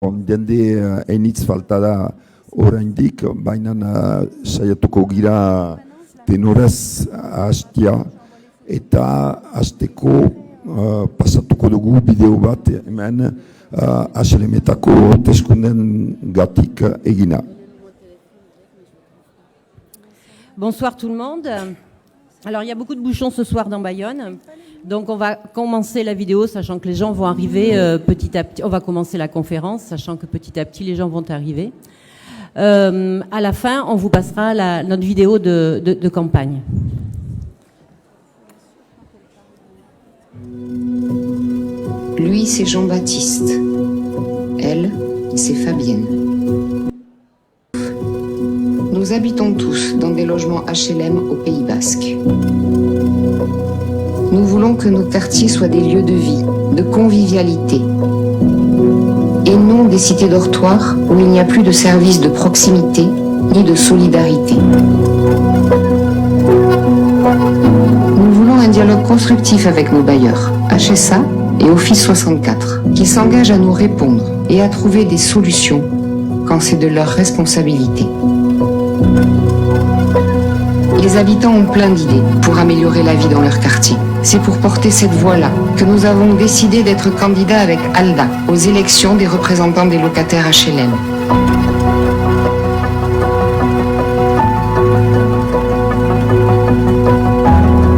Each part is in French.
Jende hainitz falta da oraindik, baina saiatuko gira tenoraz hastia eta hasteko pasatuko dugu bideo bat hemen HLM-etako hauteskunden gatik egina. Bonsoir tout le monde. Alors il y a beaucoup de bouchons ce soir dans Bayonne. Donc on va commencer la vidéo sachant que les gens vont arriver petit à petit. On va commencer la conférence sachant que petit à petit les gens vont arriver. À la fin, on vous passera notre vidéo de campagne. Lui, c'est Jean-Baptiste. Elle, c'est Fabienne. Nous habitons tous dans des logements HLM au Pays Basque. Nous voulons que nos quartiers soient des lieux de vie, de convivialité, et non des cités dortoirs où il n'y a plus de services de proximité ni de solidarité. Nous voulons un dialogue constructif avec nos bailleurs, HSA et Office 64, qui s'engagent à nous répondre et à trouver des solutions quand c'est de leur responsabilité. Les habitants ont plein d'idées pour améliorer la vie dans leur quartier. C'est pour porter cette voix-là que nous avons décidé d'être candidats avec ALDA aux élections des représentants des locataires HLM.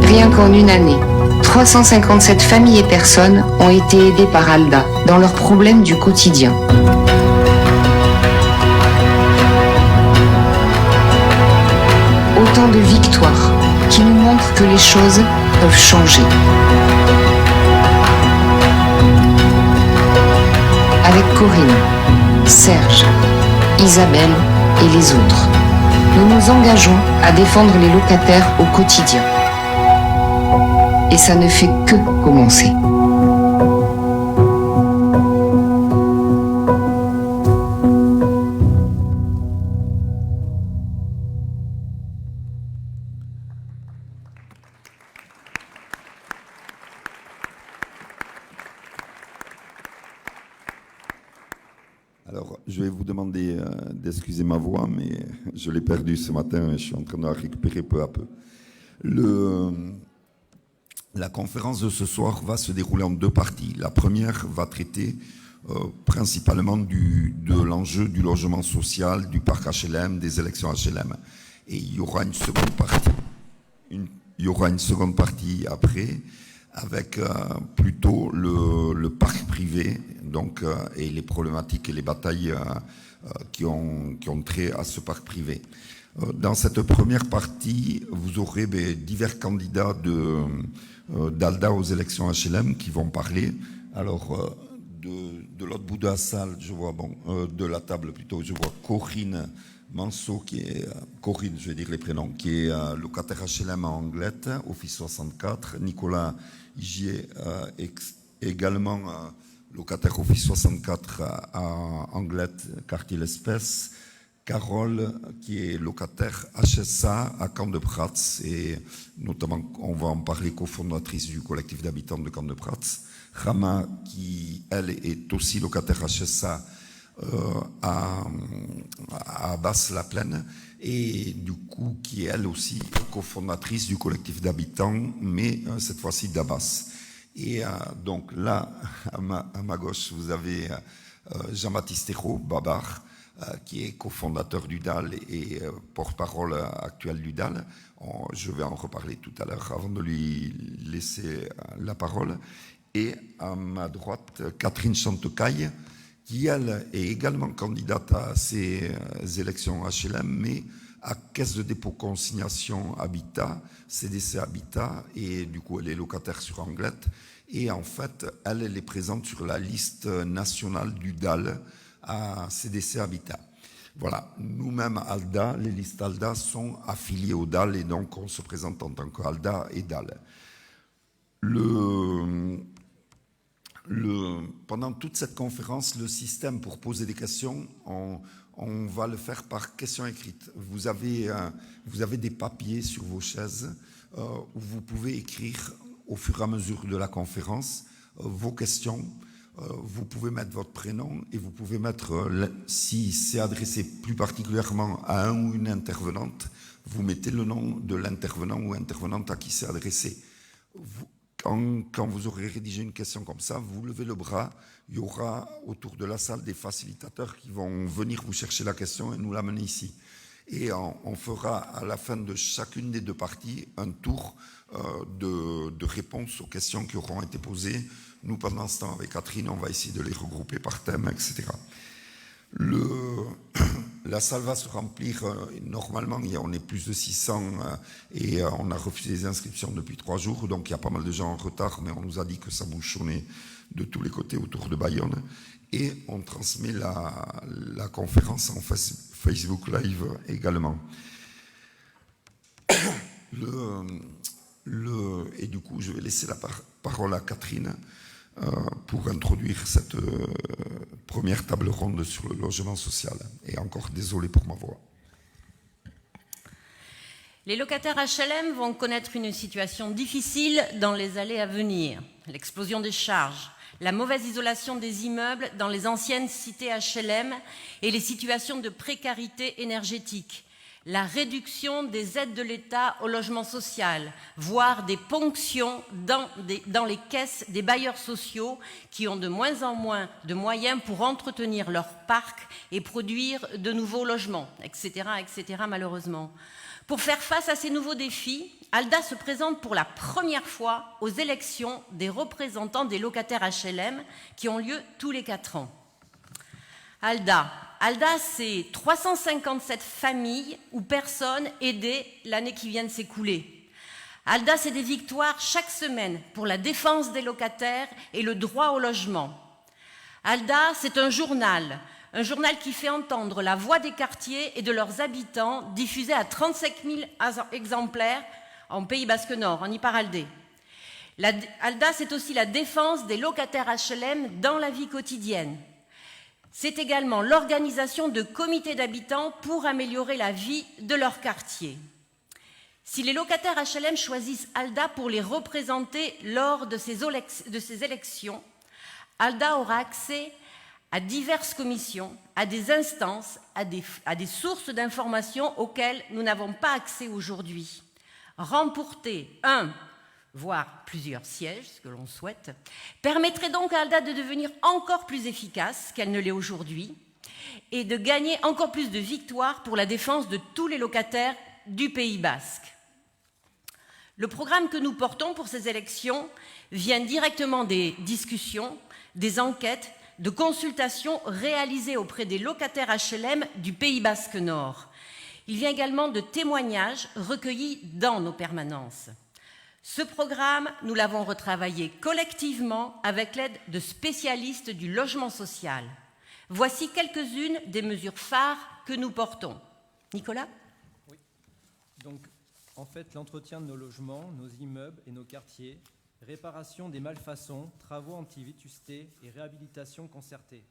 Rien qu'en une année, 357 familles et personnes ont été aidées par ALDA dans leurs problèmes du quotidien. Autant de victoires qui nous montrent que les choses peuvent changer. Avec Corinne, Serge, Isabelle et les autres, nous nous engageons à défendre les locataires au quotidien. Et ça ne fait que commencer. Alors, je vais vous demander d'excuser ma voix, mais je l'ai perdue ce matin et je suis en train de la récupérer peu à peu. La conférence de ce soir va se dérouler en deux parties. La première va traiter principalement de l'enjeu du logement social, du parc HLM, des élections HLM. Et il y aura une seconde partie. Il y aura une seconde partie après, avec plutôt le parc privé, donc, et les problématiques et les batailles qui ont trait à ce parc privé. Dans cette première partie, vous aurez divers candidats d'ALDA aux élections HLM qui vont parler. Alors, de l'autre bout de la salle, je vois, de la table plutôt, je vois Corinne Manceau, qui est, Corinne, je vais dire les prénoms, qui est locataire HLM à Anglette, Office 64. Nicolas Igier, également locataire Office 64 à Anglette, quartier L'Espèce. Carole, qui est locataire HSA à Camp de Prats, et notamment, on va en parler, cofondatrice du collectif d'habitants de Camp de Prats. Rama, qui, elle, est aussi locataire HSA à Basse-la-Plaine, et du coup, qui est, elle aussi, cofondatrice du collectif d'habitants, mais cette fois-ci d'Abbas. Et donc là, à ma gauche, vous avez Jean-Baptiste Hérault, Babar, qui est cofondateur du DAL et porte-parole actuel du DAL. Je vais en reparler tout à l'heure avant de lui laisser la parole. Et à ma droite, Catherine Chantecaille, qui, elle, est également candidate à ces élections HLM, mais à Caisse de dépôt consignation Habitat, CDC Habitat, et du coup, elle est locataire sur Anglette. Et en fait, elle est présente sur la liste nationale du DAL, à CDC Habitat. Voilà, nous-mêmes, ALDA, les listes ALDA sont affiliées au DAL et donc on se présente en tant qu'ALDA et DAL. Pendant toute cette conférence, le système pour poser des questions, on va le faire par questions écrites. Vous avez des papiers sur vos chaises où vous pouvez écrire au fur et à mesure de la conférence vos questions vous pouvez mettre votre prénom et vous pouvez mettre, si c'est adressé plus particulièrement à un ou une intervenante, vous mettez le nom de l'intervenant ou intervenante à qui c'est adressé. Quand vous aurez rédigé une question comme ça, vous levez le bras, il y aura autour de la salle des facilitateurs qui vont venir vous chercher la question et nous l'amener ici. Et on fera à la fin de chacune des deux parties un tour de réponses aux questions qui auront été posées. Nous, pendant ce temps, avec Catherine, on va essayer de les regrouper par thème, etc. La salle va se remplir, normalement, on est plus de 600 et on a refusé les inscriptions depuis 3 jours, donc il y a pas mal de gens en retard, mais on nous a dit que ça bouchonnait de tous les côtés autour de Bayonne. Et on transmet la conférence en Facebook Live également. Et du coup, je vais laisser la parole à Catherine pour introduire cette première table ronde sur le logement social. Et encore désolé pour ma voix. Les locataires HLM vont connaître une situation difficile dans les années à venir. L'explosion des charges, la mauvaise isolation des immeubles dans les anciennes cités HLM et les situations de précarité énergétique, la réduction des aides de l'État au logement social, voire des ponctions dans les caisses des bailleurs sociaux qui ont de moins en moins de moyens pour entretenir leur parc et produire de nouveaux logements, etc., etc., malheureusement. Pour faire face à ces nouveaux défis, ALDA se présente pour la première fois aux élections des représentants des locataires HLM qui ont lieu tous les 4 ans. ALDA, c'est 357 familles ou personnes aidées l'année qui vient de s'écouler. ALDA, c'est des victoires chaque semaine pour la défense des locataires et le droit au logement. ALDA, c'est un journal qui fait entendre la voix des quartiers et de leurs habitants, diffusé à 35 000 exemplaires en Pays Basque Nord, en Iparraldé. ALDA, c'est aussi la défense des locataires HLM dans la vie quotidienne. C'est également l'organisation de comités d'habitants pour améliorer la vie de leur quartier. Si les locataires HLM choisissent ALDA pour les représenter lors de ces élections, ALDA aura accès à diverses commissions, à des instances, à des sources d'informations auxquelles nous n'avons pas accès aujourd'hui. Remporter voire plusieurs sièges, ce que l'on souhaite, permettrait donc à ALDA de devenir encore plus efficace qu'elle ne l'est aujourd'hui et de gagner encore plus de victoires pour la défense de tous les locataires du Pays Basque. Le programme que nous portons pour ces élections vient directement des discussions, des enquêtes, de consultations réalisées auprès des locataires HLM du Pays Basque Nord. Il vient également de témoignages recueillis dans nos permanences. Ce programme, nous l'avons retravaillé collectivement avec l'aide de spécialistes du logement social. Voici quelques-unes des mesures phares que nous portons. Nicolas ? Oui. Donc, en fait, l'entretien de nos logements, nos immeubles et nos quartiers, réparation des malfaçons, travaux anti-vétusté et réhabilitation concertée.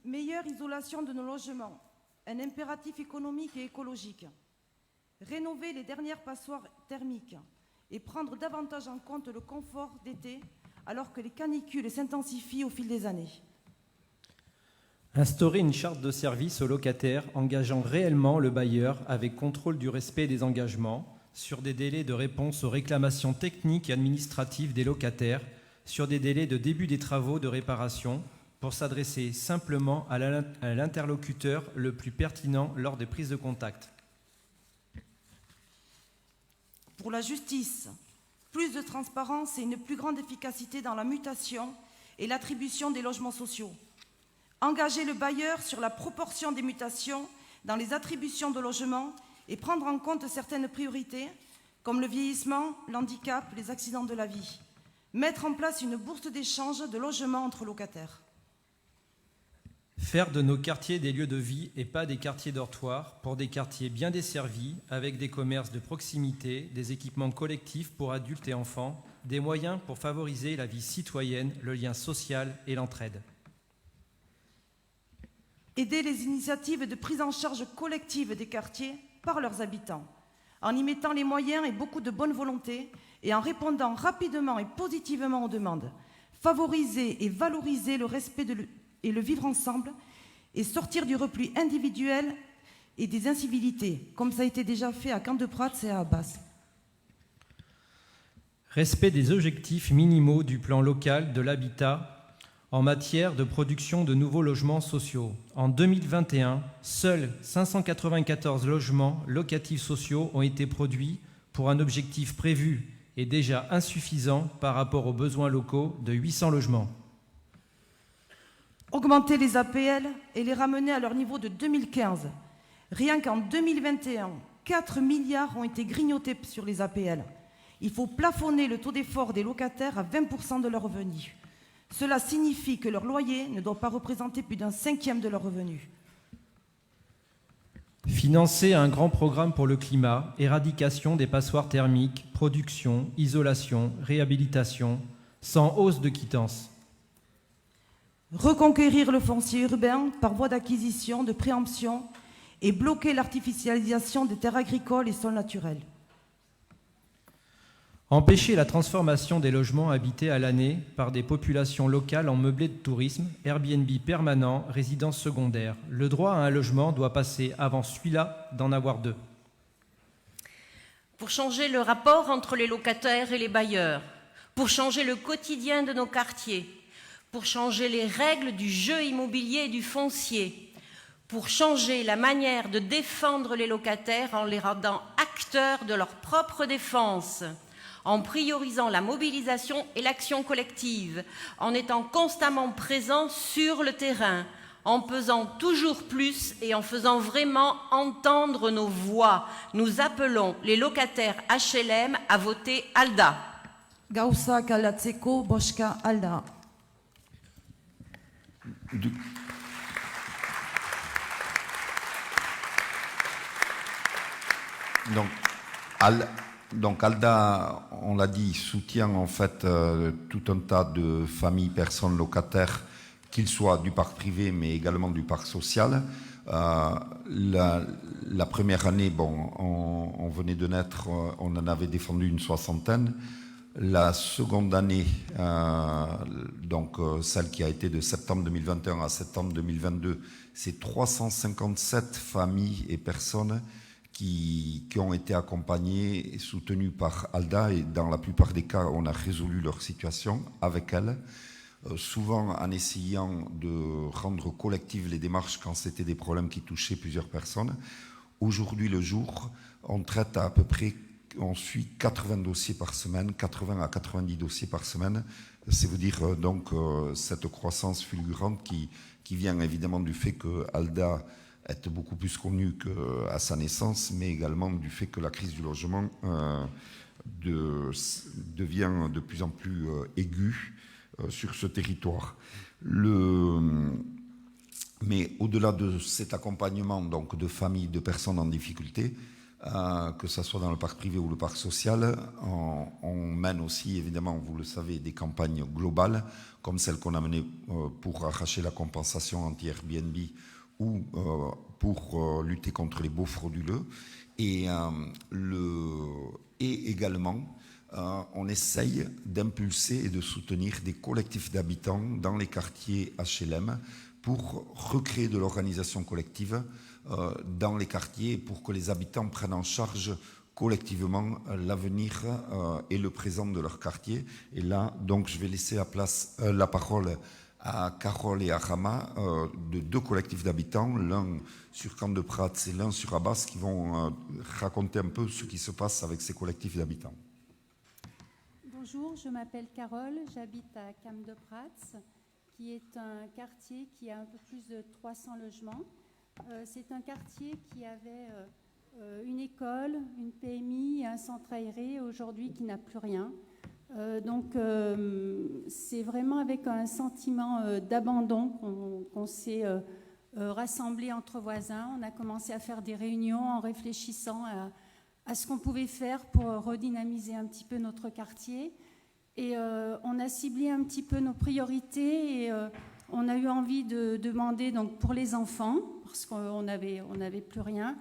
Meilleure isolation de nos logements, un impératif économique et écologique. Rénover les dernières passoires thermiques et prendre davantage en compte le confort d'été alors que les canicules s'intensifient au fil des années. Instaurer une charte de service aux locataires engageant réellement le bailleur avec contrôle du respect des engagements sur des délais de réponse aux réclamations techniques et administratives des locataires, sur des délais de début des travaux de réparation pour s'adresser simplement à l'interlocuteur le plus pertinent lors des prises de contact. Pour la justice, plus de transparence et une plus grande efficacité dans la mutation et l'attribution des logements sociaux. Engager le bailleur sur la proportion des mutations dans les attributions de logements et prendre en compte certaines priorités, comme le vieillissement, l'handicap, les accidents de la vie. Mettre en place une bourse d'échange de logements entre locataires. Faire de nos quartiers des lieux de vie et pas des quartiers dortoirs pour des quartiers bien desservis, avec des commerces de proximité, des équipements collectifs pour adultes et enfants, des moyens pour favoriser la vie citoyenne, le lien social et l'entraide. Aider les initiatives de prise en charge collective des quartiers par leurs habitants, en y mettant les moyens et beaucoup de bonne volonté et en répondant rapidement et positivement aux demandes. favoriser et valoriser le respect et le vivre ensemble et sortir du repli individuel et des incivilités, comme ça a été déjà fait à Camp de Prats et à Abbas. Respect des objectifs minimaux du plan local de l'habitat en matière de production de nouveaux logements sociaux. En 2021, seuls 594 logements locatifs sociaux ont été produits pour un objectif prévu et déjà insuffisant par rapport aux besoins locaux de 800 logements. Augmenter les APL et les ramener à leur niveau de 2015. Rien qu'en 2021, 4 milliards ont été grignotés sur les APL. Il faut plafonner le taux d'effort des locataires à 20% de leurs revenus. Cela signifie que leur loyer ne doit pas représenter plus d'un 1/5 de leurs revenus. Financer un grand programme pour le climat, éradication des passoires thermiques, production, isolation, réhabilitation, sans hausse de quittance. Reconquérir le foncier urbain par voie d'acquisition, de préemption et bloquer l'artificialisation des terres agricoles et sols naturels. Empêcher la transformation des logements habités à l'année par des populations locales en meublé de tourisme, Airbnb permanent, résidence secondaire. Le droit à un logement doit passer avant celui-là d'en avoir 2. Pour changer le rapport entre les locataires et les bailleurs, pour changer le quotidien de nos quartiers, pour changer les règles du jeu immobilier et du foncier, pour changer la manière de défendre les locataires en les rendant acteurs de leur propre défense, en priorisant la mobilisation et l'action collective, en étant constamment présent sur le terrain, en pesant toujours plus et en faisant vraiment entendre nos voix. Nous appelons les locataires HLM à voter ALDA. Gauza aldatzeko boska alda. Donc ALDA, on l'a dit, soutient en fait tout un tas de familles, personnes locataires, qu'ils soient du parc privé mais également du parc social. La première année, on venait de naître, on en avait défendu une 60aine. La seconde année, celle qui a été de septembre 2021 à septembre 2022, c'est 357 familles et personnes qui ont été accompagnées et soutenues par ALDA, et dans la plupart des cas, on a résolu leur situation avec elles, souvent en essayant de rendre collectives les démarches quand c'était des problèmes qui touchaient plusieurs personnes. Aujourd'hui, le jour, on traite à peu près, on suit 80 dossiers par semaine, 80 à 90 dossiers par semaine. C'est vous dire cette croissance fulgurante qui vient évidemment du fait que ALDA est beaucoup plus connu qu'à sa naissance, mais également du fait que la crise du logement devient de plus en plus aiguë sur ce territoire. Mais au-delà de cet accompagnement donc, de familles, de personnes en difficulté, que ce soit dans le parc privé ou le parc social, on mène aussi, évidemment, vous le savez, des campagnes globales, comme celle qu'on a menée pour arracher la compensation anti-Airbnb ou pour lutter contre les baux frauduleux. Et également, on essaye d'impulser et de soutenir des collectifs d'habitants dans les quartiers HLM pour recréer de l'organisation collective dans les quartiers pour que les habitants prennent en charge collectivement l'avenir et le présent de leur quartier. Et là, donc, je vais laisser la parole à Carole et à Rama, de 2 collectifs d'habitants, l'un sur Camp de Prats et l'un sur Abbas, qui vont raconter un peu ce qui se passe avec ces collectifs d'habitants. Bonjour, je m'appelle Carole, j'habite à Camp de Prats, qui est un quartier qui a un peu plus de 300 logements. C'est un quartier qui avait une école, une PMI et un centre aéré, aujourd'hui qui n'a plus rien. C'est vraiment avec un sentiment d'abandon qu'on s'est rassemblés entre voisins. On a commencé à faire des réunions en réfléchissant à ce qu'on pouvait faire pour redynamiser un petit peu notre quartier. Et on a ciblé un petit peu nos priorités et on a eu envie de demander donc, pour les enfants, parce qu'on n'avait plus rien,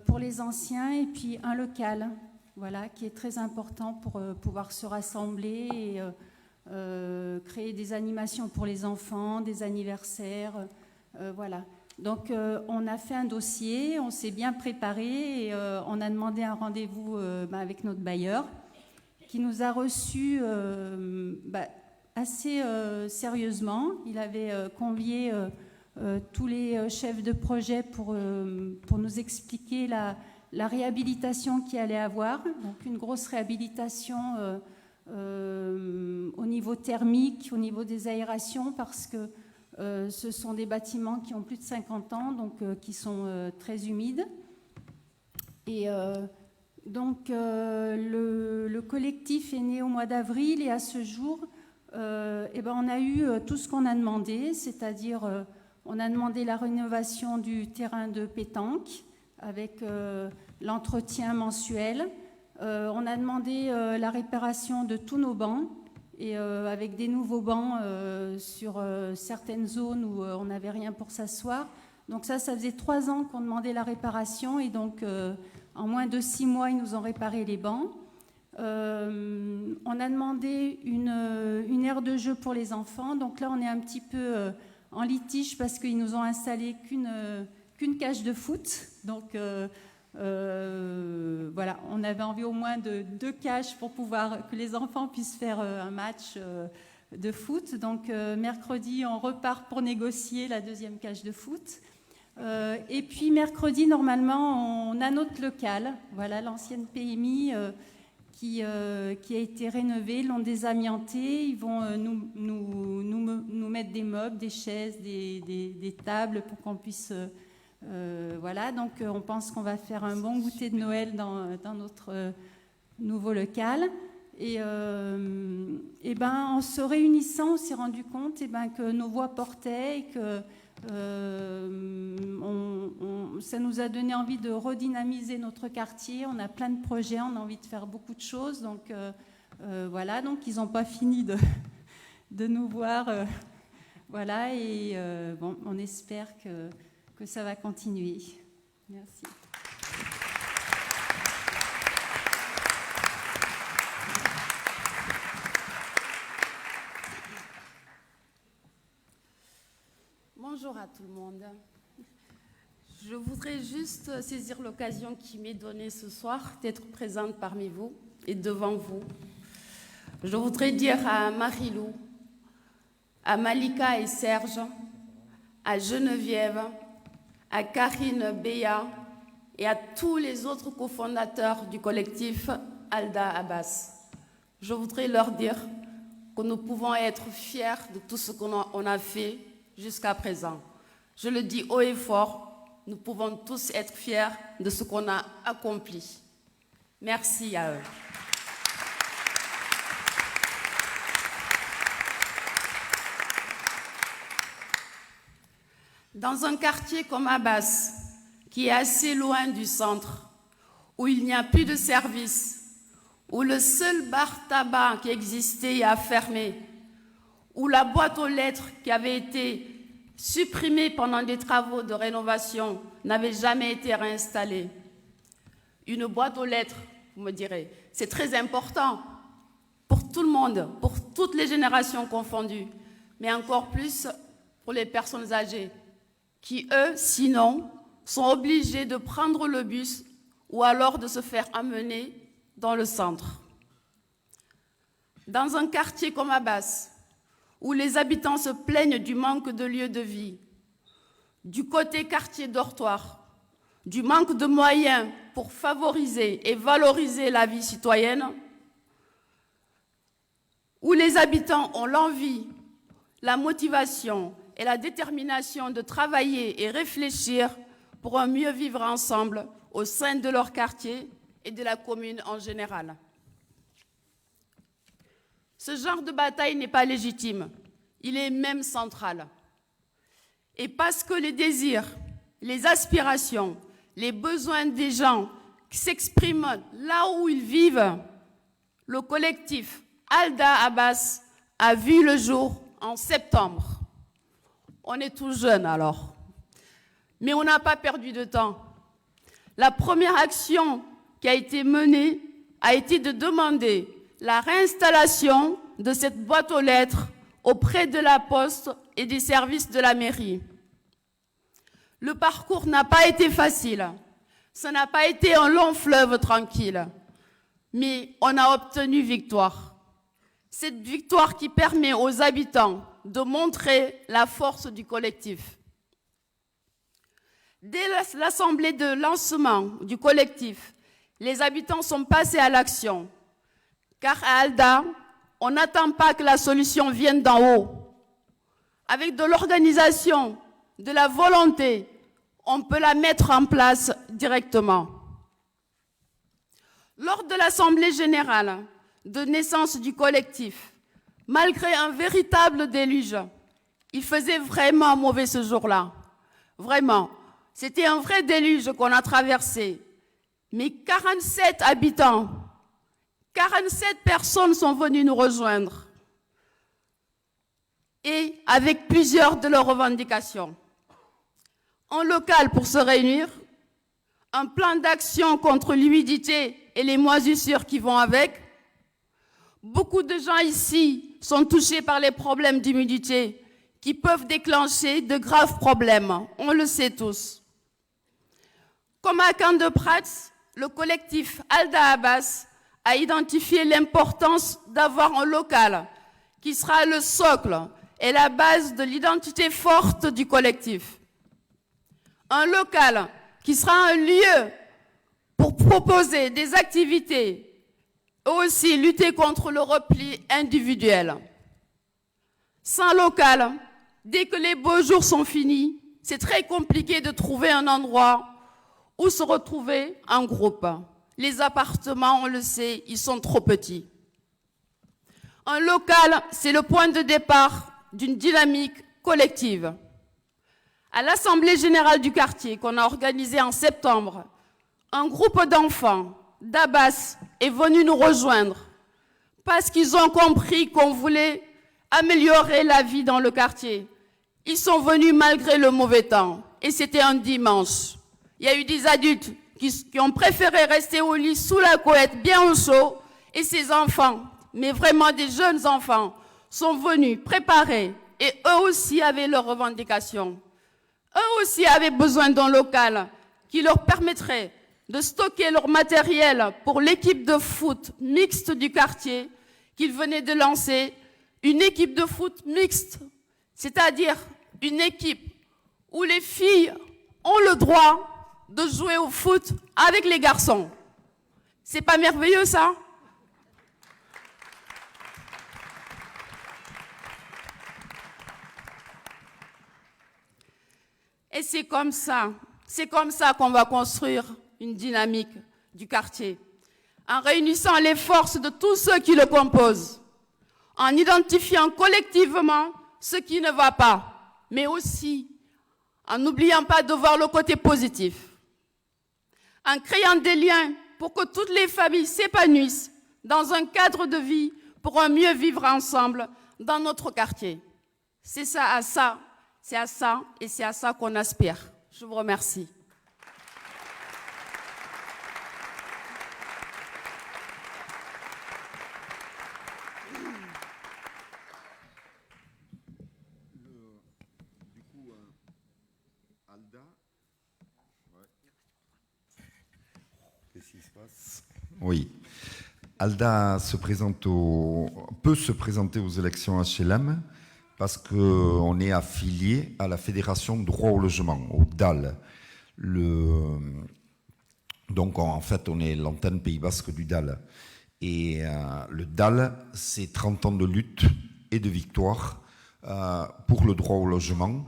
pour les anciens et puis un local. Voilà, qui est très important pour pouvoir se rassembler et créer des animations pour les enfants, des anniversaires, voilà. Donc on a fait un dossier, on s'est bien préparé et on a demandé un rendez-vous avec notre bailleur qui nous a reçus assez sérieusement. Il avait convié tous les chefs de projet pour nous expliquer la réhabilitation qu'il allait avoir. Donc une grosse réhabilitation au niveau thermique, au niveau des aérations, parce que ce sont des bâtiments qui ont plus de 50 ans, donc qui sont très humides. Et donc le collectif est né au mois d'avril et à ce jour, on a eu tout ce qu'on a demandé, c'est-à-dire on a demandé la rénovation du terrain de pétanque avec l'entretien mensuel. On a demandé la réparation de tous nos bancs et avec des nouveaux bancs sur certaines zones où on n'avait rien pour s'asseoir. Donc ça faisait 3 ans qu'on demandait la réparation et donc en moins de 6 mois, ils nous ont réparé les bancs. On a demandé une aire de jeu pour les enfants. Donc là, on est un petit peu en litige parce qu'ils nous ont installé qu'une cage de foot. Donc voilà, on avait envie au moins de 2 cages pour que les enfants puissent faire un match de foot. Donc mercredi, on repart pour négocier la 2e cage de foot. Et puis mercredi, normalement, on a notre local, voilà, l'ancienne PMI qui a été rénovée, l'ont désamianté. Ils vont nous mettre des meubles, des chaises, des tables pour qu'on puisse... voilà, donc on pense qu'on va faire un bon goûter de Noël dans notre nouveau local. Et en se réunissant, on s'est rendu compte que nos voix portaient et que ça nous a donné envie de redynamiser notre quartier. On a plein de projets, on a envie de faire beaucoup de choses. Donc voilà, donc ils n'ont pas fini de nous voir. Voilà, et bon, on espère que ça va continuer. Merci. Bonjour à tout le monde. Je voudrais juste saisir l'occasion qui m'est donnée ce soir d'être présente parmi vous et devant vous. Je voudrais dire à Marie-Lou, à Malika et Serge, à Geneviève, à Karine Béa et à tous les autres cofondateurs du collectif Alda Abbas. Je voudrais leur dire que nous pouvons être fiers de tout ce qu'on a fait jusqu'à présent. Je le dis haut et fort, nous pouvons tous être fiers de ce qu'on a accompli. Merci à eux. Dans un quartier comme Abbas, qui est assez loin du centre, où il n'y a plus de services, où le seul bar tabac qui existait a fermé, où la boîte aux lettres qui avait été supprimée pendant des travaux de rénovation n'avait jamais été réinstallée. Une boîte aux lettres, vous me direz, c'est très important pour tout le monde, pour toutes les générations confondues, mais encore plus pour les personnes âgées, qui, eux, sinon, sont obligés de prendre le bus ou alors de se faire amener dans le centre. Dans un quartier comme Abbas, où les habitants se plaignent du manque de lieux de vie, du côté quartier dortoir, du manque de moyens pour favoriser et valoriser la vie citoyenne, où les habitants ont l'envie, la motivation et la détermination de travailler et réfléchir pour un mieux vivre ensemble au sein de leur quartier et de la commune en général. Ce genre de bataille n'est pas légitime, il est même central. Et parce que les désirs, les aspirations, les besoins des gens qui s'expriment là où ils vivent, le collectif Alda Abbas a vu le jour en septembre. On est tout jeune alors, mais on n'a pas perdu de temps. La première action qui a été menée a été de demander la réinstallation de cette boîte aux lettres auprès de la Poste et des services de la mairie. Le parcours n'a pas été facile. Ça n'a pas été un long fleuve tranquille. Mais on a obtenu victoire. Cette victoire qui permet aux habitants de montrer la force du collectif. Dès l'assemblée de lancement du collectif, les habitants sont passés à l'action. Car à Alda, on n'attend pas que la solution vienne d'en haut. Avec de l'organisation, de la volonté, on peut la mettre en place directement. Lors de l'Assemblée générale de naissance du collectif, malgré un véritable déluge, il faisait vraiment mauvais ce jour-là. Vraiment. C'était un vrai déluge qu'on a traversé. Mais 47 habitants, 47 personnes sont venues nous rejoindre. Et avec plusieurs de leurs revendications. En local pour se réunir, un plan d'action contre l'humidité et les moisissures qui vont avec. Beaucoup de gens ici sont touchés par les problèmes d'humidité qui peuvent déclencher de graves problèmes, on le sait tous. Comme à Camp de Prats, le collectif Alda Abbas a identifié l'importance d'avoir un local qui sera le socle et la base de l'identité forte du collectif. Un local qui sera un lieu pour proposer des activités et aussi lutter contre le repli individuel. Sans local, dès que les beaux jours sont finis, c'est très compliqué de trouver un endroit où se retrouver en groupe. Les appartements, on le sait, ils sont trop petits. Un local, c'est le point de départ d'une dynamique collective. À l'Assemblée générale du quartier qu'on a organisée en septembre, un groupe d'enfants d'Abbas est venu nous rejoindre parce qu'ils ont compris qu'on voulait améliorer la vie dans le quartier. Ils sont venus malgré le mauvais temps et c'était un dimanche. Il y a eu des adultes qui ont préféré rester au lit sous la couette bien au chaud et ces enfants, mais vraiment des jeunes enfants, sont venus préparer et eux aussi avaient leurs revendications. Eux aussi avaient besoin d'un local qui leur permettrait de stocker leur matériel pour l'équipe de foot mixte du quartier qu'ils venaient de lancer. Une équipe de foot mixte, c'est-à-dire une équipe où les filles ont le droit de jouer au foot avec les garçons. C'est pas merveilleux ça ? Et c'est comme ça qu'on va construire une dynamique du quartier, en réunissant les forces de tous ceux qui le composent, en identifiant collectivement ce qui ne va pas, mais aussi en n'oubliant pas de voir le côté positif, en créant des liens pour que toutes les familles s'épanouissent dans un cadre de vie pour un mieux vivre ensemble dans notre quartier. C'est à ça et c'est à ça qu'on aspire. Je vous remercie. Alda, qu'est-ce qui se passe ? Oui. Alda peut se présenter aux élections HLM parce qu'on est affilié à la Fédération de droit au logement, au DAL. Donc en fait, on est l'antenne Pays Basque du DAL. Et le DAL, c'est 30 ans de lutte et de victoire pour le droit au logement.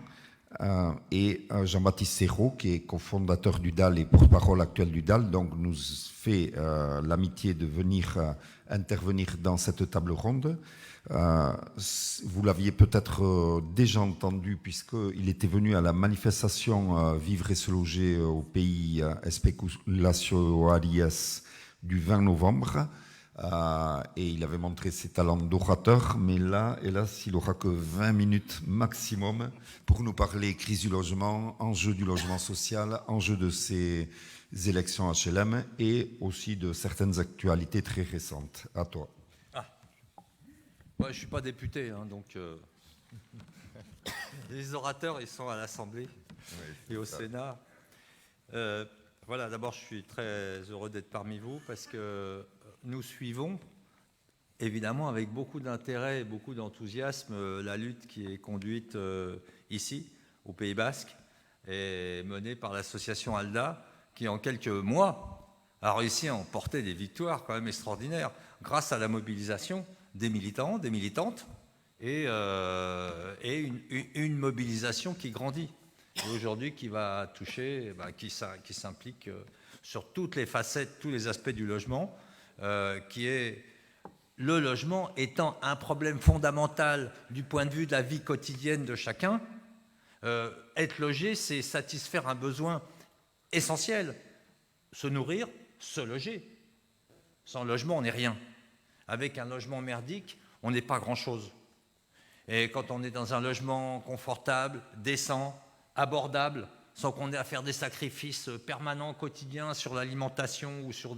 Et Jean-Baptiste Serrault, qui est cofondateur du DAL et porte-parole actuel du DAL, donc nous fait l'amitié de venir intervenir dans cette table ronde. Vous l'aviez peut-être déjà entendu puisqu'il était venu à la manifestation Vivre et se loger au pays Especulacionarias du 20 novembre. Et il avait montré ses talents d'orateur, mais là, hélas, il n'aura que 20 minutes maximum pour nous parler crise du logement, enjeu du logement social, enjeu de ces élections HLM et aussi de certaines actualités très récentes. À toi. Moi, je ne suis pas député, hein, donc les orateurs, ils sont à l'Assemblée et au Sénat. Voilà, d'abord, je suis très heureux d'être parmi vous parce que nous suivons, évidemment, avec beaucoup d'intérêt et beaucoup d'enthousiasme, la lutte qui est conduite ici, au Pays Basque, et menée par l'association ALDA, qui, en quelques mois, a réussi à emporter des victoires quand même extraordinaires, grâce à la mobilisation des militants, des militantes, et une mobilisation qui grandit. Et aujourd'hui, qui va toucher, qui s'implique sur toutes les facettes, tous les aspects du logement, qui est le logement étant un problème fondamental du point de vue de la vie quotidienne de chacun. Être logé, c'est satisfaire un besoin essentiel, se nourrir, se loger. Sans logement, on n'est rien. Avec un logement merdique, on n'est pas grand-chose. Et quand on est dans un logement confortable, décent, abordable, sans qu'on ait à faire des sacrifices permanents, quotidiens sur l'alimentation ou sur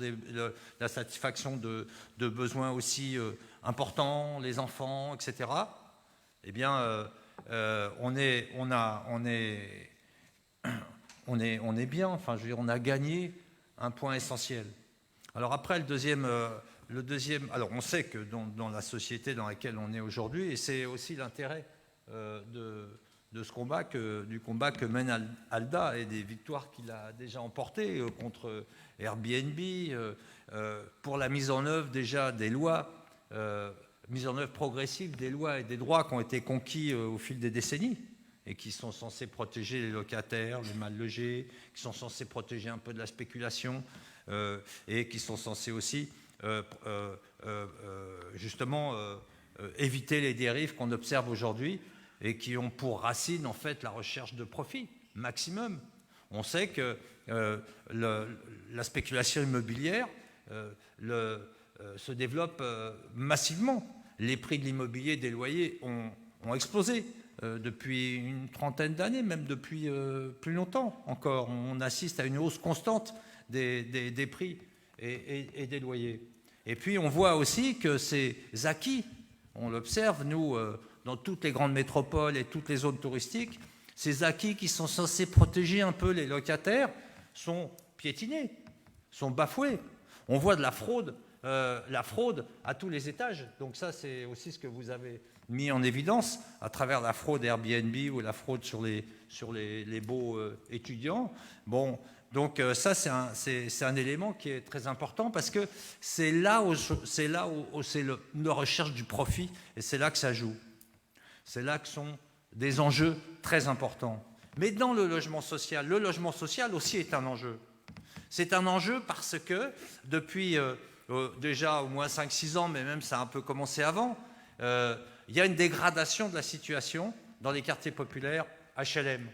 la satisfaction de besoins aussi importants, les enfants, etc., eh bien, on est bien. Enfin, je veux dire, on a gagné un point essentiel. Alors après, le deuxième, alors on sait que dans la société dans laquelle on est aujourd'hui, et c'est aussi l'intérêt de ce combat, du combat que mène ALDA et des victoires qu'il a déjà emportées contre Airbnb, pour la mise en œuvre déjà des lois, mise en œuvre progressive des lois et des droits qui ont été conquis au fil des décennies et qui sont censés protéger les locataires, les mal logés, qui sont censés protéger un peu de la spéculation et qui sont censés aussi justement éviter les dérives qu'on observe aujourd'hui et qui ont pour racine en fait la recherche de profit maximum. On sait que la spéculation immobilière se développe massivement. Les prix de l'immobilier, des loyers ont explosé depuis une trentaine d'années, même depuis plus longtemps encore. On assiste à une hausse constante des prix et des loyers. Et puis on voit aussi que ces acquis, on l'observe, nous, dans toutes les grandes métropoles et toutes les zones touristiques, ces acquis qui sont censés protéger un peu les locataires sont piétinés, sont bafoués. On voit de la fraude à tous les étages. Donc ça, c'est aussi ce que vous avez mis en évidence à travers la fraude Airbnb ou la fraude sur les baux étudiants. Bon, donc ça, c'est un élément qui est très important parce que c'est là où c'est la recherche du profit et c'est là que ça joue. C'est là que sont des enjeux très importants. Mais dans le logement social aussi est un enjeu. C'est un enjeu parce que depuis déjà au moins 5-6 ans, mais même ça a un peu commencé avant, il y a une dégradation de la situation dans les quartiers populaires HLM.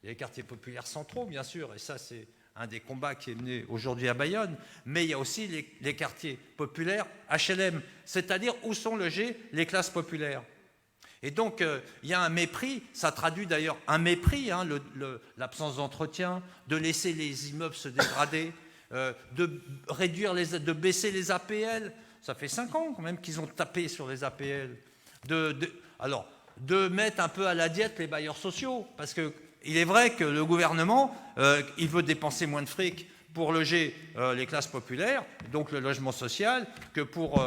Il y a les quartiers populaires centraux, bien sûr, et ça c'est un des combats qui est mené aujourd'hui à Bayonne, mais il y a aussi les quartiers populaires HLM, c'est-à-dire où sont logées les classes populaires. Et donc, il y a un mépris, ça traduit d'ailleurs un mépris, hein, l'absence d'entretien, de laisser les immeubles se dégrader, de baisser les APL. Ça fait 5 ans quand même qu'ils ont tapé sur les APL. Alors, de mettre un peu à la diète les bailleurs sociaux, parce qu'il est vrai que le gouvernement, il veut dépenser moins de fric pour loger les classes populaires, donc le logement social, que pour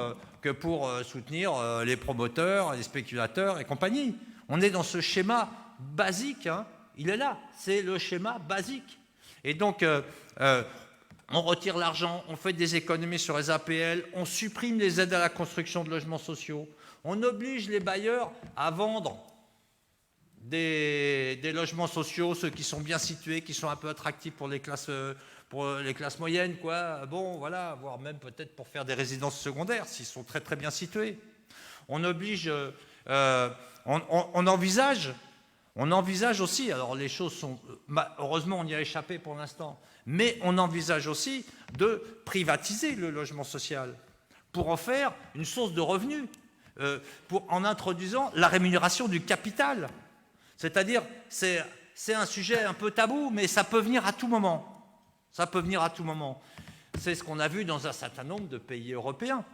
soutenir les promoteurs, les spéculateurs et compagnie. On est dans ce schéma basique, hein, il est là, c'est le schéma basique. Et donc, on retire l'argent, on fait des économies sur les APL, on supprime les aides à la construction de logements sociaux, on oblige les bailleurs à vendre des logements sociaux, ceux qui sont bien situés, qui sont un peu attractifs pour les classes moyennes, quoi. Bon, voilà, voire même peut-être pour faire des résidences secondaires, s'ils sont très très bien situés. On oblige, on envisage aussi, alors les choses sont, heureusement on y a échappé pour l'instant, mais on envisage aussi de privatiser le logement social pour en faire une source de revenus, en introduisant la rémunération du capital. C'est-à-dire, c'est un sujet un peu tabou, mais ça peut venir à tout moment. Ça peut venir à tout moment. C'est ce qu'on a vu dans un certain nombre de pays européens.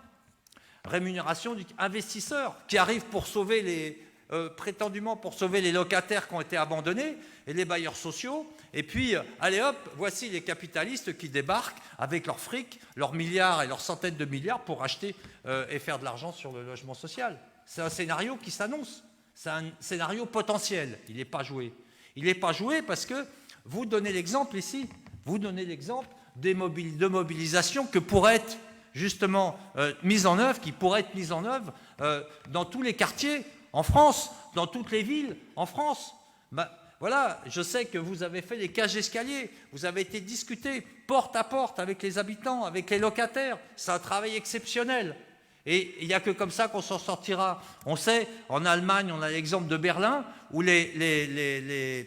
rémunération du investisseur qui arrive pour sauver prétendument pour sauver les locataires qui ont été abandonnés et les bailleurs sociaux. Et puis, allez hop, voici les capitalistes qui débarquent avec leurs fric, leurs milliards et leurs centaines de milliards pour acheter et faire de l'argent sur le logement social. C'est un scénario qui s'annonce. C'est un scénario potentiel. Il n'est pas joué. Il n'est pas joué parce que vous donnez l'exemple ici. Vous donnez l'exemple de mobilisation que pourrait être justement mise en œuvre, qui pourrait être mise en œuvre dans tous les quartiers en France, dans toutes les villes en France. Voilà, je sais que vous avez fait les cages d'escalier, vous avez été discuté porte à porte avec les habitants, avec les locataires. C'est un travail exceptionnel. Et il n'y a que comme ça qu'on s'en sortira. On sait, en Allemagne, on a l'exemple de Berlin, où les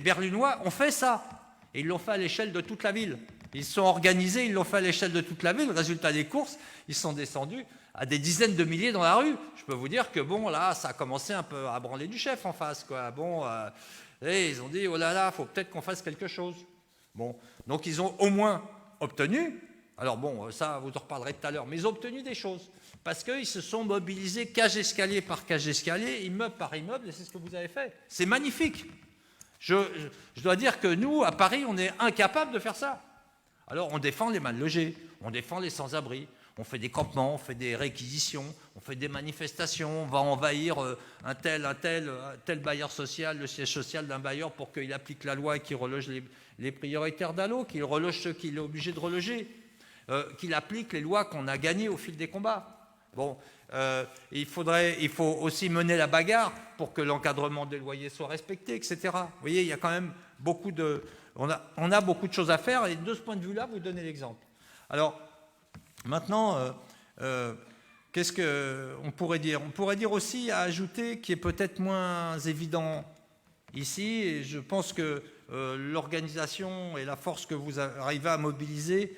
Berlinois ont fait ça. Et ils l'ont fait à l'échelle de toute la ville. Ils se sont organisés, ils l'ont fait à l'échelle de toute la ville. Résultat des courses, ils sont descendus à des dizaines de milliers dans la rue. Je peux vous dire que bon, là, ça a commencé un peu à branler du chef en face, quoi. Bon, et ils ont dit, oh là là, il faut peut-être qu'on fasse quelque chose. Bon, donc ils ont au moins obtenu, alors bon, ça, vous en reparlerez tout à l'heure, mais ils ont obtenu des choses. Parce qu'ils se sont mobilisés cage escalier par cage escalier, immeuble par immeuble, et c'est ce que vous avez fait. C'est magnifique. Je dois dire que nous, à Paris, on est incapables de faire ça. Alors on défend les mal logés, on défend les sans-abri, on fait des campements, on fait des réquisitions, on fait des manifestations, on va envahir un tel bailleur social, le siège social d'un bailleur pour qu'il applique la loi et qu'il reloge les prioritaires d'Allo, qu'il reloge ceux qu'il est obligé de reloger, qu'il applique les lois qu'on a gagnées au fil des combats. Bon, il faut aussi mener la bagarre pour que l'encadrement des loyers soit respecté, etc. Vous voyez, il y a quand même on a beaucoup de choses à faire, et de ce point de vue-là, vous donnez l'exemple. Alors, maintenant, qu'est-ce qu'on pourrait dire? On pourrait dire aussi, à ajouter, qui est peut-être moins évident ici, et je pense que l'organisation et la force que vous arrivez à mobiliser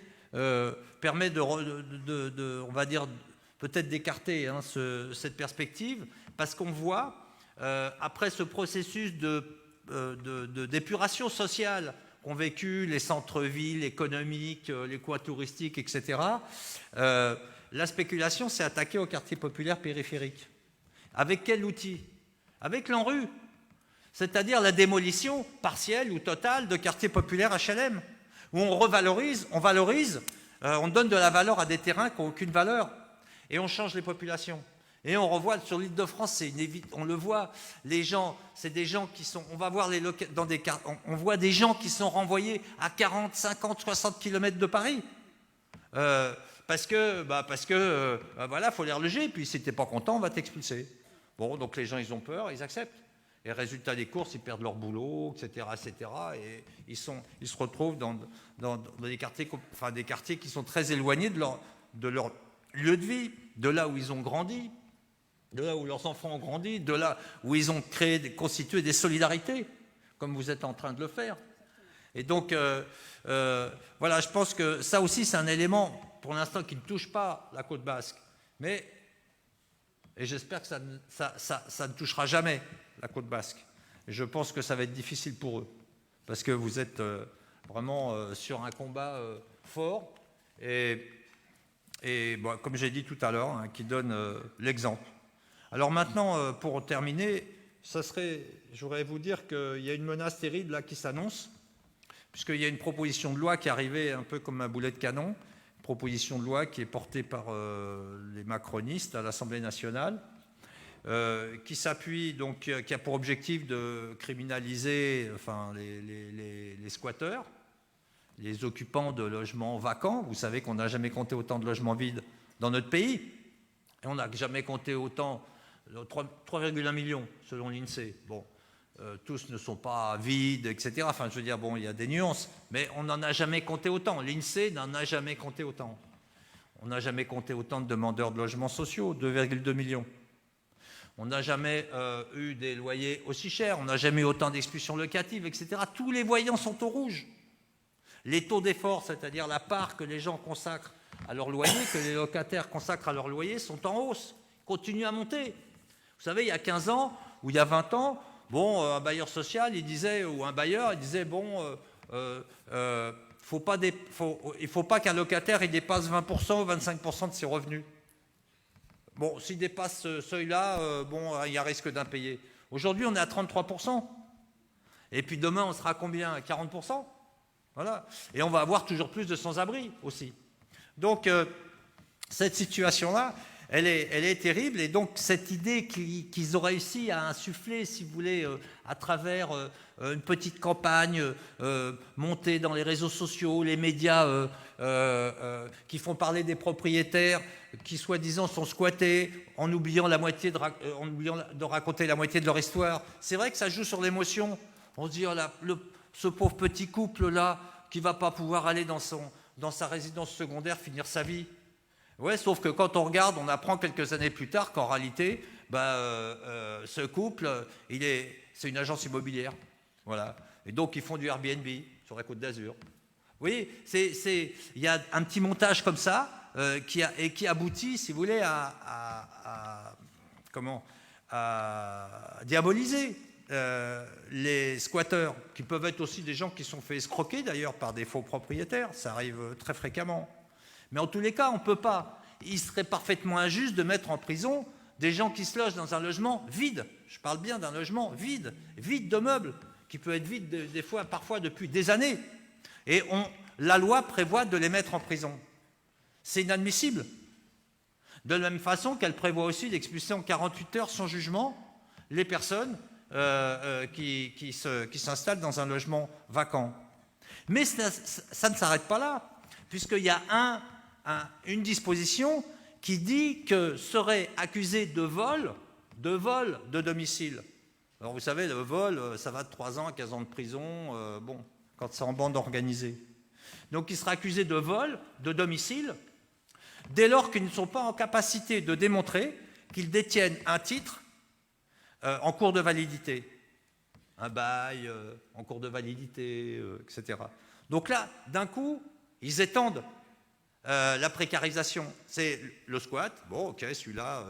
permet on va dire, peut-être d'écarter cette perspective, parce qu'on voit, après ce processus d'épuration sociale qu'ont vécu les centres-villes économiques, les coins touristiques, etc., la spéculation s'est attaquée aux quartiers populaires périphériques. Avec quel outil? Avec l'ANRU, c'est-à-dire la démolition partielle ou totale de quartiers populaires HLM, où on revalorise, on valorise, on donne de la valeur à des terrains qui n'ont aucune valeur, et on change les populations. Et on revoit sur l'Île-de-France, on le voit, les gens, c'est des gens qui sont, on va voir on voit des gens qui sont renvoyés à 40, 50, 60 km de Paris. Parce que voilà, faut les reloger, puis si t'es pas content, on va t'expulser. Bon, donc les gens, ils ont peur, ils acceptent. Et résultat des courses, ils perdent leur boulot, etc., etc. Et ils se retrouvent dans des quartiers qui sont très éloignés de leur lieu de vie, de là où ils ont grandi, de là où leurs enfants ont grandi, de là où ils ont constitué des solidarités, comme vous êtes en train de le faire. Et donc, voilà, je pense que ça aussi, c'est un élément, pour l'instant, qui ne touche pas la côte basque. Et j'espère que ça ne touchera jamais la côte basque. Et je pense que ça va être difficile pour eux, parce que vous êtes vraiment sur un combat fort, et bon, comme j'ai dit tout à l'heure, qui donne l'exemple. Alors maintenant, pour terminer, je voudrais vous dire qu'il y a une menace terrible là qui s'annonce, puisqu'il y a une proposition de loi qui est arrivée un peu comme un boulet de canon, une proposition de loi qui est portée par les macronistes à l'Assemblée nationale, qui s'appuie, donc, qui a pour objectif de criminaliser les squatteurs, les occupants de logements vacants. Vous savez qu'on n'a jamais compté autant de logements vides dans notre pays. Et on n'a jamais compté autant, 3,1 millions selon l'INSEE. Bon, tous ne sont pas vides, etc. Enfin, je veux dire, bon, il y a des nuances, mais on n'en a jamais compté autant. L'INSEE n'en a jamais compté autant. On n'a jamais compté autant de demandeurs de logements sociaux, 2,2 millions. On n'a jamais eu des loyers aussi chers, on n'a jamais eu autant d'expulsions locatives, etc. Tous les voyants sont au rouge. Les taux d'effort, c'est-à-dire la part que les gens consacrent à leur loyer, que les locataires consacrent à leur loyer, sont en hausse, continuent à monter. Vous savez, il y a 15 ans ou il y a 20 ans, bon, un bailleur social, il disait, ou un bailleur, il disait, bon, il ne faut pas qu'un locataire il dépasse 20% ou 25% de ses revenus. Bon, s'il dépasse ce seuil-là, bon, il y a risque d'impayé. Aujourd'hui, on est à 33%. Et puis demain, on sera à combien? À 40%. Voilà. Et on va avoir toujours plus de sans-abri aussi. Donc, cette situation-là, elle est terrible. Et donc, cette idée qu'ils ont réussi à insuffler, si vous voulez, à travers une petite campagne montée dans les réseaux sociaux, les médias qui font parler des propriétaires qui, soi-disant, sont squattés en oubliant de raconter la moitié de leur histoire. C'est vrai que ça joue sur l'émotion. On se dit, oh là, ce pauvre petit couple-là qui ne va pas pouvoir aller dans sa résidence secondaire finir sa vie. Ouais, sauf que quand on regarde, on apprend quelques années plus tard qu'en réalité, ce couple, c'est une agence immobilière. Voilà. Et donc, ils font du Airbnb sur la Côte d'Azur. Vous voyez, il y a un petit montage comme ça qui aboutit, si vous voulez, à diaboliser les squatteurs, qui peuvent être aussi des gens qui sont fait escroquer d'ailleurs par des faux propriétaires. Ça arrive très fréquemment. Mais en tous les cas, on ne peut pas. Il serait parfaitement injuste de mettre en prison des gens qui se logent dans un logement vide. Je parle bien d'un logement vide de meubles, qui peut être vide des fois, parfois depuis des années. Et la loi prévoit de les mettre en prison. C'est inadmissible. De la même façon qu'elle prévoit aussi d'expulser en 48 heures sans jugement les personnes qui s'installent dans un logement vacant. Mais ça ne s'arrête pas là, puisqu'il y a une disposition qui dit que serait accusé de vol de domicile. Alors vous savez, le vol, ça va de 3 ans à 15 ans de prison, quand c'est en bande organisée. Donc il sera accusé de vol de domicile dès lors qu'ils ne sont pas en capacité de démontrer qu'ils détiennent un titre en cours de validité, un bail en cours de validité, etc. Donc là, d'un coup, ils étendent la précarisation. C'est le squat, bon, ok, celui-là,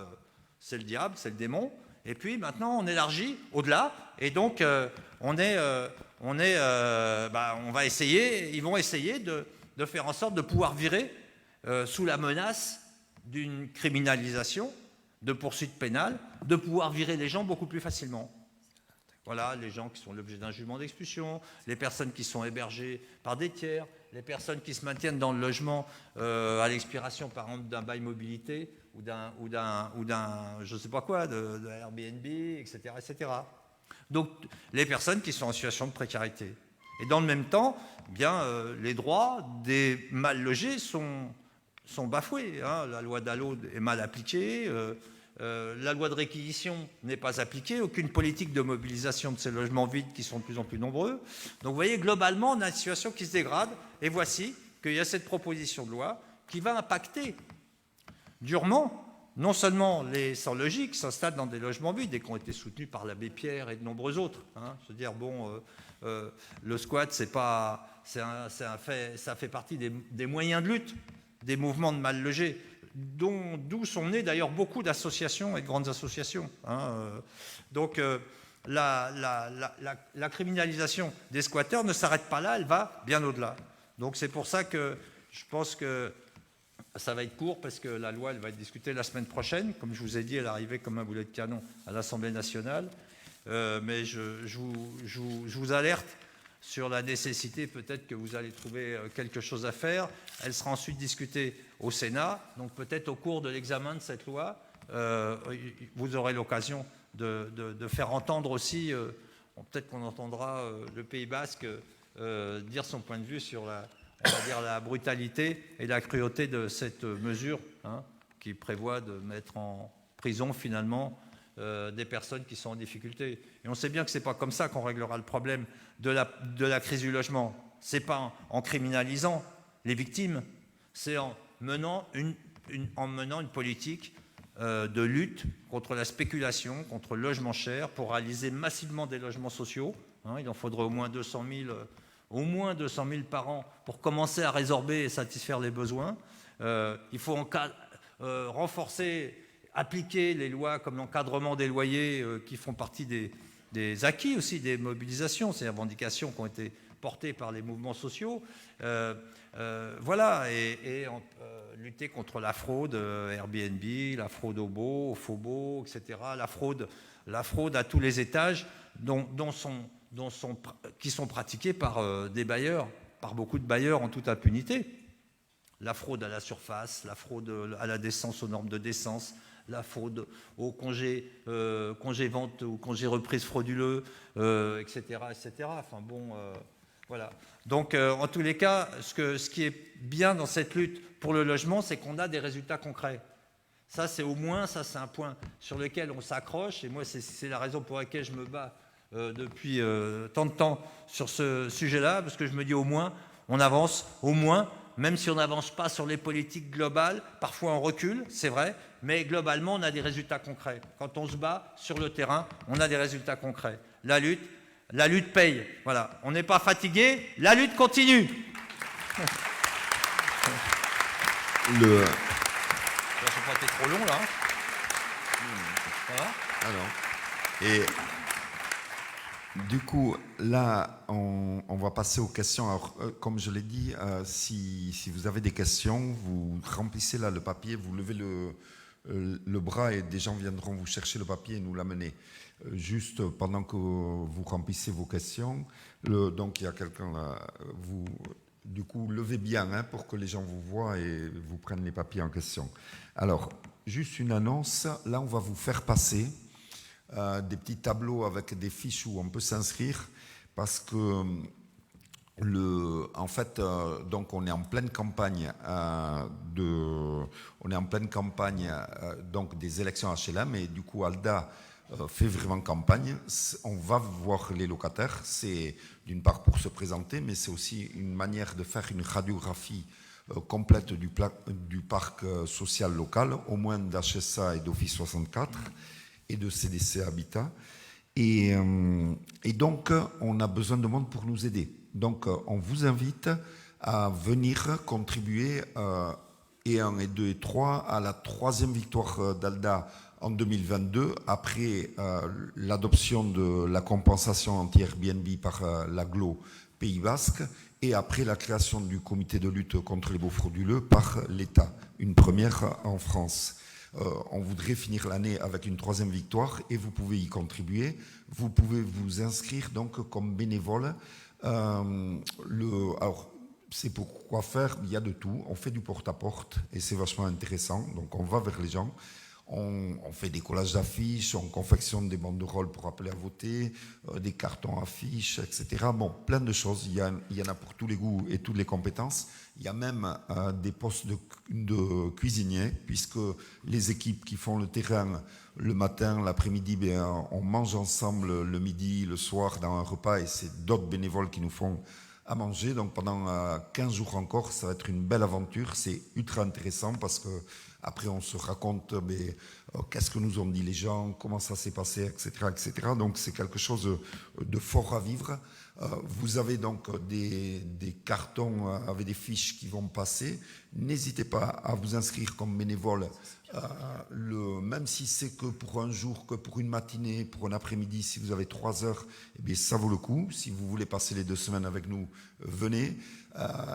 c'est le diable, c'est le démon, et puis maintenant, on élargit au-delà, et donc on va essayer, ils vont essayer de faire en sorte de pouvoir virer sous la menace d'une criminalisation, de poursuites pénales, de pouvoir virer les gens beaucoup plus facilement. Voilà, les gens qui sont l'objet d'un jugement d'expulsion, les personnes qui sont hébergées par des tiers, les personnes qui se maintiennent dans le logement à l'expiration, par exemple, d'un bail mobilité ou d'un je ne sais pas quoi, de Airbnb, etc., etc. Donc, les personnes qui sont en situation de précarité. Et dans le même temps, les droits des mal logés sont bafoués. Hein. La loi Dallot est mal appliquée. La loi de réquisition n'est pas appliquée, aucune politique de mobilisation de ces logements vides qui sont de plus en plus nombreux. Donc vous voyez, globalement, on a une situation qui se dégrade, et voici qu'il y a cette proposition de loi qui va impacter durement non seulement les sans-logis qui s'installent dans des logements vides et qui ont été soutenus par l'abbé Pierre et de nombreux autres. Hein. Je veux dire, le squat, ça fait partie des moyens de lutte des mouvements de mal logés, d'où sont nées d'ailleurs beaucoup d'associations et de grandes associations. Hein. Donc la criminalisation des squatteurs ne s'arrête pas là, elle va bien au-delà. Donc c'est pour ça que je pense que ça va être court, parce que la loi elle va être discutée la semaine prochaine. Comme je vous ai dit, elle arrivait comme un boulet de canon à l'Assemblée nationale. Mais je vous alerte sur la nécessité, peut-être que vous allez trouver quelque chose à faire. Elle sera ensuite discutée au Sénat. Donc peut-être au cours de l'examen de cette loi, vous aurez l'occasion de faire entendre aussi, peut-être qu'on entendra le Pays Basque dire son point de vue sur la brutalité et la cruauté de cette mesure, hein, qui prévoit de mettre en prison finalement des personnes qui sont en difficulté. Et on sait bien que ce n'est pas comme ça qu'on réglera le problème de la crise du logement. Ce n'est pas en criminalisant les victimes, c'est en menant une politique de lutte contre la spéculation, contre le logement cher, pour réaliser massivement des logements sociaux. Hein, il en faudrait au moins 200 000 par an pour commencer à résorber et satisfaire les besoins. Il faut renforcer, appliquer les lois comme l'encadrement des loyers qui font partie des des acquis aussi, des mobilisations, ces revendications qui ont été portées par les mouvements sociaux. Voilà, et lutter contre la fraude Airbnb, la fraude au beau, au faux beau, etc., la fraude à tous les étages qui sont pratiquées par des bailleurs, par beaucoup de bailleurs en toute impunité. La fraude à la surface, la fraude à la décence, aux normes de décence, la fraude aux congés vente ou congés reprise frauduleux, etc., etc. Enfin bon, voilà. Donc, en tous les cas, ce qui est bien dans cette lutte pour le logement, c'est qu'on a des résultats concrets. Ça, c'est un point sur lequel on s'accroche. Et moi, c'est la raison pour laquelle je me bats depuis tant de temps sur ce sujet-là, parce que je me dis au moins, on avance, au moins, même si on n'avance pas sur les politiques globales, parfois on recule, c'est vrai, mais globalement, on a des résultats concrets. Quand on se bat sur le terrain, on a des résultats concrets. La lutte paye. Voilà. On n'est pas fatigué, la lutte continue. Le... Ça n'a pas été trop long, là. Ça va ? Alors, et du coup, là, on va passer aux questions. Alors, comme je l'ai dit, si vous avez des questions, vous remplissez là le papier, vous levez le bras et des gens viendront vous chercher le papier et nous l'amener. Juste pendant que vous remplissez vos questions, donc il y a quelqu'un là, vous, du coup, levez bien pour que les gens vous voient et vous prennent les papiers en question. Alors, juste une annonce, là on va vous faire passer des petits tableaux avec des fiches où on peut s'inscrire parce que en fait, donc on est en pleine campagne donc des élections HLM et du coup Alda fait vraiment campagne. On va voir les locataires. C'est d'une part pour se présenter, mais c'est aussi une manière de faire une radiographie complète du parc social local, au moins d'HSA et d'Office 64 et de CDC Habitat. Et donc, on a besoin de monde pour nous aider. Donc, on vous invite à venir contribuer et 1, et 2, et 3 à la 3e victoire d'Alda en 2022, après l'adoption de la compensation anti-Airbnb par l'Agglo Pays Basque et après la création du comité de lutte contre les baux frauduleux par l'État, une première en France. On voudrait finir l'année avec une 3e victoire et vous pouvez y contribuer. Vous pouvez vous inscrire donc comme bénévole. Alors, c'est pour quoi faire, il y a de tout. On fait du porte-à-porte et c'est vachement intéressant. Donc on va vers les gens. On fait des collages d'affiches, on confectionne des banderoles pour appeler à voter, des cartons affiches, etc. Bon, plein de choses. Il y en a pour tous les goûts et toutes les compétences. Il y a même des postes de cuisiniers, puisque les équipes qui font le terrain le matin, l'après-midi, on mange ensemble le midi, le soir dans un repas, et c'est d'autres bénévoles qui nous font à manger. Donc pendant 15 jours encore, ça va être une belle aventure. C'est ultra intéressant parce que après on se raconte qu'est-ce que nous ont dit les gens, comment ça s'est passé, etc., etc. Donc c'est quelque chose de fort à vivre. Vous avez donc des cartons avec des fiches qui vont passer. N'hésitez pas à vous inscrire comme bénévole, même si c'est que pour un jour, que pour une matinée, pour un après-midi, si vous avez 3 heures, eh bien, ça vaut le coup. Si vous voulez passer les 2 semaines avec nous, venez.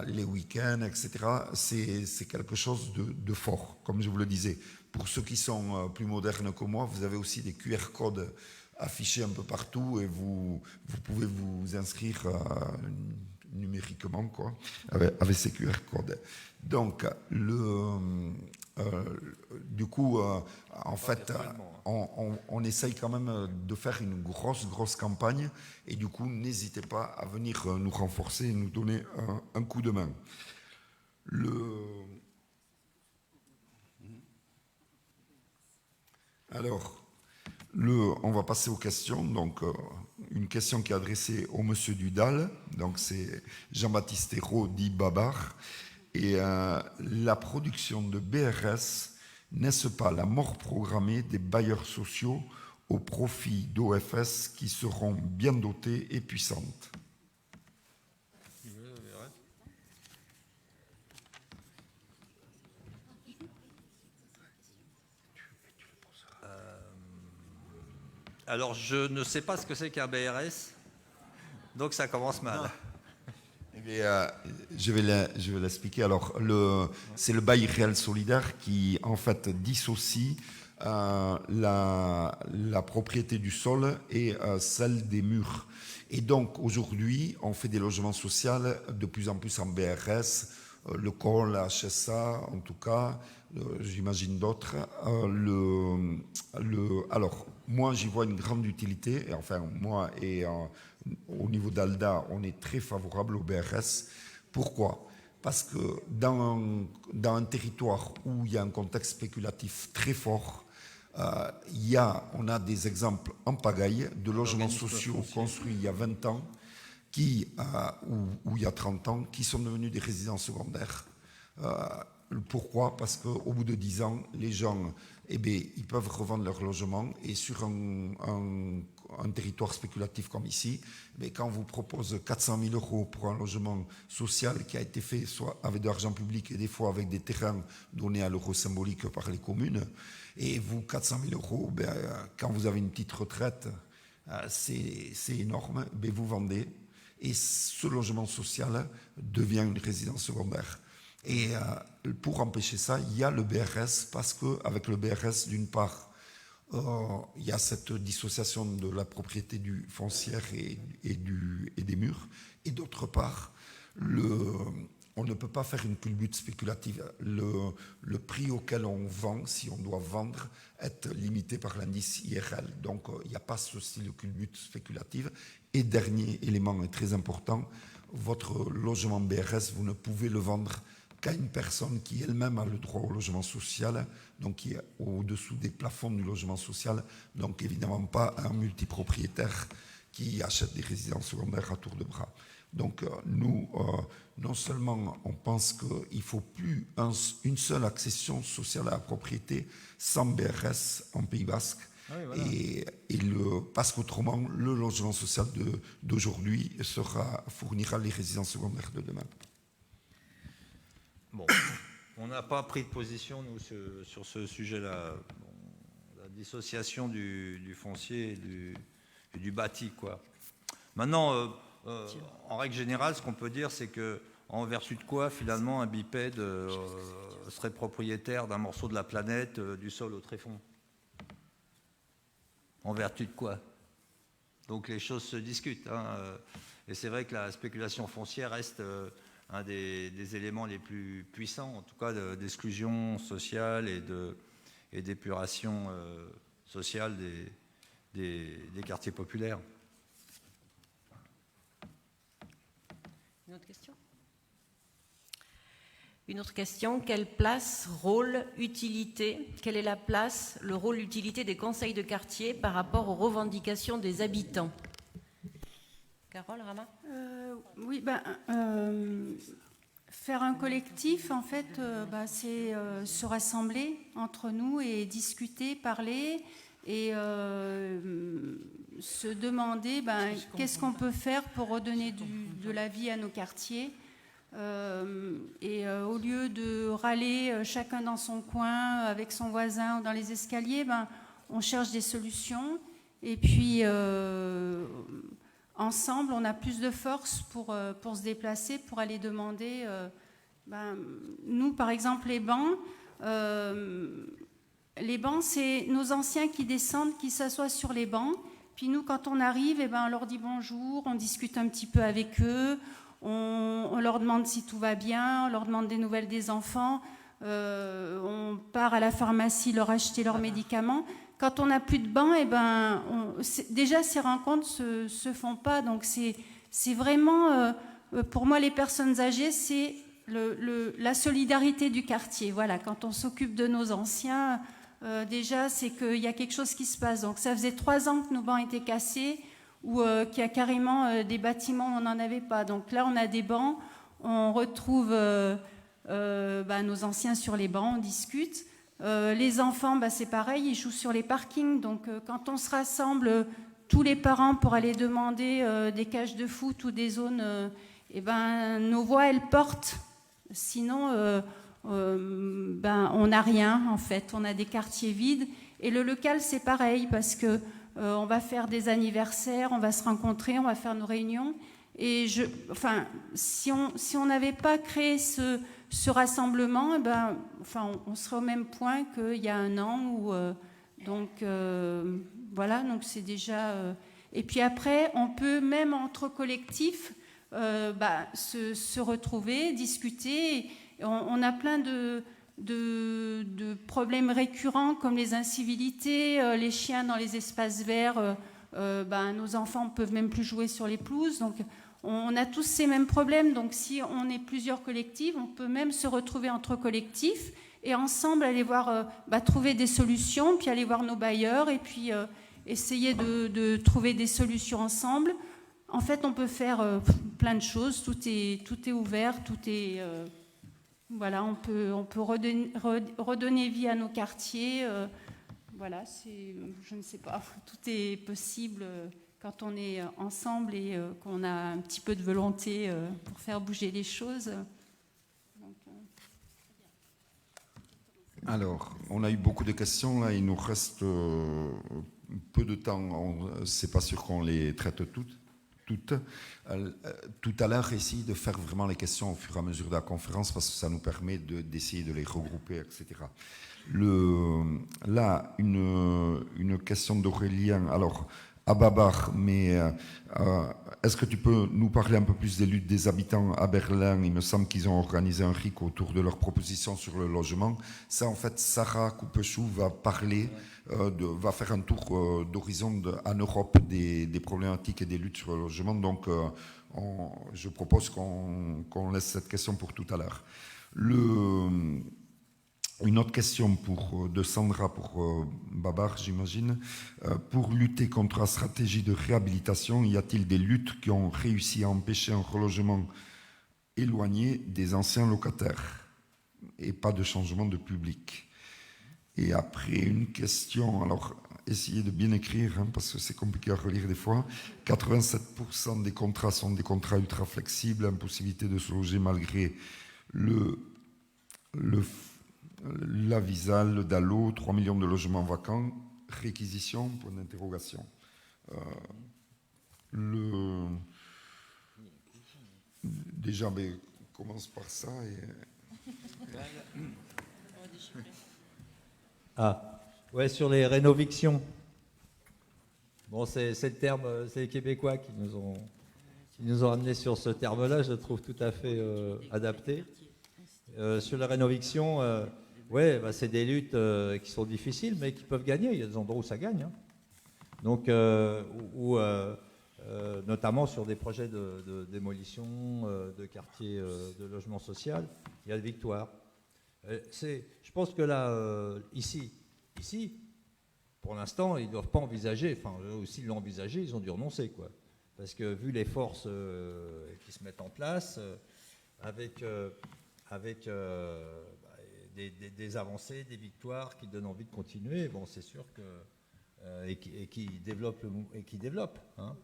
Les week-ends, etc. C'est quelque chose de fort, comme je vous le disais. Pour ceux qui sont plus modernes que moi, vous avez aussi des QR codes affichés un peu partout et vous pouvez vous inscrire numériquement quoi, avec ces QR codes. Donc, du coup, en fait, on essaye quand même de faire une grosse campagne et du coup, n'hésitez pas à venir nous renforcer et nous donner un coup de main. Alors, on va passer aux questions. Donc, une question qui est adressée au monsieur Dudal. Donc, c'est Jean-Baptiste Hérault, dit Babar. Et la production de BRS, n'est-ce pas la mort programmée des bailleurs sociaux au profit d'OFS qui seront bien dotées et puissantes? Alors, je ne sais pas ce que c'est qu'un BRS, donc ça commence mal. Eh bien, je vais l'expliquer. Alors, c'est le bail réel solidaire qui, en fait, dissocie la propriété du sol et celle des murs. Et donc, aujourd'hui, on fait des logements sociaux de plus en plus en BRS, le COL, la HSA, en tout cas, j'imagine d'autres. Alors, moi, j'y vois une grande utilité. Et enfin, moi et au niveau d'ALDA, on est très favorable au BRS. Pourquoi ? Parce que dans un territoire où il y a un contexte spéculatif très fort, on a des exemples en pagaille de logements sociaux construits il y a 20 ans ou il y a 30 ans qui sont devenus des résidences secondaires. Pourquoi ? Parce qu'au bout de 10 ans, les gens, ils peuvent revendre leur logement et sur un territoire spéculatif comme ici, quand on vous propose 400 000 euros pour un logement social qui a été fait soit avec de l'argent public et des fois avec des terrains donnés à l'euro symbolique par les communes, et vous, 400 000 euros, quand vous avez une petite retraite, c'est énorme, vous vendez et ce logement social devient une résidence secondaire. Et pour empêcher ça, il y a le BRS, parce qu'avec le BRS, d'une part, il y a cette dissociation de la propriété du foncière et des murs, et d'autre part, on ne peut pas faire une culbute spéculative. Le prix auquel on vend, si on doit vendre, est limité par l'indice IRL. Donc, il n'y a pas ce style de culbute spéculative. Et dernier élément très important, votre logement BRS, vous ne pouvez le vendre qu'à une personne qui elle-même a le droit au logement social, donc qui est au-dessous des plafonds du logement social, donc évidemment pas un multipropriétaire qui achète des résidences secondaires à tour de bras. Donc nous, non seulement on pense qu'il ne faut plus une seule accession sociale à la propriété sans BRS en Pays Basque, oui, voilà. Parce qu'autrement, le logement social d'aujourd'hui fournira les résidences secondaires de demain. Bon, on n'a pas pris de position, nous, sur ce sujet-là. Bon, la dissociation du foncier et du bâti, quoi. Maintenant, en règle générale, ce qu'on peut dire, c'est qu'en vertu de quoi, finalement, un bipède serait propriétaire d'un morceau de la planète du sol au tréfonds ? En vertu de quoi ? Donc les choses se discutent. Et c'est vrai que la spéculation foncière reste un des éléments les plus puissants, en tout cas d'exclusion sociale et d'épuration sociale des quartiers populaires. Une autre question ? Une autre question, quelle place, rôle, utilité, quelle est la place, le rôle, l'utilité des conseils de quartier par rapport aux revendications des habitants ? Carole, Rama ? Oui, faire un collectif, en fait, c'est se rassembler entre nous et discuter, parler et se demander qu'est-ce qu'on peut faire pour redonner de la vie à nos quartiers. Au lieu de râler chacun dans son coin avec son voisin ou dans les escaliers, on cherche des solutions et puis ensemble on a plus de force pour se déplacer, pour aller demander nous par exemple les bancs c'est nos anciens qui descendent, qui s'assoient sur les bancs, puis nous quand on arrive on leur dit bonjour, on discute un petit peu avec eux. On leur demande si tout va bien, on leur demande des nouvelles des enfants, on part à la pharmacie leur acheter leurs médicaments. Quand on n'a plus de banc, déjà ces rencontres se font pas. Donc c'est vraiment, pour moi, les personnes âgées, c'est la solidarité du quartier. Voilà, quand on s'occupe de nos anciens, déjà c'est qu'il y a quelque chose qui se passe. Donc ça faisait 3 ans que nos bancs étaient cassés, ou qu'il y a carrément des bâtiments où on n'en avait pas. Donc là, on a des bancs, on retrouve nos anciens sur les bancs, on discute. Les enfants, c'est pareil, ils jouent sur les parkings. Donc quand on se rassemble, tous les parents, pour aller demander des cages de foot ou des zones, nos voix, elles portent. Sinon, on n'a rien, en fait. On a des quartiers vides. Et le local, c'est pareil, parce que on va faire des anniversaires, on va se rencontrer, on va faire nos réunions. Et si on n'avait pas créé ce rassemblement, on serait au même point qu'il y a un an. Voilà, donc c'est déjà... Et puis après, on peut même entre collectifs se retrouver, discuter. On a plein de problèmes récurrents comme les incivilités, les chiens dans les espaces verts. Nos enfants ne peuvent même plus jouer sur les pelouses. Donc, on a tous ces mêmes problèmes. Donc, si on est plusieurs collectifs, on peut même se retrouver entre collectifs et ensemble aller voir, trouver des solutions, puis aller voir nos bailleurs et puis essayer de trouver des solutions ensemble. En fait, on peut faire plein de choses. Tout est ouvert, tout est... Voilà, on peut redonner vie à nos quartiers. Voilà, je ne sais pas, tout est possible quand on est ensemble et qu'on a un petit peu de volonté pour faire bouger les choses. Alors, on a eu beaucoup de questions, là, il nous reste peu de temps, c'est pas sûr qu'on les traite toutes. Tout à l'heure, essayer de faire vraiment les questions au fur et à mesure de la conférence parce que ça nous permet d'essayer de les regrouper, etc. Là, une question d'Aurélien. Alors, à Babar, mais est-ce que tu peux nous parler un peu plus des luttes des habitants à Berlin? Il me semble qu'ils ont organisé un RIC autour de leur proposition sur le logement. Ça, en fait, Sarah Coupechou va parler, va faire un tour d'horizon en Europe des problématiques et des luttes sur le logement. Donc, je propose qu'on laisse cette question pour tout à l'heure. Une autre question de Sandra pour Babar, j'imagine. Pour lutter contre la stratégie de réhabilitation, y a-t-il des luttes qui ont réussi à empêcher un relogement éloigné des anciens locataires et pas de changement de public? Et après, une question, alors essayez de bien écrire, parce que c'est compliqué à relire des fois. 87% des contrats sont des contrats ultra flexibles, impossibilité de se loger malgré l'Avisal, le DALO, 3 millions de logements vacants, réquisition, point d'interrogation. Déjà, commence par ça. Sur les rénovictions. Bon, c'est le terme, c'est les Québécois qui nous ont amenés sur ce terme-là, je le trouve tout à fait adapté. Sur la rénoviction, c'est des luttes qui sont difficiles, mais qui peuvent gagner. Il y a des endroits où ça gagne. Donc, notamment sur des projets de démolition de quartiers de logement social, il y a des victoires. Je pense que là, ici, pour l'instant, ils ne doivent pas envisager, enfin, s'ils l'ont envisagé, ils ont dû renoncer, quoi. Parce que vu les forces qui se mettent en place, avec des avancées, des victoires qui donnent envie de continuer, bon, c'est sûr que et qui développent hein.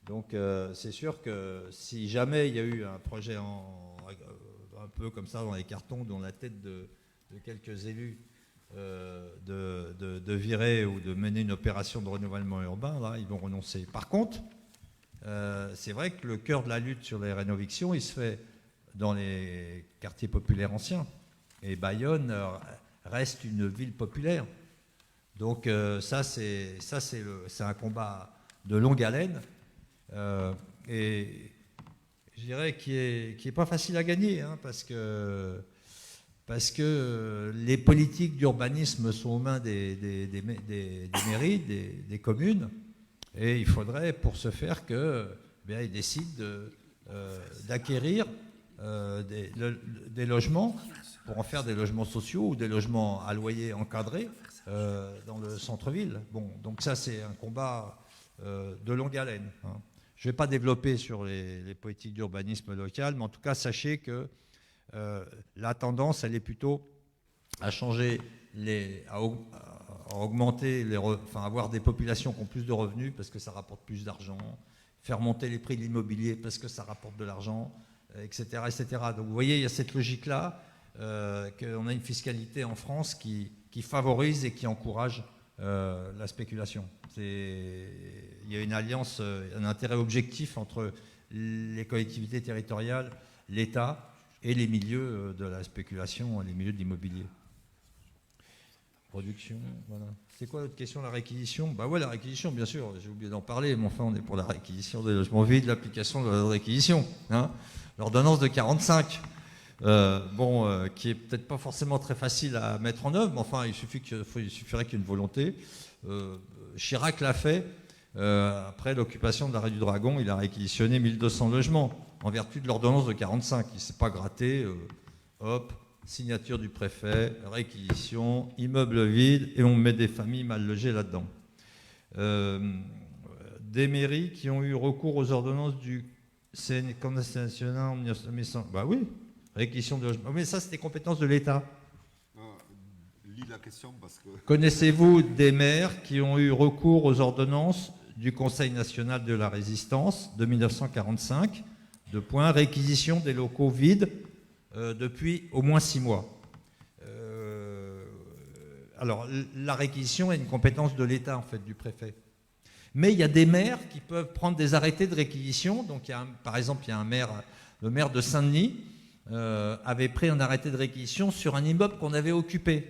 Donc c'est sûr que si jamais il y a eu un projet un peu comme ça dans les cartons, dans la tête de quelques élus, de virer ou de mener une opération de renouvellement urbain, là, ils vont renoncer. Par contre, c'est vrai que le cœur de la lutte sur les rénovictions, il se fait dans les quartiers populaires anciens. Et Bayonne reste une ville populaire. Donc ça, c'est un combat de longue haleine et je dirais qui est pas facile à gagner, hein, parce que les politiques d'urbanisme sont aux mains des mairies, des communes, et il faudrait pour ce faire ils décident d'acquérir des logements pour en faire des logements sociaux ou des logements à loyer encadré dans le centre-ville. Bon, donc ça, c'est un combat de longue haleine, hein. Je ne vais pas développer sur les politiques d'urbanisme local, mais en tout cas, sachez que la tendance, elle est plutôt à changer, à augmenter, avoir des populations qui ont plus de revenus parce que ça rapporte plus d'argent, faire monter les prix de l'immobilier parce que ça rapporte de l'argent, etc., etc. Donc vous voyez, il y a cette logique-là, qu'on a une fiscalité en France qui favorise et qui encourage la spéculation. Il y a une alliance, un intérêt objectif entre les collectivités territoriales, l'État et les milieux de la spéculation, les milieux de l'immobilier. Production, voilà. C'est quoi l'autre question, la réquisition? Bah ouais, la réquisition, bien sûr, j'ai oublié d'en parler, mais enfin, on est pour la réquisition des logements vides, l'application de la réquisition. Hein. L'ordonnance de 45, qui est peut-être pas forcément très facile à mettre en œuvre, mais enfin, il suffirait qu'il y ait une volonté. Chirac l'a fait. Après l'occupation de l'arrêt du Dragon, il a réquisitionné 1200 logements en vertu de l'ordonnance de 45. Il ne s'est pas gratté, signature du préfet, réquisition, immeuble vide, et on met des familles mal logées là-dedans. Des mairies qui ont eu recours aux ordonnances du Conseil national en 1900. Bah oui, réquisition de logements. Mais ça, c'était compétence de l'État. Lis la question parce que... Connaissez-vous des maires qui ont eu recours aux ordonnances du Conseil national de la résistance de 1945, réquisition des locaux vides depuis au moins 6 mois. Alors, la réquisition est une compétence de l'État, en fait, du préfet. Mais il y a des maires qui peuvent prendre des arrêtés de réquisition. Donc, par exemple, il y a un maire, le maire de Saint-Denis, avait pris un arrêté de réquisition sur un immeuble qu'on avait occupé.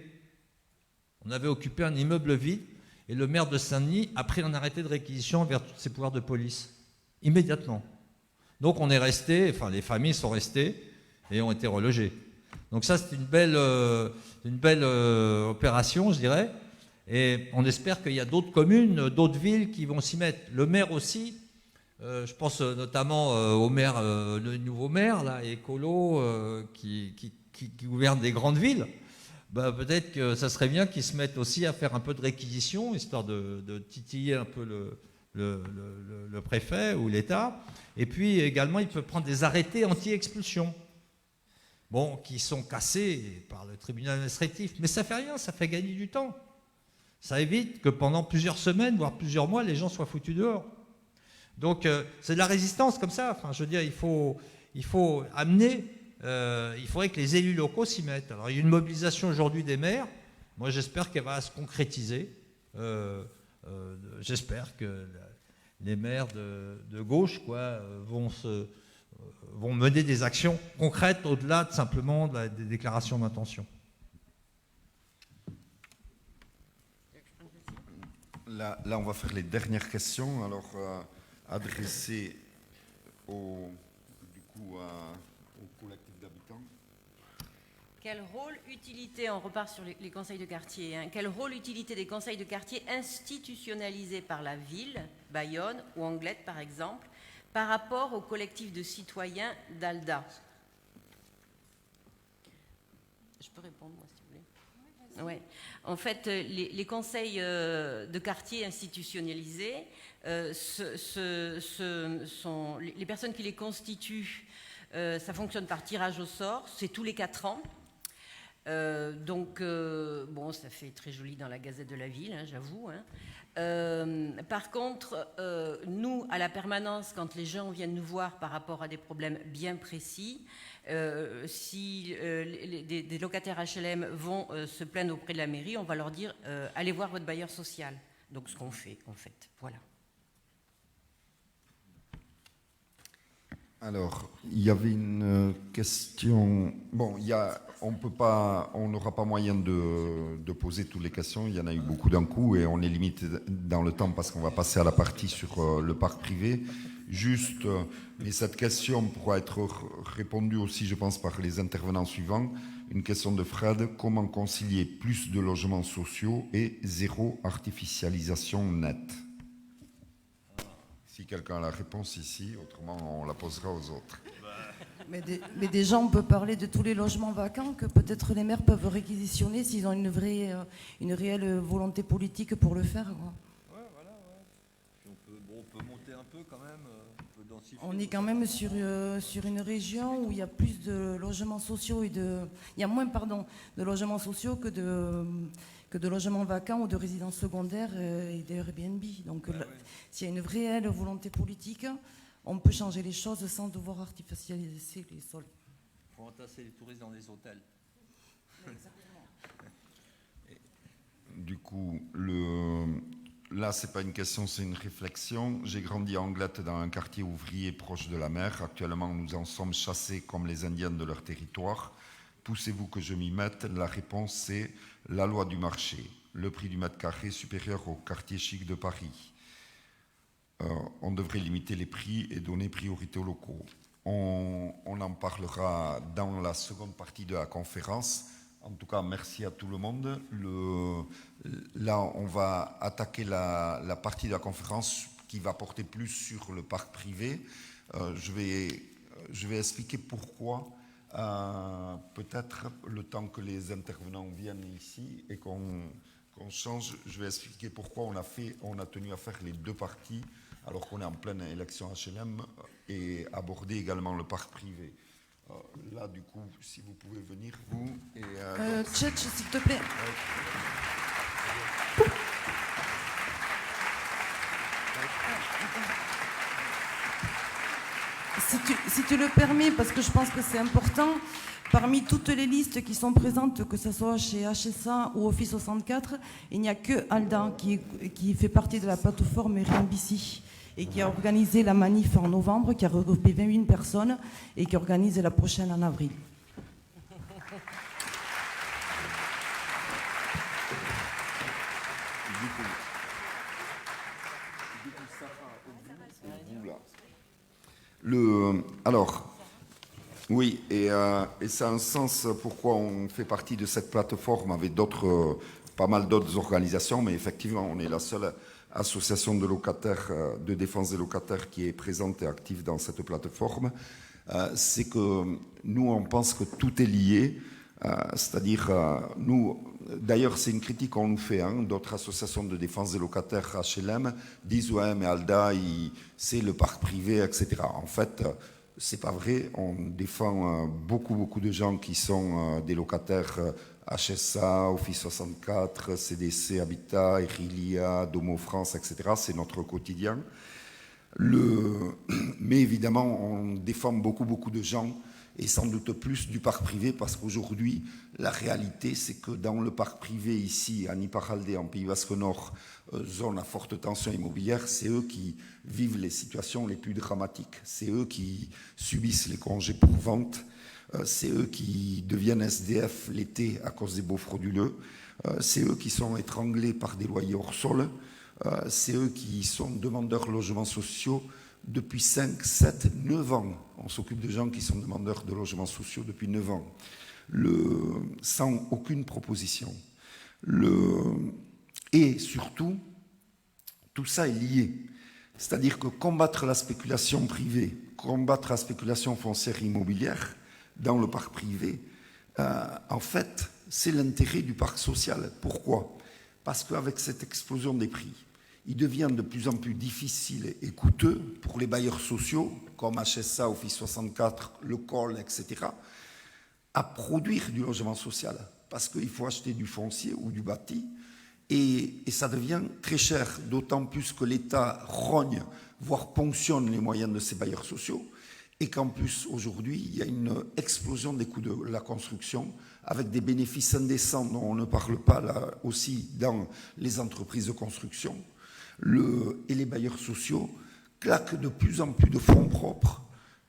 On avait occupé un immeuble vide et le maire de Saint-Denis a pris un arrêté de réquisition envers tous ses pouvoirs de police, immédiatement. Donc on est resté, enfin les familles sont restées et ont été relogées. Donc ça c'est une belle opération, je dirais. Et on espère qu'il y a d'autres communes, d'autres villes qui vont s'y mettre. Le maire aussi, je pense notamment au maire, le nouveau maire, là, écolo, qui gouverne des grandes villes. Bah, peut-être que ça serait bien qu'ils se mettent aussi à faire un peu de réquisition, histoire de titiller un peu le préfet ou l'État. Et puis également, ils peuvent prendre des arrêtés anti-expulsion, qui sont cassés par le tribunal administratif. Mais ça fait rien, ça fait gagner du temps. Ça évite que pendant plusieurs semaines, voire plusieurs mois, les gens soient foutus dehors. Donc c'est de la résistance comme ça. Enfin, je veux dire, il faut amener... il faudrait que les élus locaux s'y mettent. Alors, il y a une mobilisation aujourd'hui des maires. Moi, j'espère qu'elle va se concrétiser. J'espère que les maires de gauche vont mener des actions concrètes au-delà de simplement des déclarations d'intention. Là, on va faire les dernières questions. Alors, adressées au collectif d'habitants. Quel rôle, utilité, on repart sur les conseils de quartier, quel rôle, utilité des conseils de quartier institutionnalisés par la ville, Bayonne ou Anglette par exemple, par rapport au collectif de citoyens d'Alda? Je peux répondre, moi, si vous voulez. Ouais. En fait, les conseils de quartier institutionnalisés, sont les personnes qui les constituent. Ça fonctionne par tirage au sort, c'est tous les 4 ans. Ça fait très joli dans la Gazette de la Ville, j'avoue. Par contre, nous, à la permanence, quand les gens viennent nous voir par rapport à des problèmes bien précis, si des locataires HLM vont se plaindre auprès de la mairie, on va leur dire allez voir votre bailleur social. Donc ce qu'on fait, en fait. Voilà. Alors, il y avait une question. Bon, on n'aura pas moyen de poser toutes les questions. Il y en a eu beaucoup d'un coup et on est limité dans le temps parce qu'on va passer à la partie sur le parc privé. Juste, mais cette question pourra être répondue aussi, je pense, par les intervenants suivants. Une question de Fred. Comment concilier plus de logements sociaux et zéro artificialisation nette? Si quelqu'un a la réponse ici, autrement on la posera aux autres. Mais déjà, on peut parler de tous les logements vacants que peut-être les maires peuvent réquisitionner s'ils ont une réelle volonté politique pour le faire. Quoi. Ouais, voilà. Ouais. Puis on peut monter un peu quand même. On est quand même sur une région où il y a plus de logements sociaux il y a moins de logements sociaux que de logements vacants ou de résidences secondaires et des Airbnb. Donc s'il y a une réelle volonté politique, on peut changer les choses sans devoir artificialiser les sols. Il faut entasser les touristes dans les hôtels. Du coup, là, c'est pas une question, c'est une réflexion. J'ai grandi à Anglette dans un quartier ouvrier proche de la mer. Actuellement, nous en sommes chassés comme les Indiens de leur territoire. Poussez-vous que je m'y mette. La réponse, c'est la loi du marché. Le prix du mètre carré supérieur au quartier chic de Paris. On devrait limiter les prix et donner priorité aux locaux. On en parlera dans la seconde partie de la conférence. En tout cas, merci à tout le monde. Là, on va attaquer la partie de la conférence qui va porter plus sur le parc privé. Je vais expliquer pourquoi, peut-être le temps que les intervenants viennent ici et qu'on change, je vais expliquer pourquoi on a tenu à faire les deux parties alors qu'on est en pleine élection HLM et aborder également le parc privé. Là, du coup, si vous pouvez venir, vous et... Tchetch, s'il te plaît. Si tu le permets, parce que je pense que c'est important, parmi toutes les listes qui sont présentes, que ce soit chez HSA ou Office 64, il n'y a que Alda qui fait partie de la plateforme RMBC et qui a organisé la manif en novembre, qui a regroupé 21 personnes et qui organise la prochaine en avril. Alors, oui, et c'est un sens pourquoi on fait partie de cette plateforme avec pas mal d'autres organisations, mais effectivement, on est la seule association de locataires, de défense des locataires qui est présente et active dans cette plateforme. C'est que nous, on pense que tout est lié, c'est-à-dire, nous, d'ailleurs, c'est une critique qu'on nous fait, hein, d'autres associations de défense des locataires HLM disent, ouais, mais Alda, c'est le parc privé, etc. En fait, c'est pas vrai, on défend beaucoup de gens qui sont des locataires HSA, Office 64, CDC, Habitat, Erilia, Domo France, etc. C'est notre quotidien. Mais évidemment, on défend beaucoup de gens et sans doute plus du parc privé parce qu'aujourd'hui, la réalité, c'est que dans le parc privé ici, à Niparalde, en Pays Basque Nord, zone à forte tension immobilière, c'est eux qui vivent les situations les plus dramatiques. C'est eux qui subissent les congés pour vente. C'est eux qui deviennent SDF l'été à cause des baux frauduleux. C'est eux qui sont étranglés par des loyers hors sol. C'est eux qui sont demandeurs de logements sociaux depuis 5, 7, 9 ans. On s'occupe de gens qui sont demandeurs de logements sociaux depuis 9 ans, sans aucune proposition. Et surtout, tout ça est lié. C'est-à-dire que combattre la spéculation privée, combattre la spéculation foncière immobilière dans le parc privé, en fait, c'est l'intérêt du parc social. Pourquoi ? Parce qu'avec cette explosion des prix, il devient de plus en plus difficile et coûteux pour les bailleurs sociaux, comme HSA, Office 64, le COL, etc., à produire du logement social. Parce qu'il faut acheter du foncier ou du bâti, et ça devient très cher, d'autant plus que l'État rogne, voire ponctionne les moyens de ces bailleurs sociaux, et qu'en plus, aujourd'hui, il y a une explosion des coûts de la construction, avec des bénéfices indécents dont on ne parle pas là aussi dans les entreprises de construction. Et les bailleurs sociaux claquent de plus en plus de fonds propres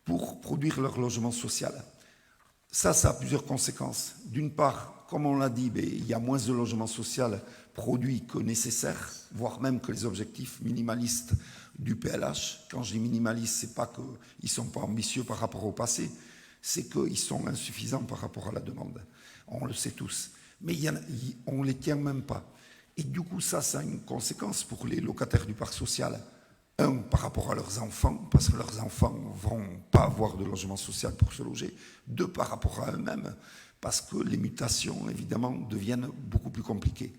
pour produire leur logement social. Ça a plusieurs conséquences. D'une part, comme on l'a dit, il y a moins de logements sociaux produits que nécessaire, voire même que les objectifs minimalistes du PLH. Quand je dis minimaliste, c'est pas qu'ils ne sont pas ambitieux par rapport au passé, c'est qu'ils sont insuffisants par rapport à la demande. On le sait tous. Mais on ne les tient même pas. Et du coup, ça a une conséquence pour les locataires du parc social. Un, par rapport à leurs enfants, parce que leurs enfants ne vont pas avoir de logement social pour se loger. Deux, par rapport à eux-mêmes, parce que les mutations, évidemment, deviennent beaucoup plus compliquées.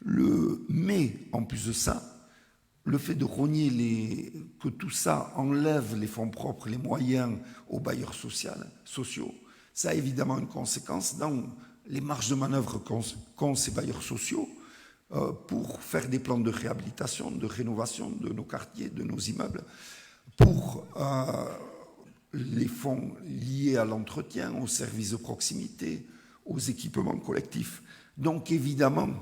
Mais, en plus de ça, le fait de rogner que tout ça enlève les fonds propres, les moyens aux bailleurs sociaux, ça a évidemment une conséquence dans les marges de manœuvre qu'ont ces bailleurs sociaux pour faire des plans de réhabilitation, de rénovation de nos quartiers, de nos immeubles, pour les fonds liés à l'entretien, aux services de proximité, aux équipements collectifs. Donc évidemment,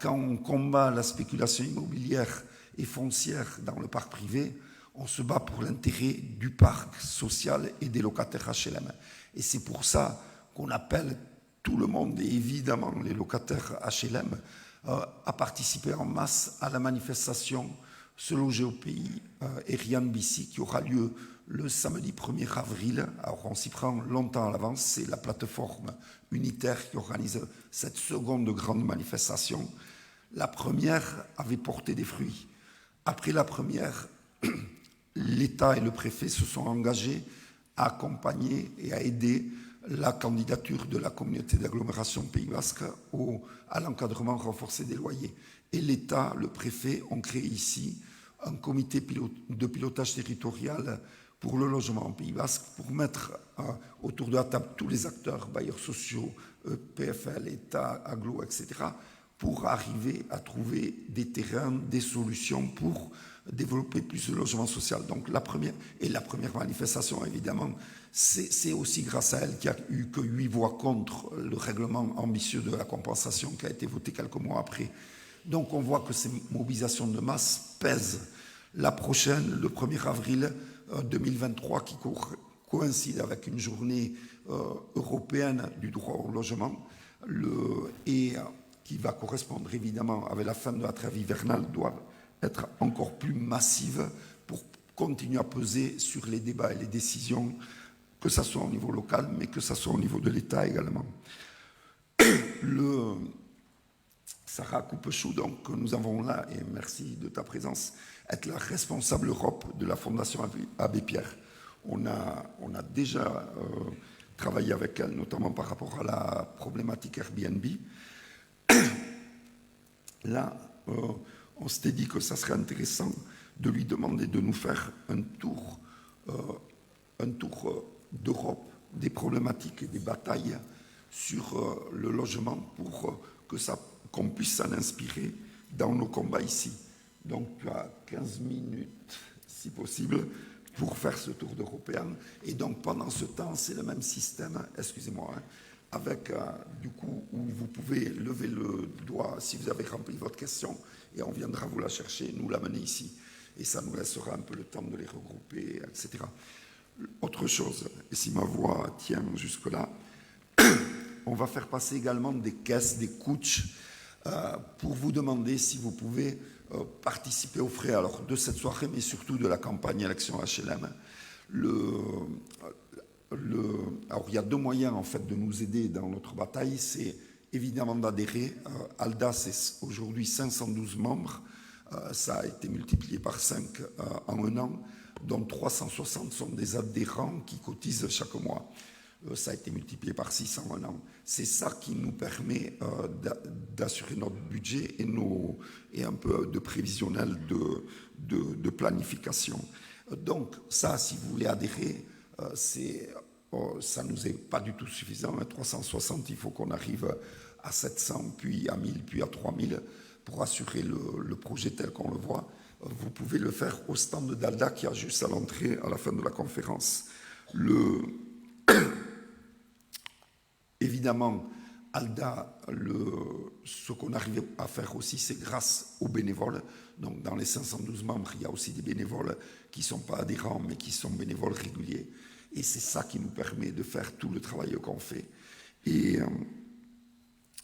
quand on combat la spéculation immobilière et foncière dans le parc privé, on se bat pour l'intérêt du parc social et des locataires HLM. Et c'est pour ça qu'on appelle tout le monde, et évidemment les locataires HLM, à participer en masse à la manifestation Se loger au pays Eriane Bissy qui aura lieu le samedi 1er avril. Alors on s'y prend longtemps à l'avance, c'est la plateforme unitaire qui organise cette seconde grande manifestation. La première avait porté des fruits. Après la première, l'État et le préfet se sont engagés à accompagner et à aider la candidature de la communauté d'agglomération Pays Basque à l'encadrement renforcé des loyers. Et l'État, le préfet, ont créé ici un comité de pilotage territorial pour le logement en Pays Basque, pour mettre autour de la table tous les acteurs, bailleurs sociaux, PFL, État, Aglo, etc., pour arriver à trouver des terrains, des solutions pour développer plus de logement social. Donc la première manifestation, évidemment, c'est aussi grâce à elle qu'il n'y a eu que 8 voix contre le règlement ambitieux de la compensation qui a été voté quelques mois après. Donc on voit que ces mobilisations de masse pèsent. La prochaine, le 1er avril 2023, qui coïncide avec une journée européenne du droit au logement, et qui va correspondre évidemment avec la fin de la trêve hivernale, doit être encore plus massive pour continuer à peser sur les débats et les décisions, que ce soit au niveau local, mais que ce soit au niveau de l'État également. Sarah Coupechou, donc, que nous avons là, et merci de ta présence, être la responsable Europe de la Fondation Abbé Pierre. On a déjà travaillé avec elle, notamment par rapport à la problématique Airbnb. Là, on s'était dit que ça serait intéressant de lui demander de nous faire un tour d'Europe, des problématiques et des batailles sur le logement pour qu'on puisse s'en inspirer dans nos combats ici. Donc tu as 15 minutes, si possible, pour faire ce tour d'européen. Et donc pendant ce temps, c'est le même système, excusez-moi, avec du coup où vous pouvez lever le doigt si vous avez rempli votre question et on viendra vous la chercher, nous l'amener ici. Et ça nous laissera un peu le temps de les regrouper, etc. Autre chose, et si ma voix tient jusque-là, on va faire passer également des caisses, des couches, pour vous demander si vous pouvez participer aux frais alors, de cette soirée, mais surtout de la campagne élection HLM. Alors, il y a 2 moyens en fait, de nous aider dans notre bataille. C'est évidemment d'adhérer. ALDA, c'est aujourd'hui 512 membres. Ça a été multiplié par 5 en un an, dont 360 sont des adhérents qui cotisent chaque mois. Ça a été multiplié par 6 en un an. C'est ça qui nous permet d'assurer notre budget et un peu de prévisionnel de planification. Donc ça, si vous voulez adhérer, ça ne nous est pas du tout suffisant. À 360, il faut qu'on arrive à 700, puis à 1000, puis à 3000 pour assurer le projet tel qu'on le voit. Vous pouvez le faire au stand d'ALDA qui a juste à l'entrée à la fin de la conférence. Évidemment, ALDA, ce qu'on arrive à faire aussi, c'est grâce aux bénévoles. Donc, dans les 512 membres, il y a aussi des bénévoles qui ne sont pas adhérents, mais qui sont bénévoles réguliers. Et c'est ça qui nous permet de faire tout le travail qu'on fait.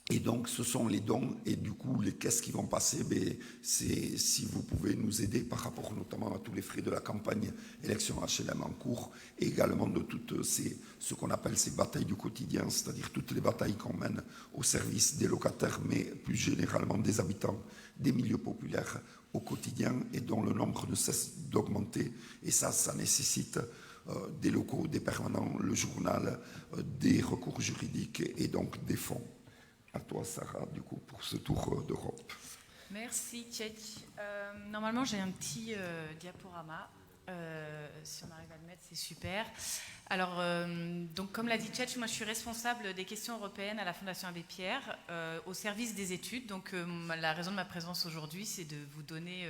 Et donc, ce sont les dons et du coup, les caisses qui vont passer, c'est si vous pouvez nous aider par rapport notamment à tous les frais de la campagne élection HLM en cours et également de toutes ce qu'on appelle ces batailles du quotidien, c'est-à-dire toutes les batailles qu'on mène au service des locataires, mais plus généralement des habitants des milieux populaires au quotidien et dont le nombre ne cesse d'augmenter. Et ça nécessite des locaux, des permanents, le journal, des recours juridiques et donc des fonds. À toi, Sarah, du coup, pour ce tour d'Europe. Merci, Tchèque. Normalement, j'ai un petit diaporama. Si on arrive à le mettre, c'est super. Alors, donc, comme l'a dit Tchetch, moi je suis responsable des questions européennes à la Fondation Abbé Pierre, au service des études. Donc, la raison de ma présence aujourd'hui, c'est de vous donner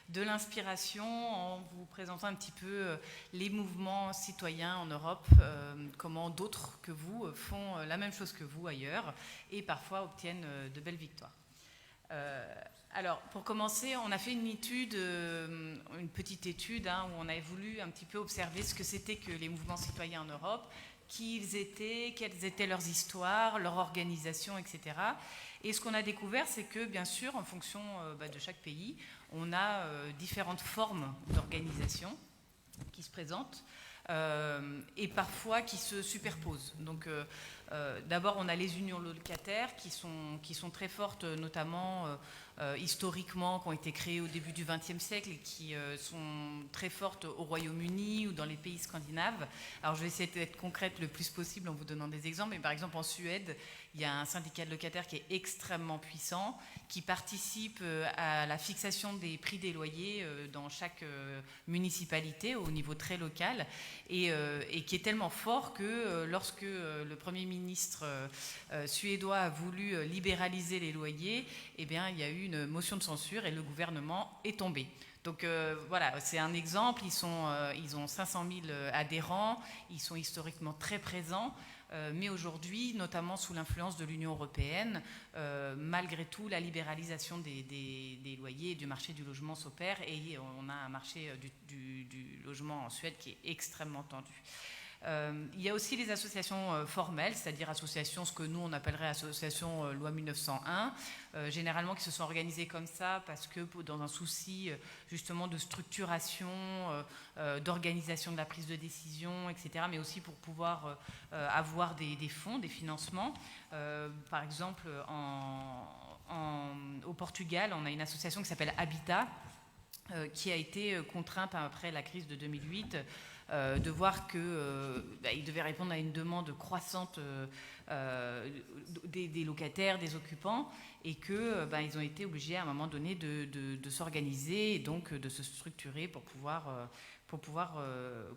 de l'inspiration en vous présentant un petit peu les mouvements citoyens en Europe, comment d'autres que vous font la même chose que vous ailleurs et parfois obtiennent de belles victoires. Alors, pour commencer, on a fait une petite étude où on a voulu un petit peu observer ce que c'était que les mouvements citoyens en Europe, qui ils étaient, quelles étaient leurs histoires, leur organisation, etc. Et ce qu'on a découvert, c'est que, bien sûr, en fonction de chaque pays, on a différentes formes d'organisation qui se présentent et parfois qui se superposent. Donc, d'abord, on a les unions locataires qui sont très fortes, notamment historiquement, qui ont été créées au début du XXe siècle et qui sont très fortes au Royaume-Uni ou dans les pays scandinaves. Alors, je vais essayer d'être concrète le plus possible en vous donnant des exemples. Mais par exemple, en Suède, il y a un syndicat de locataires qui est extrêmement puissant, qui participe à la fixation des prix des loyers dans chaque municipalité au niveau très local et qui est tellement fort que lorsque le Premier ministre suédois a voulu libéraliser les loyers, eh bien, il y a eu une motion de censure et le gouvernement est tombé. Donc voilà, c'est un exemple, ils ont 500 000 adhérents, ils sont historiquement très présents. Mais aujourd'hui, notamment sous l'influence de l'Union européenne, malgré tout, la libéralisation des loyers et du marché du logement s'opère et on a un marché du logement en Suède qui est extrêmement tendu. Il y a aussi les associations formelles, c'est-à-dire associations, ce que nous on appellerait associations loi 1901, généralement qui se sont organisées comme ça parce que dans un souci justement de structuration, d'organisation de la prise de décision, etc., mais aussi pour pouvoir avoir des fonds, des financements. Par exemple, au Portugal, on a une association qui s'appelle Habitat, qui a été contrainte après la crise de 2008 de voir qu'il devait répondre à une demande croissante des locataires, des occupants, et qu'ils ont été obligés à un moment donné de s'organiser et donc de se structurer pour pouvoir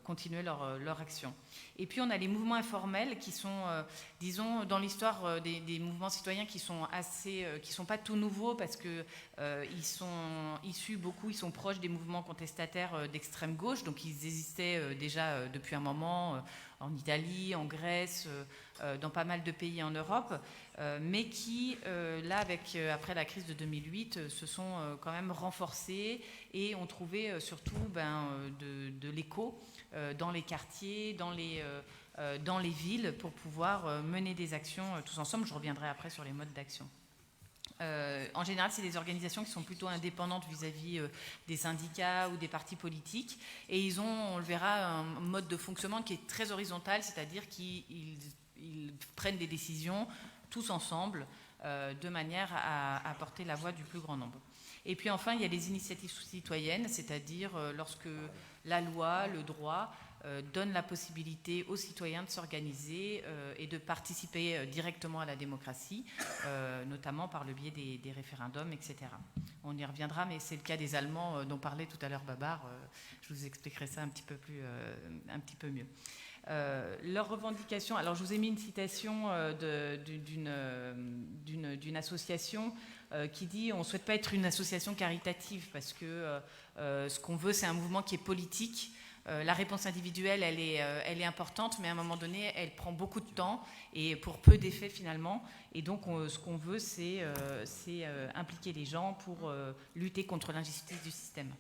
continuer leur action. Et puis on a les mouvements informels qui sont, disons, dans l'histoire des mouvements citoyens qui sont pas tout nouveaux parce que ils sont issus beaucoup, ils sont proches des mouvements contestataires d'extrême gauche, donc ils existaient déjà depuis un moment en Italie, en Grèce, dans pas mal de pays en Europe, mais qui, là, après la crise de 2008, se sont quand même renforcés et ont trouvé surtout de l'écho dans les quartiers, dans les villes, pour pouvoir mener des actions tous ensemble. Je reviendrai après sur les modes d'action. En général, c'est des organisations qui sont plutôt indépendantes vis-à-vis des syndicats ou des partis politiques. Et ils ont, on le verra, un mode de fonctionnement qui est très horizontal, c'est-à-dire qu'ils prennent des décisions tous ensemble de manière à porter la voix du plus grand nombre. Et puis enfin, il y a les initiatives citoyennes, c'est-à-dire lorsque la loi, le droit donne la possibilité aux citoyens de s'organiser et de participer directement à la démocratie, notamment par le biais des référendums, etc. On y reviendra, mais c'est le cas des Allemands dont parlait tout à l'heure Babar. Je vous expliquerai ça un petit peu mieux. Leurs revendications, alors je vous ai mis une citation d'une association qui dit « on ne souhaite pas être une association caritative parce que ce qu'on veut c'est un mouvement qui est politique ». La réponse individuelle, elle est importante, mais à un moment donné, elle prend beaucoup de temps et pour peu d'effets finalement. Et donc, ce qu'on veut, c'est impliquer les gens pour lutter contre l'injustice du système.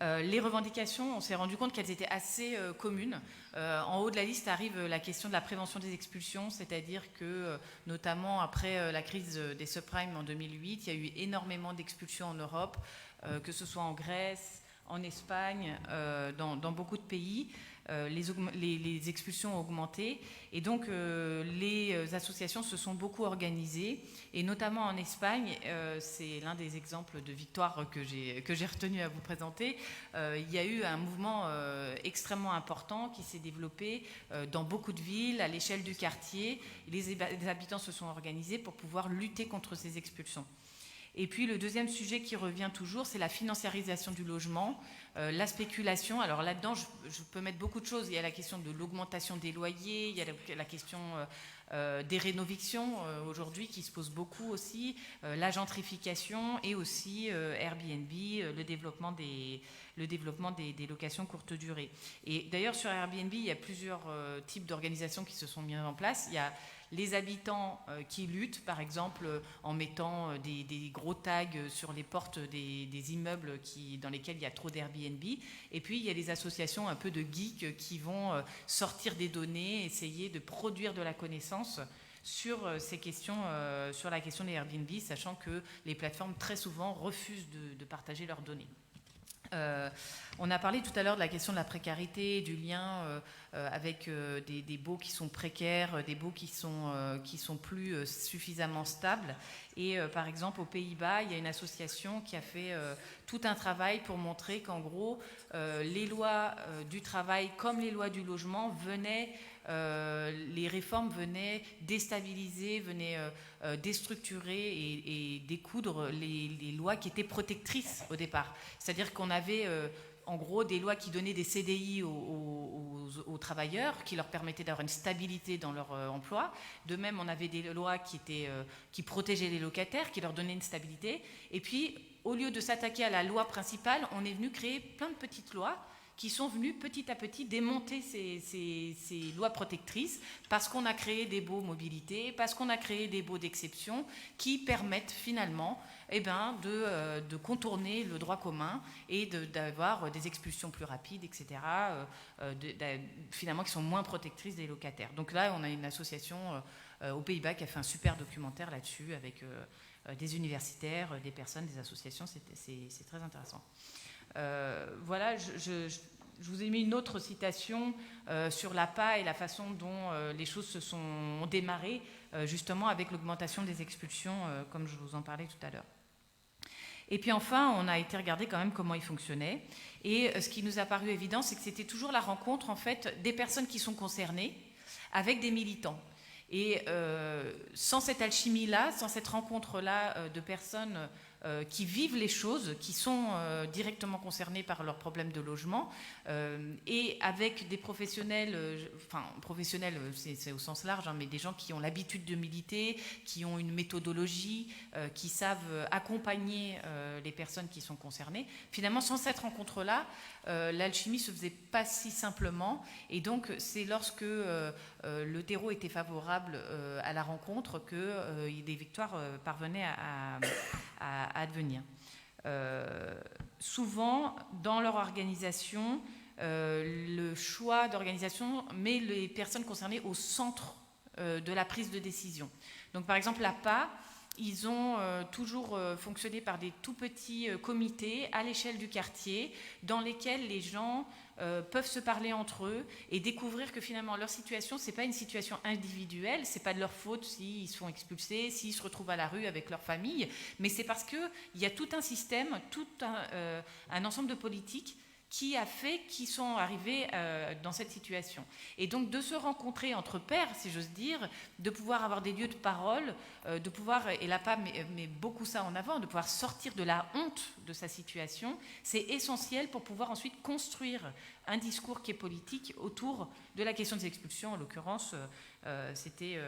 Les revendications, on s'est rendu compte qu'elles étaient assez communes. En haut de la liste arrive la question de la prévention des expulsions, c'est-à-dire que, notamment après la crise des subprimes en 2008, il y a eu énormément d'expulsions en Europe, que ce soit en Grèce, en Espagne, dans beaucoup de pays, les expulsions ont augmenté et donc les associations se sont beaucoup organisées et notamment en Espagne, c'est l'un des exemples de victoire que j'ai retenu à vous présenter. Il y a eu un mouvement extrêmement important qui s'est développé dans beaucoup de villes, à l'échelle du quartier. Les habitants se sont organisés pour pouvoir lutter contre ces expulsions. Et puis le deuxième sujet qui revient toujours, c'est la financiarisation du logement, la spéculation. Alors là-dedans, je peux mettre beaucoup de choses. Il y a la question de l'augmentation des loyers, il y a la question des rénovictions aujourd'hui qui se pose beaucoup aussi, la gentrification et aussi Airbnb, le développement des locations courte durée. Et d'ailleurs sur Airbnb, il y a plusieurs types d'organisations qui se sont mises en place. Il y a les habitants qui luttent, par exemple, en mettant des gros tags sur les portes des immeubles dans lesquels il y a trop d'Airbnb. Et puis, il y a les associations un peu de geeks qui vont sortir des données, essayer de produire de la connaissance sur ces questions, sur la question des Airbnb, sachant que les plateformes, très souvent, refusent de partager leurs données. On a parlé tout à l'heure de la question de la précarité, du lien avec des baux qui sont précaires, des baux qui sont plus suffisamment stables. Et par exemple, aux Pays-Bas, il y a une association qui a fait tout un travail pour montrer qu'en gros, les lois du travail comme les lois du logement les réformes venaient déstabiliser, venaient déstructurer et découdre les lois qui étaient protectrices au départ. C'est-à-dire qu'on avait en gros des lois qui donnaient des CDI aux travailleurs, qui leur permettaient d'avoir une stabilité dans leur emploi. De même, on avait des lois qui protégeaient les locataires, qui leur donnaient une stabilité. Et puis, au lieu de s'attaquer à la loi principale, on est venu créer plein de petites lois qui sont venus petit à petit démonter ces lois protectrices parce qu'on a créé des baux mobilité, parce qu'on a créé des baux d'exception qui permettent finalement de contourner le droit commun et d'avoir des expulsions plus rapides, etc., finalement qui sont moins protectrices des locataires. Donc là, on a une association aux Pays-Bas qui a fait un super documentaire là-dessus avec des universitaires, des personnes, des associations, c'est très intéressant. Voilà, je vous ai mis une autre citation sur l'APA et la façon dont les choses se sont démarrées, justement avec l'augmentation des expulsions, comme je vous en parlais tout à l'heure. Et puis enfin, on a été regarder quand même comment il fonctionnait. Et ce qui nous a paru évident, c'est que c'était toujours la rencontre, en fait, des personnes qui sont concernées avec des militants. Et sans cette alchimie-là, sans cette rencontre-là de personnes qui vivent les choses, qui sont directement concernés par leurs problèmes de logement, et avec des professionnels, professionnels c'est au sens large, mais des gens qui ont l'habitude de militer, qui ont une méthodologie, qui savent accompagner les personnes qui sont concernées. Finalement, sans cette rencontre-là, l'alchimie se faisait pas si simplement, et donc c'est lorsque le terreau était favorable à la rencontre que des victoires parvenaient à advenir. Souvent, dans leur organisation, le choix d'organisation met les personnes concernées au centre de la prise de décision. Donc, par exemple, l'APA, ils ont toujours fonctionné par des tout petits comités à l'échelle du quartier dans lesquels les gens peuvent se parler entre eux et découvrir que finalement leur situation, c'est pas une situation individuelle, c'est pas de leur faute s'ils se font expulser, s'ils se retrouvent à la rue avec leur famille, mais c'est parce qu'il y a tout un système, tout un ensemble de politiques qui a fait qu'ils sont arrivés dans cette situation. Et donc de se rencontrer entre pairs, si j'ose dire, de pouvoir avoir des lieux de parole, de pouvoir, et l'APA met beaucoup ça en avant, de pouvoir sortir de la honte de sa situation, c'est essentiel pour pouvoir ensuite construire un discours qui est politique autour de la question des expulsions, en l'occurrence, c'était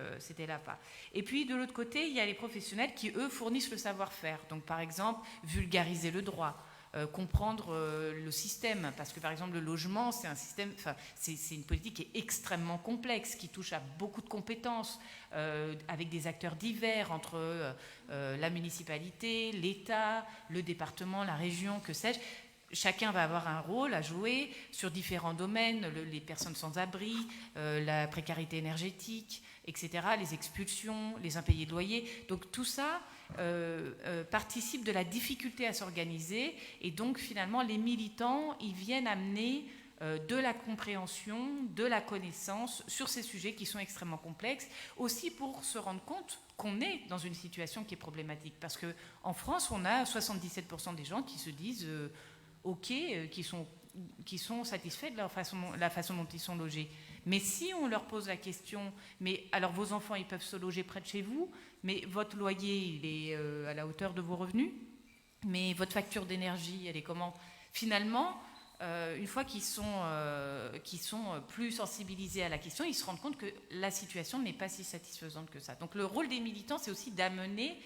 l'APA. Et puis de l'autre côté, il y a les professionnels qui, eux, fournissent le savoir-faire. Donc par exemple, vulgariser le droit, comprendre le système, parce que par exemple le logement c'est un système, c'est une politique qui est extrêmement complexe, qui touche à beaucoup de compétences, avec des acteurs divers entre la municipalité, l'État, le département, la région, que sais-je. Chacun va avoir un rôle à jouer sur différents domaines, les personnes sans abri, la précarité énergétique, etc., les expulsions, les impayés de loyer. Donc tout ça participe de la difficulté à s'organiser, et donc finalement les militants, ils viennent amener de la compréhension, de la connaissance sur ces sujets qui sont extrêmement complexes, aussi pour se rendre compte qu'on est dans une situation qui est problématique. Parce qu'en France, on a 77% des gens qui se disent OK, qui sont satisfaits de la façon dont ils sont logés. Mais si on leur pose la question, mais alors vos enfants, ils peuvent se loger près de chez vous, mais votre loyer, il est à la hauteur de vos revenus, mais votre facture d'énergie, elle est comment? Finalement, une fois qu'ils sont plus sensibilisés à la question, ils se rendent compte que la situation n'est pas si satisfaisante que ça. Donc le rôle des militants, c'est aussi d'amener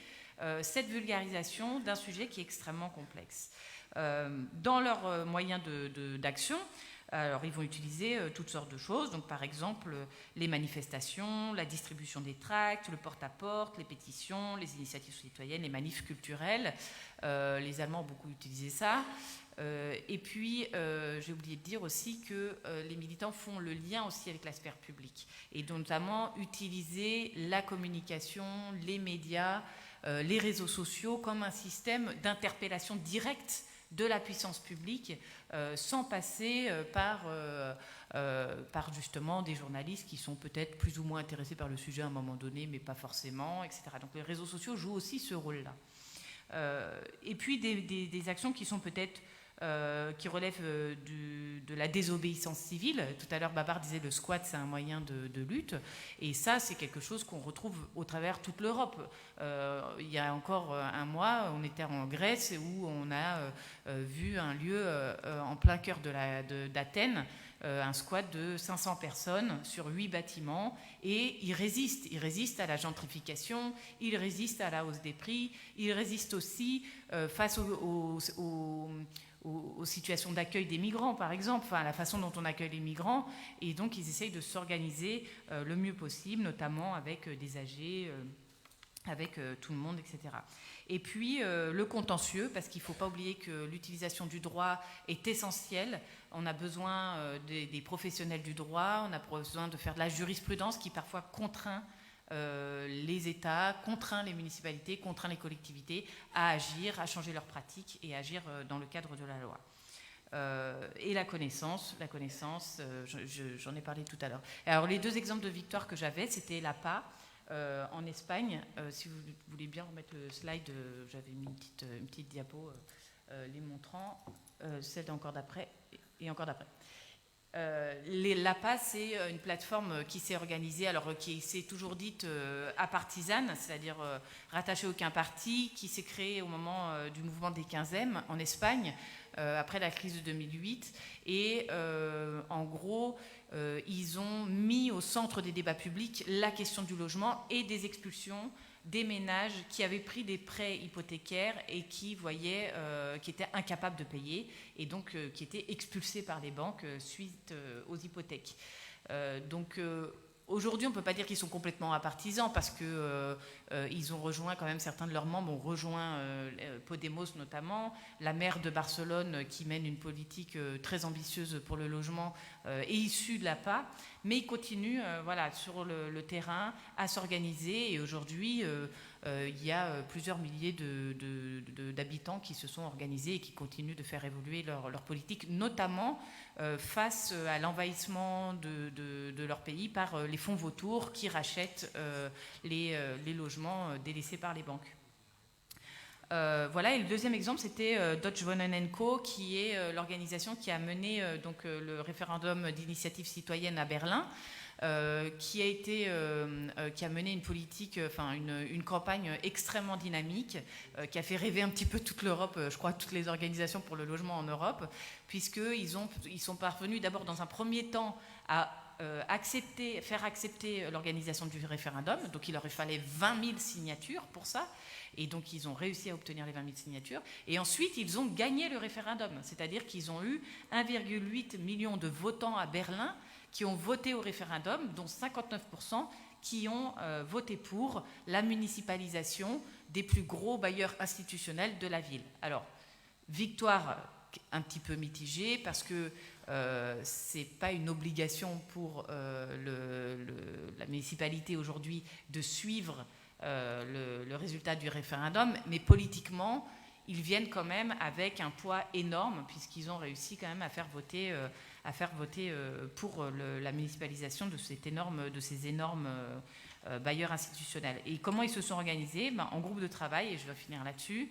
cette vulgarisation d'un sujet qui est extrêmement complexe. Dans leurs moyens d'action, alors ils vont utiliser toutes sortes de choses, donc par exemple les manifestations, la distribution des tracts, le porte-à-porte, les pétitions, les initiatives citoyennes, les manifs culturels. Les Allemands ont beaucoup utilisé ça. Et puis, j'ai oublié de dire aussi que les militants font le lien aussi avec la sphère publique, et notamment utiliser la communication, les médias, les réseaux sociaux comme un système d'interpellation directe de la puissance publique, sans passer par justement des journalistes qui sont peut-être plus ou moins intéressés par le sujet à un moment donné, mais pas forcément, etc. Donc les réseaux sociaux jouent aussi ce rôle-là. Et puis des actions qui sont peut-être qui relèvent de la désobéissance civile. Tout à l'heure, Babar disait le squat, c'est un moyen de lutte. Et ça, c'est quelque chose qu'on retrouve au travers toute l'Europe. Il y a encore un mois, on était en Grèce où on a vu un lieu en plein cœur d'Athènes, un squat de 500 personnes sur 8 bâtiments, et il résiste à la gentrification, il résiste à la hausse des prix, il résiste aussi face aux situations d'accueil des migrants, par exemple, enfin, la façon dont on accueille les migrants, et donc ils essayent de s'organiser le mieux possible, notamment avec des AG, avec tout le monde, etc. Et puis le contentieux, parce qu'il ne faut pas oublier que l'utilisation du droit est essentielle. On a besoin des professionnels du droit, on a besoin de faire de la jurisprudence qui parfois contraint les États, contraint les municipalités, contraint les collectivités à agir, à changer leurs pratiques et à agir dans le cadre de la loi. Et la connaissance, j'en ai parlé tout à l'heure. Alors les deux exemples de victoire que j'avais, c'était l'APA en Espagne. Si vous voulez bien remettre le slide, j'avais mis une petite diapo les montrant, celle d'encore d'après et encore d'après. L'APA, c'est une plateforme qui s'est organisée, alors qui s'est toujours dite apartisane, c'est-à-dire rattachée à aucun parti, qui s'est créée au moment du mouvement des 15e en Espagne, après la crise de 2008. Et en gros, ils ont mis au centre des débats publics la question du logement et des expulsions des ménages qui avaient pris des prêts hypothécaires et qui étaient incapables de payer, et donc qui étaient expulsés par les banques suite aux hypothèques. Donc aujourd'hui, on ne peut pas dire qu'ils sont complètement apartisans, parce qu'ils ont rejoint quand même, certains de leurs membres ont rejoint Podemos notamment. La maire de Barcelone, qui mène une politique très ambitieuse pour le logement, est issue de l'APA, mais ils continuent sur le terrain à s'organiser. Et aujourd'hui, il y a plusieurs milliers d'habitants qui se sont organisés et qui continuent de faire évoluer leur politique, notamment face à l'envahissement de leur pays par les fonds vautours qui rachètent les logements délaissés par les banques. Et le deuxième exemple, c'était Deutsche Wohnen & Co, qui est l'organisation qui a mené le référendum d'initiative citoyenne à Berlin, qui a mené une politique, une campagne extrêmement dynamique, qui a fait rêver un petit peu toute l'Europe, je crois toutes les organisations pour le logement en Europe, puisqu'ils sont parvenus d'abord dans un premier temps à faire accepter l'organisation du référendum. Donc il leur fallait 20 000 signatures pour ça, et donc ils ont réussi à obtenir les 20 000 signatures, et ensuite ils ont gagné le référendum, c'est-à-dire qu'ils ont eu 1,8 million de votants à Berlin qui ont voté au référendum, dont 59% qui ont voté pour la municipalisation des plus gros bailleurs institutionnels de la ville. Alors, victoire un petit peu mitigée, parce que ce n'est pas une obligation pour la municipalité aujourd'hui de suivre le résultat du référendum, mais politiquement, ils viennent quand même avec un poids énorme, puisqu'ils ont réussi quand même à faire voter pour la municipalisation de ces énormes bailleurs institutionnels. Et comment ils se sont organisés? En groupe de travail, et je vais finir là-dessus.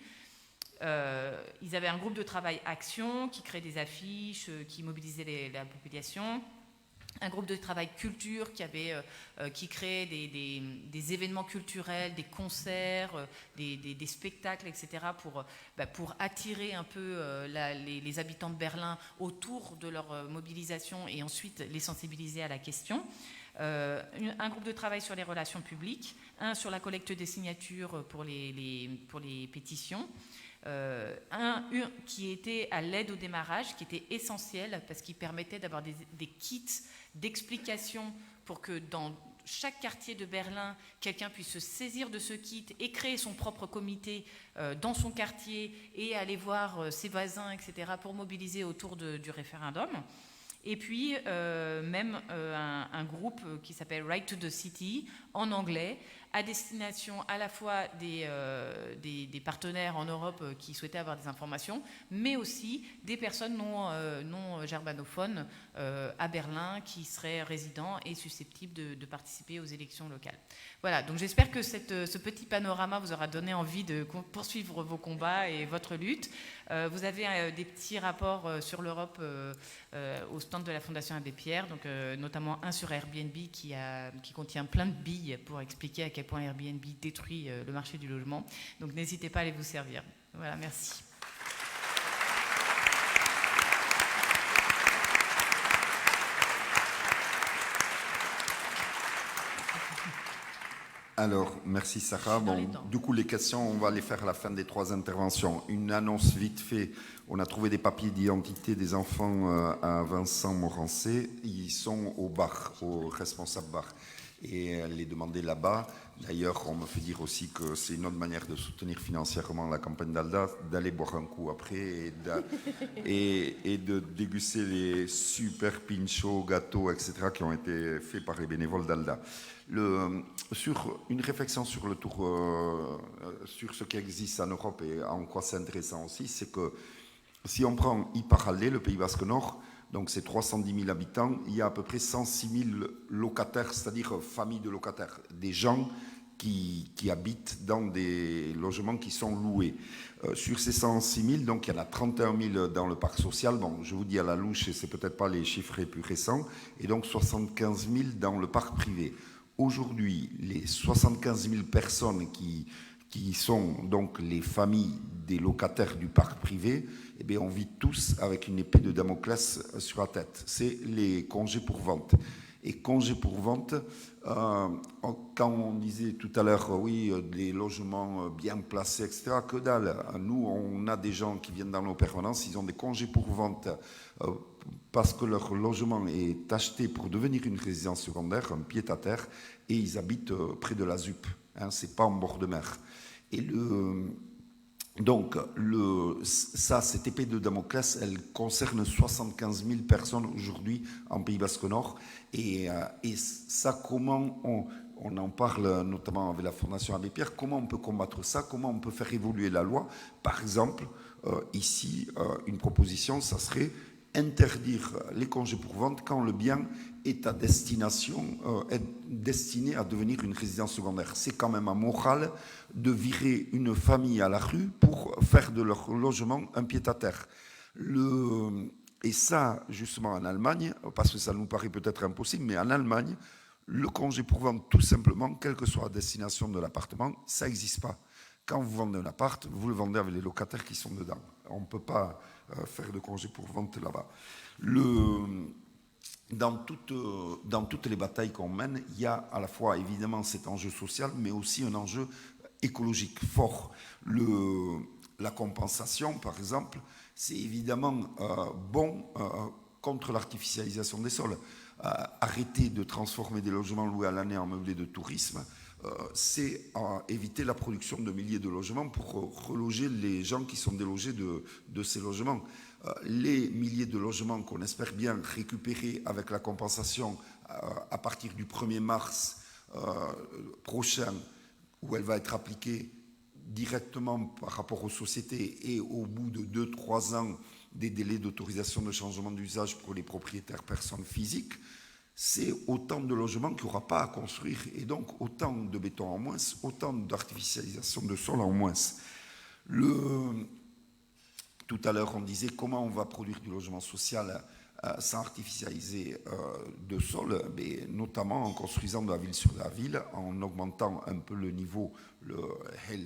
Ils avaient un groupe de travail action qui créait des affiches, qui mobilisait la population. un groupe de travail culture qui créait des événements culturels, des concerts, des spectacles, etc. pour attirer un peu les habitants de Berlin autour de leur mobilisation et ensuite les sensibiliser à la question. Un groupe de travail sur les relations publiques, un sur la collecte des signatures pour les pétitions, un qui était à l'aide au démarrage, qui était essentiel parce qu'il permettait d'avoir des kits d'explications pour que dans chaque quartier de Berlin, quelqu'un puisse se saisir de ce kit et créer son propre comité dans son quartier et aller voir ses voisins, etc., pour mobiliser autour du référendum. Et puis, un groupe qui s'appelle Right to the City, en anglais, à destination à la fois des partenaires en Europe qui souhaitaient avoir des informations, mais aussi des personnes non germanophones à Berlin qui seraient résidents et susceptibles de participer aux élections locales. Voilà, donc j'espère que ce petit panorama vous aura donné envie de poursuivre vos combats et votre lutte. Vous avez des petits rapports sur l'Europe au stand de la Fondation Abbé Pierre, donc, notamment un sur Airbnb qui contient plein de billes pour expliquer à quel point Airbnb détruit le marché du logement. Donc n'hésitez pas à aller vous servir. Voilà, merci. Alors, merci Sarah. Bon, du coup, les questions, on va les faire à la fin des 3 interventions. Une annonce vite fait. On a trouvé des papiers d'identité des enfants à Vincent Morancé. Ils sont au bar, au responsable bar. Et les demander là-bas. D'ailleurs, on me fait dire aussi que c'est une autre manière de soutenir financièrement la campagne d'Alda, d'aller boire un coup après et de déguster les super pinchos, gâteaux, etc. qui ont été faits par les bénévoles d'Alda. Sur une réflexion sur le tour, sur ce qui existe en Europe et en quoi c'est intéressant aussi, c'est que si on prend Iparralde, le Pays Basque Nord, donc c'est 310 000 habitants, il y a à peu près 106 000 locataires, c'est-à-dire familles de locataires, des gens qui habitent dans des logements qui sont loués. Sur ces 106 000, donc il y en a 31 000 dans le parc social, bon, je vous dis à la louche, et c'est peut-être pas les chiffres les plus récents, et donc 75 000 dans le parc privé. Aujourd'hui, les 75 000 personnes qui sont donc les familles des locataires du parc privé, eh bien, on vit tous avec une épée de Damoclès sur la tête. C'est les congés pour vente. Et congés pour vente, quand on disait tout à l'heure, oui, des logements bien placés, etc., que dalle. Nous, on a des gens qui viennent dans nos permanences, ils ont des congés pour vente parce que leur logement est acheté pour devenir une résidence secondaire, un pied-à-terre, et ils habitent près de la ZUP. Hein, c'est pas en bord de mer. Et donc, cette épée de Damoclès, elle concerne 75 000 personnes aujourd'hui en Pays Basque Nord. Et ça, comment on en parle notamment avec la Fondation Abbé Pierre, comment on peut combattre ça, comment on peut faire évoluer la loi. Par exemple, ici, une proposition, ça serait interdire les congés pour vente quand le bien est à destination, est destiné à devenir une résidence secondaire. C'est quand même amoral de virer une famille à la rue pour faire de leur logement un pied-à-terre. Et ça, justement, en Allemagne, parce que ça nous paraît peut-être impossible, mais en Allemagne, le congé pour vente, tout simplement, quelle que soit la destination de l'appartement, ça n'existe pas. Quand vous vendez un appart, vous le vendez avec les locataires qui sont dedans. On ne peut pas faire de congé pour vente là-bas. Dans toutes les batailles qu'on mène, il y a à la fois évidemment cet enjeu social, mais aussi un enjeu écologique fort. La compensation, par exemple, c'est évidemment bon contre l'artificialisation des sols. Arrêter de transformer des logements loués à l'année en meublés de tourisme, c'est éviter la production de milliers de logements pour reloger les gens qui sont délogés de ces logements. Les milliers de logements qu'on espère bien récupérer avec la compensation à partir du 1er mars prochain, où elle va être appliquée directement par rapport aux sociétés et au bout de 2-3 ans des délais d'autorisation de changement d'usage pour les propriétaires personnes physiques, c'est autant de logements qu'il n'y aura pas à construire et donc autant de béton en moins, autant d'artificialisation de sol en moins. Tout à l'heure, on disait comment on va produire du logement social sans artificialiser de sol, mais notamment en construisant de la ville sur la ville, en augmentant un peu le niveau,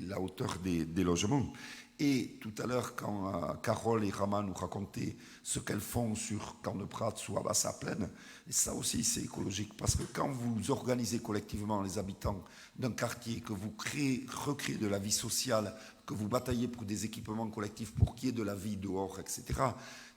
la hauteur des logements. Et tout à l'heure, quand Carole et Rama nous racontaient ce qu'elles font sur Camp de Prats ou à Bassa-Plaine, et ça aussi c'est écologique, parce que quand vous organisez collectivement les habitants d'un quartier, que vous recréez de la vie sociale, que vous bataillez pour des équipements collectifs, pour qu'il y ait de la vie dehors, etc.,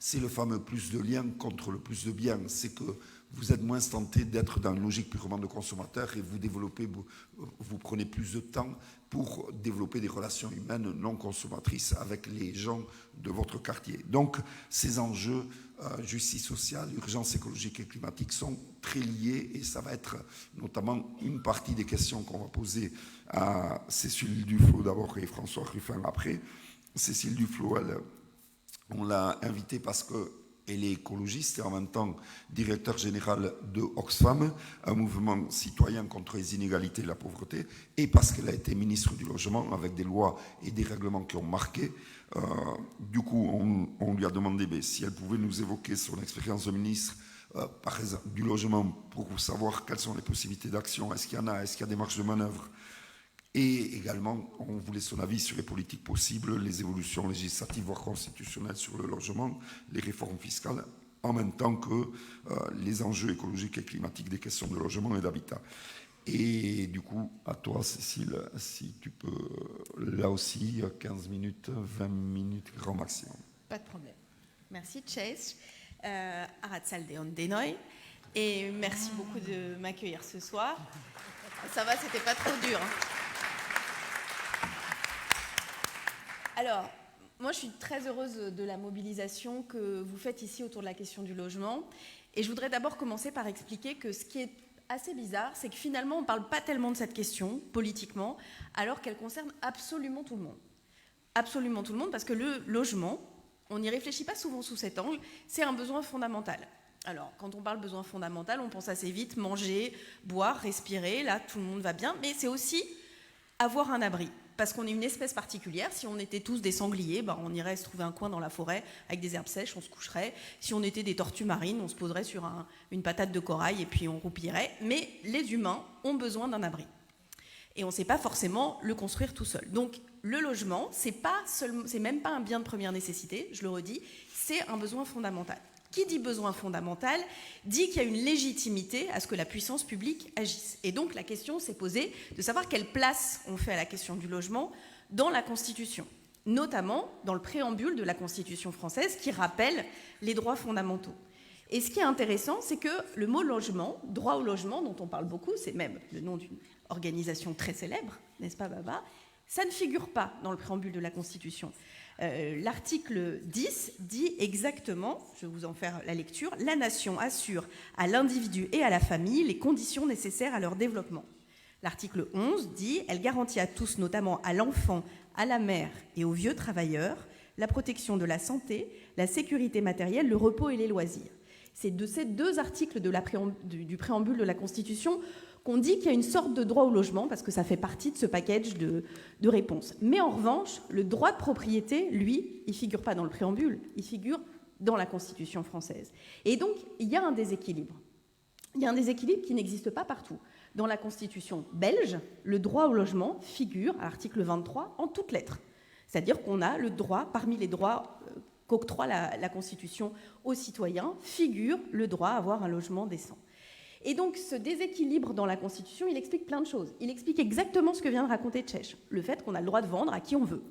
c'est le fameux plus de liens contre le plus de biens. C'est que vous êtes moins tenté d'être dans une logique purement de consommateur et vous développez, vous prenez plus de temps pour développer des relations humaines non consommatrices avec les gens de votre quartier. Donc, ces enjeux, justice sociale, urgence écologique et climatique, sont très liés et ça va être notamment une partie des questions qu'on va poser à Cécile Duflot d'abord et François Ruffin après. Cécile Duflot, on l'a invitée parce qu'elle est écologiste et en même temps directeur général de Oxfam, un mouvement citoyen contre les inégalités et la pauvreté, et parce qu'elle a été ministre du Logement avec des lois et des règlements qui ont marqué. Du coup, on lui a demandé si elle pouvait nous évoquer son expérience de ministre par exemple, du logement pour savoir quelles sont les possibilités d'action, est-ce qu'il y en a, est-ce qu'il y a des marges de manœuvre. Et également, on voulait son avis sur les politiques possibles, les évolutions législatives, voire constitutionnelles sur le logement, les réformes fiscales, en même temps que les enjeux écologiques et climatiques des questions de logement et d'habitat. Et du coup, à toi, Cécile, si tu peux, là aussi, 15 minutes, 20 minutes, grand maximum. Pas de problème. Merci, Chase. Arratsalde Ondenoi. Et merci beaucoup de m'accueillir ce soir. Ça va, c'était pas trop dur. Alors, moi, je suis très heureuse de la mobilisation que vous faites ici autour de la question du logement. Et je voudrais d'abord commencer par expliquer que ce qui est assez bizarre, c'est que finalement, on ne parle pas tellement de cette question, politiquement, alors qu'elle concerne absolument tout le monde. Absolument tout le monde, parce que le logement, on n'y réfléchit pas souvent sous cet angle, c'est un besoin fondamental. Alors, quand on parle besoin fondamental, on pense assez vite manger, boire, respirer, là, tout le monde va bien, mais c'est aussi avoir un abri. Parce qu'on est une espèce particulière. Si on était tous des sangliers, on irait se trouver un coin dans la forêt avec des herbes sèches, on se coucherait. Si on était des tortues marines, on se poserait sur une patate de corail et puis on roupillerait. Mais les humains ont besoin d'un abri. Et on ne sait pas forcément le construire tout seul. Donc le logement, c'est même pas un bien de première nécessité, je le redis, c'est un besoin fondamental. Qui dit besoin fondamental dit qu'il y a une légitimité à ce que la puissance publique agisse. Et donc la question s'est posée de savoir quelle place on fait à la question du logement dans la Constitution, notamment dans le préambule de la Constitution française qui rappelle les droits fondamentaux. Et ce qui est intéressant, c'est que le mot logement, droit au logement, dont on parle beaucoup, c'est même le nom d'une organisation très célèbre, n'est-ce pas Baba ? Ça ne figure pas dans le préambule de la Constitution. L'article 10 dit exactement, je vais vous en faire la lecture, « La nation assure à l'individu et à la famille les conditions nécessaires à leur développement ». L'article 11 dit « Elle garantit à tous, notamment à l'enfant, à la mère et aux vieux travailleurs, la protection de la santé, la sécurité matérielle, le repos et les loisirs ». C'est de ces deux articles du préambule de la Constitution qu'on dit qu'il y a une sorte de droit au logement, parce que ça fait partie de ce package de réponses. Mais en revanche, le droit de propriété, lui, il ne figure pas dans le préambule, il figure dans la Constitution française. Et donc, il y a un déséquilibre. Il y a un déséquilibre qui n'existe pas partout. Dans la Constitution belge, le droit au logement figure, à l'article 23, en toutes lettres. C'est-à-dire qu'on a le droit, parmi les droits qu'octroie la Constitution aux citoyens, figure le droit à avoir un logement décent. Et donc, ce déséquilibre dans la Constitution, il explique plein de choses. Il explique exactement ce que vient de raconter Tchèche, le fait qu'on a le droit de vendre à qui on veut.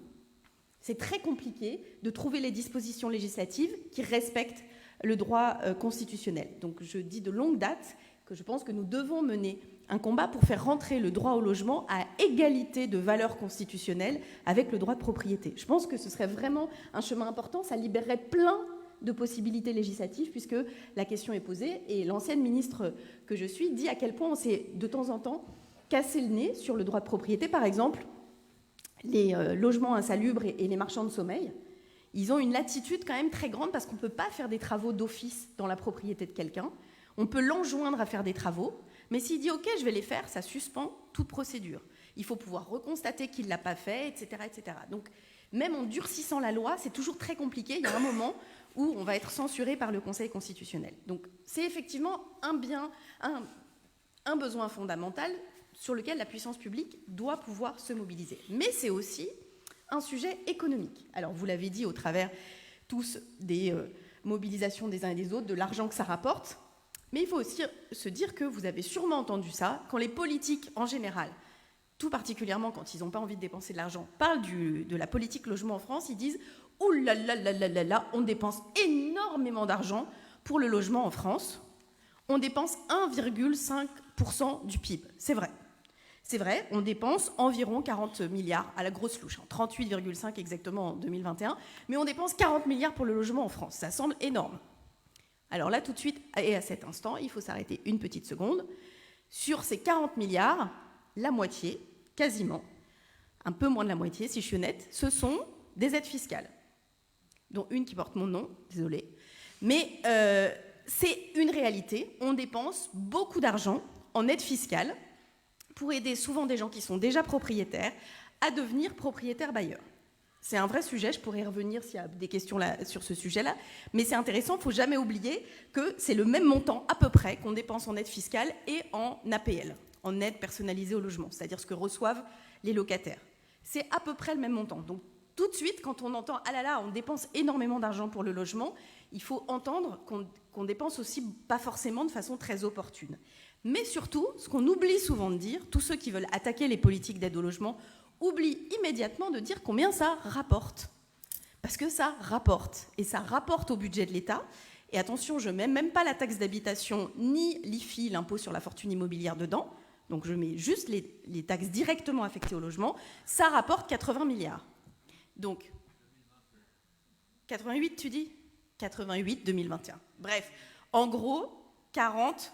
C'est très compliqué de trouver les dispositions législatives qui respectent le droit constitutionnel. Donc, je dis de longue date que je pense que nous devons mener un combat pour faire rentrer le droit au logement à égalité de valeur constitutionnelle avec le droit de propriété. Je pense que ce serait vraiment un chemin important, ça libérerait plein de possibilités législatives, puisque la question est posée, et l'ancienne ministre que je suis dit à quel point on s'est de temps en temps cassé le nez sur le droit de propriété. Par exemple, les logements insalubres et les marchands de sommeil, ils ont une latitude quand même très grande parce qu'on ne peut pas faire des travaux d'office dans la propriété de quelqu'un. On peut l'enjoindre à faire des travaux, mais s'il dit « OK, je vais les faire », ça suspend toute procédure. Il faut pouvoir reconstater qu'il ne l'a pas fait, etc., etc. Donc, même en durcissant la loi, c'est toujours très compliqué. Il y a un moment où on va être censuré par le Conseil constitutionnel. Donc c'est effectivement un besoin fondamental sur lequel la puissance publique doit pouvoir se mobiliser. Mais c'est aussi un sujet économique. Alors vous l'avez dit au travers tous des mobilisations des uns et des autres, de l'argent que ça rapporte, mais il faut aussi se dire que vous avez sûrement entendu ça, quand les politiques en général, tout particulièrement quand ils n'ont pas envie de dépenser de l'argent, parlent de la politique logement en France, ils disent « Ouh là là là là là là, on dépense énormément d'argent pour le logement en France. On dépense 1,5% du PIB. » C'est vrai. C'est vrai, on dépense environ 40 milliards à la grosse louche, 38,5 exactement en 2021, mais on dépense 40 milliards pour le logement en France. Ça semble énorme. Alors là, tout de suite, et à cet instant, il faut s'arrêter une petite seconde. Sur ces 40 milliards, la moitié, quasiment, un peu moins de la moitié, si je suis honnête, ce sont des aides fiscales, dont une qui porte mon nom, désolée. Mais c'est une réalité. On dépense beaucoup d'argent en aides fiscales pour aider souvent des gens qui sont déjà propriétaires à devenir propriétaires bailleurs. C'est un vrai sujet, je pourrais y revenir s'il y a des questions là, sur ce sujet-là, mais c'est intéressant, il ne faut jamais oublier que c'est le même montant à peu près qu'on dépense en aide fiscale et en APL, en aide personnalisée au logement, c'est-à-dire ce que reçoivent les locataires. C'est à peu près le même montant. Donc tout de suite, quand on entend « ah là là, on dépense énormément d'argent pour le logement », il faut entendre qu'on dépense aussi pas forcément de façon très opportune. Mais surtout, ce qu'on oublie souvent de dire, tous ceux qui veulent attaquer les politiques d'aide au logement oublient immédiatement de dire combien ça rapporte. Parce que ça rapporte, et ça rapporte au budget de l'État. Et attention, je ne mets même pas la taxe d'habitation ni l'IFI, l'impôt sur la fortune immobilière dedans, donc je mets juste les taxes directement affectées au logement, ça rapporte 80 milliards. Donc, 88 tu dis 88 2021. Bref, en gros, 40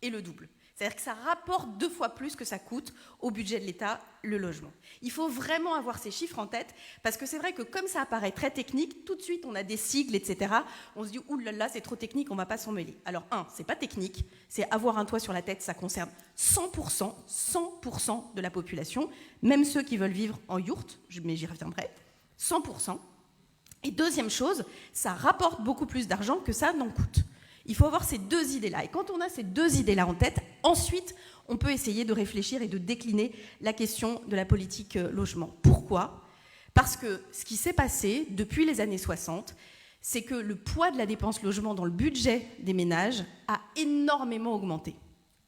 et le double. C'est-à-dire que ça rapporte 2 fois plus que ça coûte au budget de l'État, le logement. Il faut vraiment avoir ces chiffres en tête, parce que c'est vrai que comme ça apparaît très technique, tout de suite on a des sigles, etc. On se dit, ouh là là, c'est trop technique, on ne va pas s'en mêler. Alors, c'est pas technique, c'est avoir un toit sur la tête, ça concerne 100% de la population, même ceux qui veulent vivre en yourte, mais j'y reviendrai, 100%. Et deuxième chose, ça rapporte beaucoup plus d'argent que ça n'en coûte. Il faut avoir ces 2 idées-là. Et quand on a ces 2 idées-là en tête, ensuite, on peut essayer de réfléchir et de décliner la question de la politique logement. Pourquoi ? Parce que ce qui s'est passé depuis les années 60, c'est que le poids de la dépense logement dans le budget des ménages a énormément augmenté,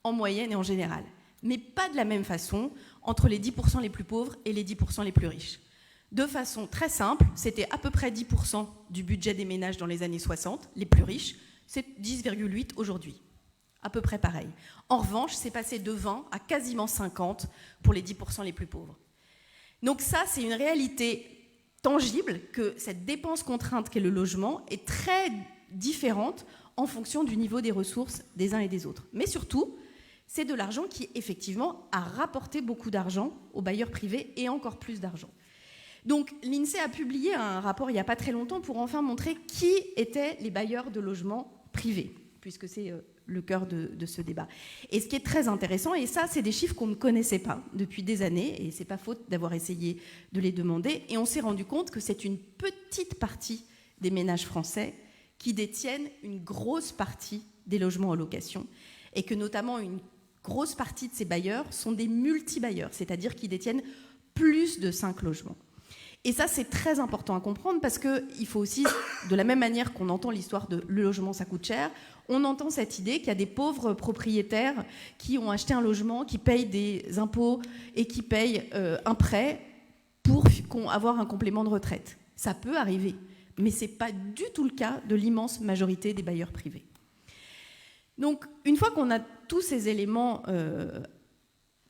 en moyenne et en général. Mais pas de la même façon entre les 10% les plus pauvres et les 10% les plus riches. De façon très simple, c'était à peu près 10% du budget des ménages dans les années 60, les plus riches, c'est 10,8 aujourd'hui, à peu près pareil. En revanche, c'est passé de 20 à quasiment 50 pour les 10% les plus pauvres. Donc ça, c'est une réalité tangible que cette dépense contrainte qu'est le logement est très différente en fonction du niveau des ressources des uns et des autres. Mais surtout, c'est de l'argent qui, effectivement, a rapporté beaucoup d'argent aux bailleurs privés et encore plus d'argent. Donc l'INSEE a publié un rapport il n'y a pas très longtemps pour enfin montrer qui étaient les bailleurs de logements privés, puisque c'est le cœur de ce débat. Et ce qui est très intéressant, et ça c'est des chiffres qu'on ne connaissait pas depuis des années, et c'est pas faute d'avoir essayé de les demander, et on s'est rendu compte que c'est une petite partie des ménages français qui détiennent une grosse partie des logements en location, et que notamment une grosse partie de ces bailleurs sont des multi-bailleurs, c'est-à-dire qu'ils détiennent plus de 5 logements. Et ça, c'est très important à comprendre parce qu'il faut aussi, de la même manière qu'on entend l'histoire de le logement, ça coûte cher, on entend cette idée qu'il y a des pauvres propriétaires qui ont acheté un logement, qui payent des impôts et qui payent un prêt pour avoir un complément de retraite. Ça peut arriver, mais ce n'est pas du tout le cas de l'immense majorité des bailleurs privés. Donc, une fois qu'on a tous ces éléments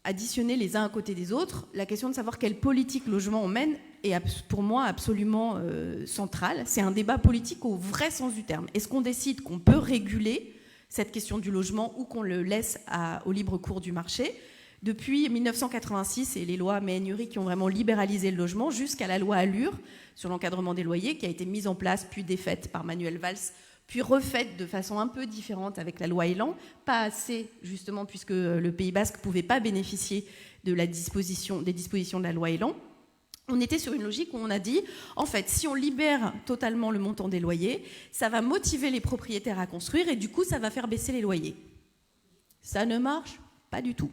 additionnés les uns à côté des autres, la question de savoir quelle politique logement on mène est pour moi absolument centrale. C'est un débat politique au vrai sens du terme. Est-ce qu'on décide qu'on peut réguler cette question du logement ou qu'on le laisse au libre cours du marché ? Depuis 1986 et les lois Méhaignerie qui ont vraiment libéralisé le logement, jusqu'à la loi Allure sur l'encadrement des loyers qui a été mise en place puis défaite par Manuel Valls, puis refaite de façon un peu différente avec la loi Elan, pas assez justement puisque le Pays Basque ne pouvait pas bénéficier de des dispositions de la loi Elan. on était sur une logique où on a dit, en fait, si on libère totalement le montant des loyers, ça va motiver les propriétaires à construire et du coup, ça va faire baisser les loyers. Ça ne marche pas du tout.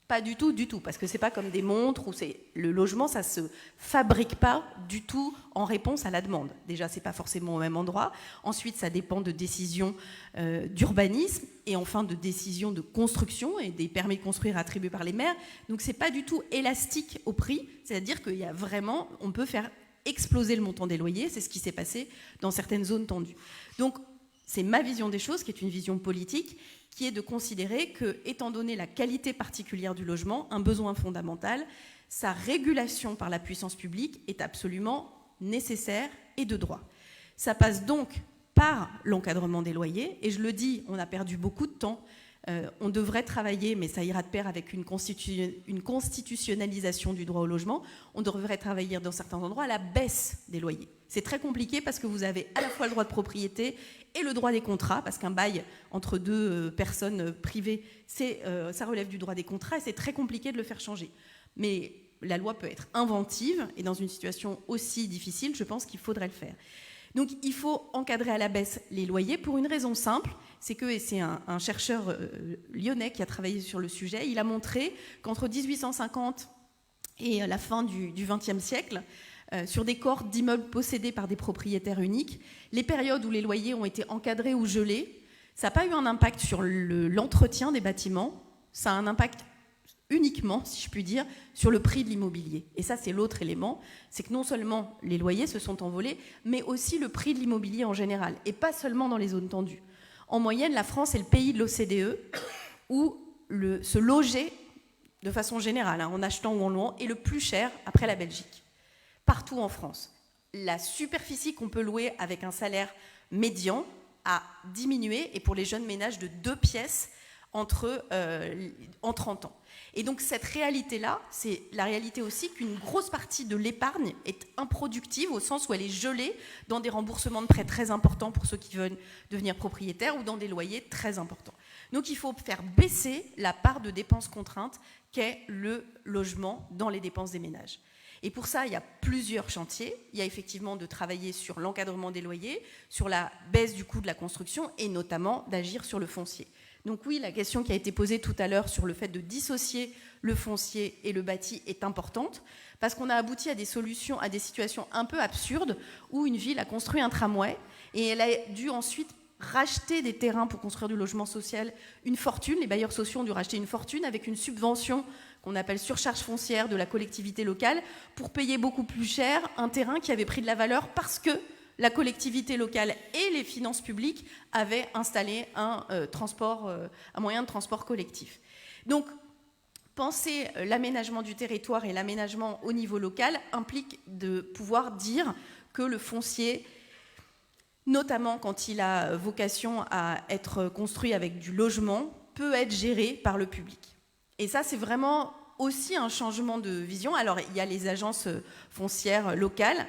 Pas du tout, parce que c'est pas comme des montres où le logement, ça se fabrique pas du tout en réponse à la demande. Déjà, c'est pas forcément au même endroit. Ensuite, ça dépend de décisions d'urbanisme et enfin de décisions de construction et des permis de construire attribués par les maires. Donc, c'est pas du tout élastique au prix. C'est-à-dire qu'il y a vraiment, on peut faire exploser le montant des loyers. C'est ce qui s'est passé dans certaines zones tendues. Donc, c'est ma vision des choses, qui est une vision politique, qui est de considérer que, étant donné la qualité particulière du logement, un besoin fondamental, sa régulation par la puissance publique est absolument nécessaire et de droit. Ça passe donc par l'encadrement des loyers, et je le dis, on a perdu beaucoup de temps, on devrait travailler, mais ça ira de pair avec une constitutionnalisation du droit au logement, on devrait travailler dans certains endroits à la baisse des loyers. C'est très compliqué parce que vous avez à la fois le droit de propriété et le droit des contrats, parce qu'un bail entre deux personnes privées, ça relève du droit des contrats et c'est très compliqué de le faire changer. Mais la loi peut être inventive et dans une situation aussi difficile, je pense qu'il faudrait le faire. Donc il faut encadrer à la baisse les loyers pour une raison simple, c'est que, et c'est un chercheur lyonnais qui a travaillé sur le sujet, il a montré qu'entre 1850 et la fin du XXe siècle, sur des cohortes d'immeubles possédés par des propriétaires uniques, les périodes où les loyers ont été encadrés ou gelés, ça n'a pas eu un impact sur l'entretien des bâtiments, ça a un impact uniquement, si je puis dire, sur le prix de l'immobilier. Et ça, c'est l'autre élément, c'est que non seulement les loyers se sont envolés, mais aussi le prix de l'immobilier en général, et pas seulement dans les zones tendues. En moyenne, la France est le pays de l'OCDE où se loger, de façon générale, en achetant ou en louant, est le plus cher après la Belgique. Partout en France. La superficie qu'on peut louer avec un salaire médian a diminué, et pour les jeunes ménages de 2 pièces en 30 ans. Et donc cette réalité-là, c'est la réalité aussi qu'une grosse partie de l'épargne est improductive, au sens où elle est gelée dans des remboursements de prêts très importants pour ceux qui veulent devenir propriétaires ou dans des loyers très importants. Donc il faut faire baisser la part de dépenses contraintes qu'est le logement dans les dépenses des ménages. Et pour ça, il y a plusieurs chantiers. Il y a effectivement de travailler sur l'encadrement des loyers, sur la baisse du coût de la construction et notamment d'agir sur le foncier. Donc oui, la question qui a été posée tout à l'heure sur le fait de dissocier le foncier et le bâti est importante parce qu'on a abouti à des solutions, à des situations un peu absurdes où une ville a construit un tramway et elle a dû ensuite racheter des terrains pour construire du logement social, une fortune. Les bailleurs sociaux ont dû racheter une fortune avec une subvention qu'on appelle surcharge foncière de la collectivité locale pour payer beaucoup plus cher un terrain qui avait pris de la valeur parce que la collectivité locale et les finances publiques avaient installé un moyen de transport collectif. Donc, penser l'aménagement du territoire et l'aménagement au niveau local implique de pouvoir dire que le foncier, notamment quand il a vocation à être construit avec du logement, peut être géré par le public. Et ça, c'est vraiment aussi un changement de vision. Alors, il y a les agences foncières locales.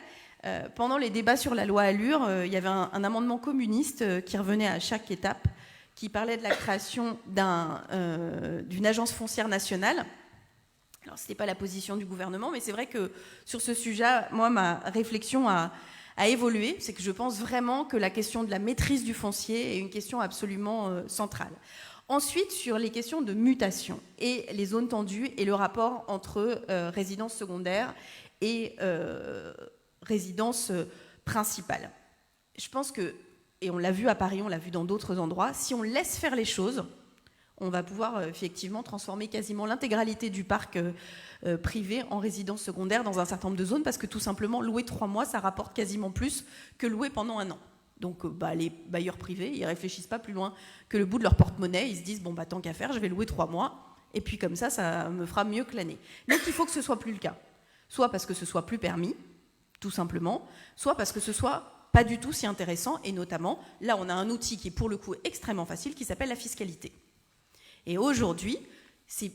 Pendant les débats sur la loi Allure, il y avait un amendement communiste qui revenait à chaque étape, qui parlait de la création d'une agence foncière nationale. Alors, ce n'était pas la position du gouvernement, mais c'est vrai que sur ce sujet, moi, ma réflexion a évolué. C'est que je pense vraiment que la question de la maîtrise du foncier est une question absolument centrale. Ensuite, sur les questions de mutation et les zones tendues et le rapport entre résidence secondaire et résidence principale. Je pense que, et on l'a vu à Paris, on l'a vu dans d'autres endroits, si on laisse faire les choses, on va pouvoir effectivement transformer quasiment l'intégralité du parc privé en résidence secondaire dans un certain nombre de zones, parce que tout simplement, louer 3 mois, ça rapporte quasiment plus que louer pendant 1 an. Donc les bailleurs privés, ils ne réfléchissent pas plus loin que le bout de leur porte-monnaie, ils se disent, tant qu'à faire, je vais louer 3 mois, et puis comme ça me fera mieux que l'année. Donc il faut que ce soit plus le cas. Soit parce que ce soit plus permis, tout simplement, soit parce que ce soit pas du tout si intéressant, et notamment, là on a un outil qui est pour le coup extrêmement facile, qui s'appelle la fiscalité. Et aujourd'hui, c'est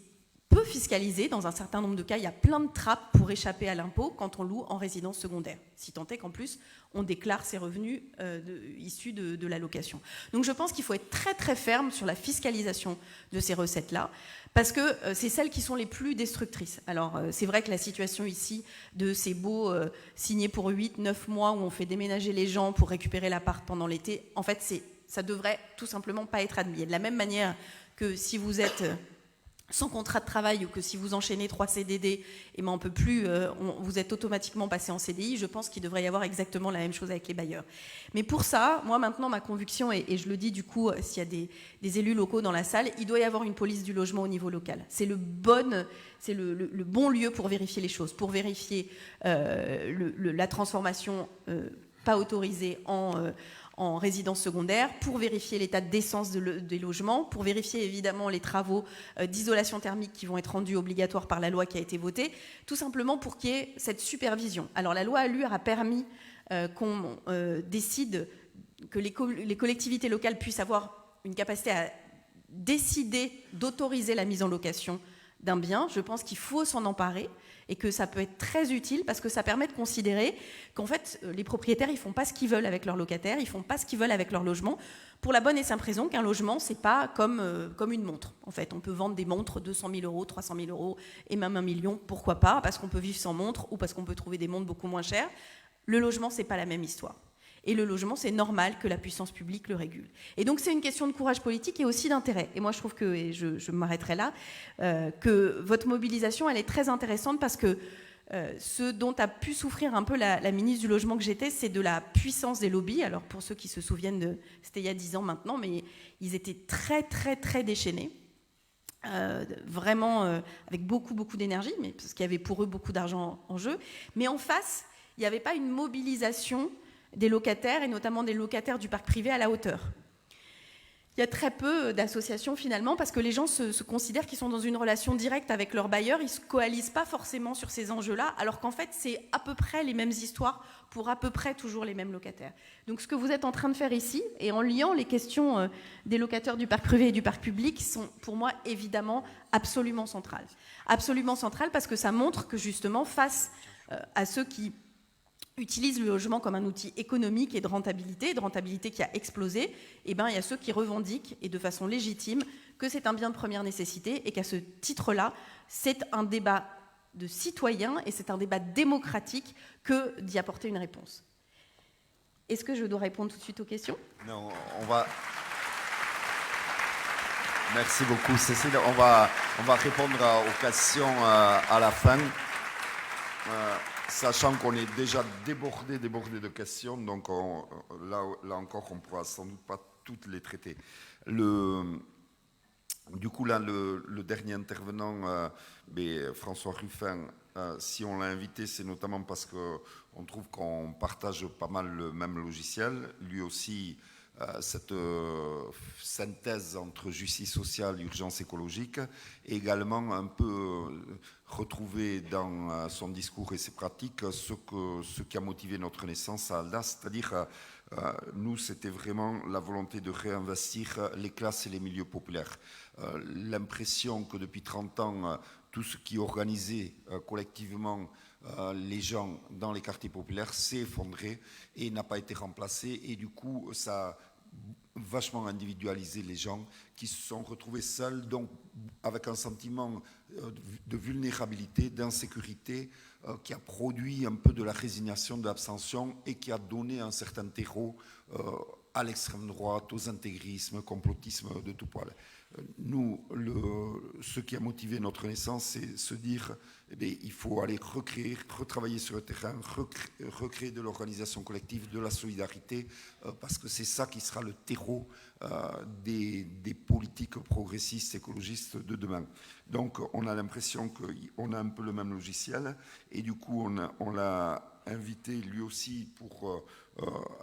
peu peut fiscaliser, dans un certain nombre de cas, il y a plein de trappes pour échapper à l'impôt quand on loue en résidence secondaire, si tant est qu'en plus on déclare ses revenus issus de la location. Donc je pense qu'il faut être très très ferme sur la fiscalisation de ces recettes-là, parce que c'est celles qui sont les plus destructrices. Alors c'est vrai que la situation ici de ces baux signés pour 8-9 mois où on fait déménager les gens pour récupérer l'appart pendant l'été, en fait ça devrait tout simplement pas être admis. Et de la même manière que si vous êtes sans contrat de travail ou que si vous enchaînez 3 CDD, et ben on peut plus, vous êtes automatiquement passé en CDI, je pense qu'il devrait y avoir exactement la même chose avec les bailleurs. Mais pour ça, moi maintenant ma conviction, et je le dis du coup s'il y a des élus locaux dans la salle, il doit y avoir une police du logement au niveau local. C'est le bon lieu pour vérifier les choses, pour vérifier la transformation pas autorisée en résidence secondaire, pour vérifier l'état de décence des logements, pour vérifier évidemment les travaux d'isolation thermique qui vont être rendus obligatoires par la loi qui a été votée, tout simplement pour qu'il y ait cette supervision. Alors la loi ALUR a permis qu'on décide que les collectivités locales puissent avoir une capacité à décider d'autoriser la mise en location d'un bien. Je pense qu'il faut s'en emparer et que ça peut être très utile parce que ça permet de considérer qu'en fait, les propriétaires, ils font pas ce qu'ils veulent avec leurs locataires, ils font pas ce qu'ils veulent avec leur logement, pour la bonne et simple raison qu'un logement, c'est pas comme une montre. En fait, on peut vendre des montres 200 000 euros, 300 000 euros et même 1 million, pourquoi pas, parce qu'on peut vivre sans montre ou parce qu'on peut trouver des montres beaucoup moins chères. Le logement, c'est pas la même histoire. Et le logement, c'est normal que la puissance publique le régule. Et donc, c'est une question de courage politique et aussi d'intérêt. Et moi, je trouve que, et je m'arrêterai là, que votre mobilisation, elle est très intéressante parce que ce dont a pu souffrir un peu la ministre du Logement que j'étais, c'est de la puissance des lobbies. Alors, pour ceux qui se souviennent, c'était il y a 10 ans maintenant, mais ils étaient très, très, très déchaînés. Vraiment avec beaucoup, beaucoup d'énergie, mais parce qu'il y avait pour eux beaucoup d'argent en jeu. Mais en face, il n'y avait pas une mobilisation des locataires, et notamment des locataires du parc privé à la hauteur. Il y a très peu d'associations finalement, parce que les gens se considèrent qu'ils sont dans une relation directe avec leur bailleur, ils ne se coalisent pas forcément sur ces enjeux-là, alors qu'en fait c'est à peu près les mêmes histoires pour à peu près toujours les mêmes locataires. Donc ce que vous êtes en train de faire ici, et en liant les questions des locataires du parc privé et du parc public, sont pour moi évidemment absolument centrales. Absolument centrales parce que ça montre que justement face à ceux qui utilisent le logement comme un outil économique et de rentabilité qui a explosé, et ben, il y a ceux qui revendiquent, et de façon légitime, que c'est un bien de première nécessité et qu'à ce titre-là, c'est un débat de citoyens et c'est un débat démocratique que d'y apporter une réponse. Est-ce que je dois répondre tout de suite aux questions ? Non, on va... Merci beaucoup, Cécile. On va répondre aux questions à la fin. Sachant qu'on est déjà débordé de questions, donc là encore, on ne pourra sans doute pas toutes les traiter. Du coup, là, le dernier intervenant, François Ruffin, si on l'a invité, c'est notamment parce qu'on trouve qu'on partage pas mal le même logiciel. Lui aussi, cette synthèse entre justice sociale et urgence écologique, et également un peu retrouver dans son discours et ses pratiques ce qui a motivé notre naissance à Aldas, c'est-à-dire nous, c'était vraiment la volonté de réinvestir les classes et les milieux populaires. L'impression que depuis 30 ans, tout ce qui organisait collectivement les gens dans les quartiers populaires s'est effondré et n'a pas été remplacé, et du coup ça a vachement individualisé les gens qui se sont retrouvés seuls, donc avec un sentiment de vulnérabilité, d'insécurité qui a produit un peu de la résignation, de l'abstention et qui a donné un certain terreau à l'extrême droite, aux intégrismes, complotisme de tout poil. Nous, ce qui a motivé notre naissance, c'est se dire il faut aller retravailler sur le terrain, recréer de l'organisation collective, de la solidarité, parce que c'est ça qui sera le terreau des politiques progressistes, écologistes de demain. Donc on a l'impression qu'on a un peu le même logiciel, et du coup on l'a invité lui aussi pour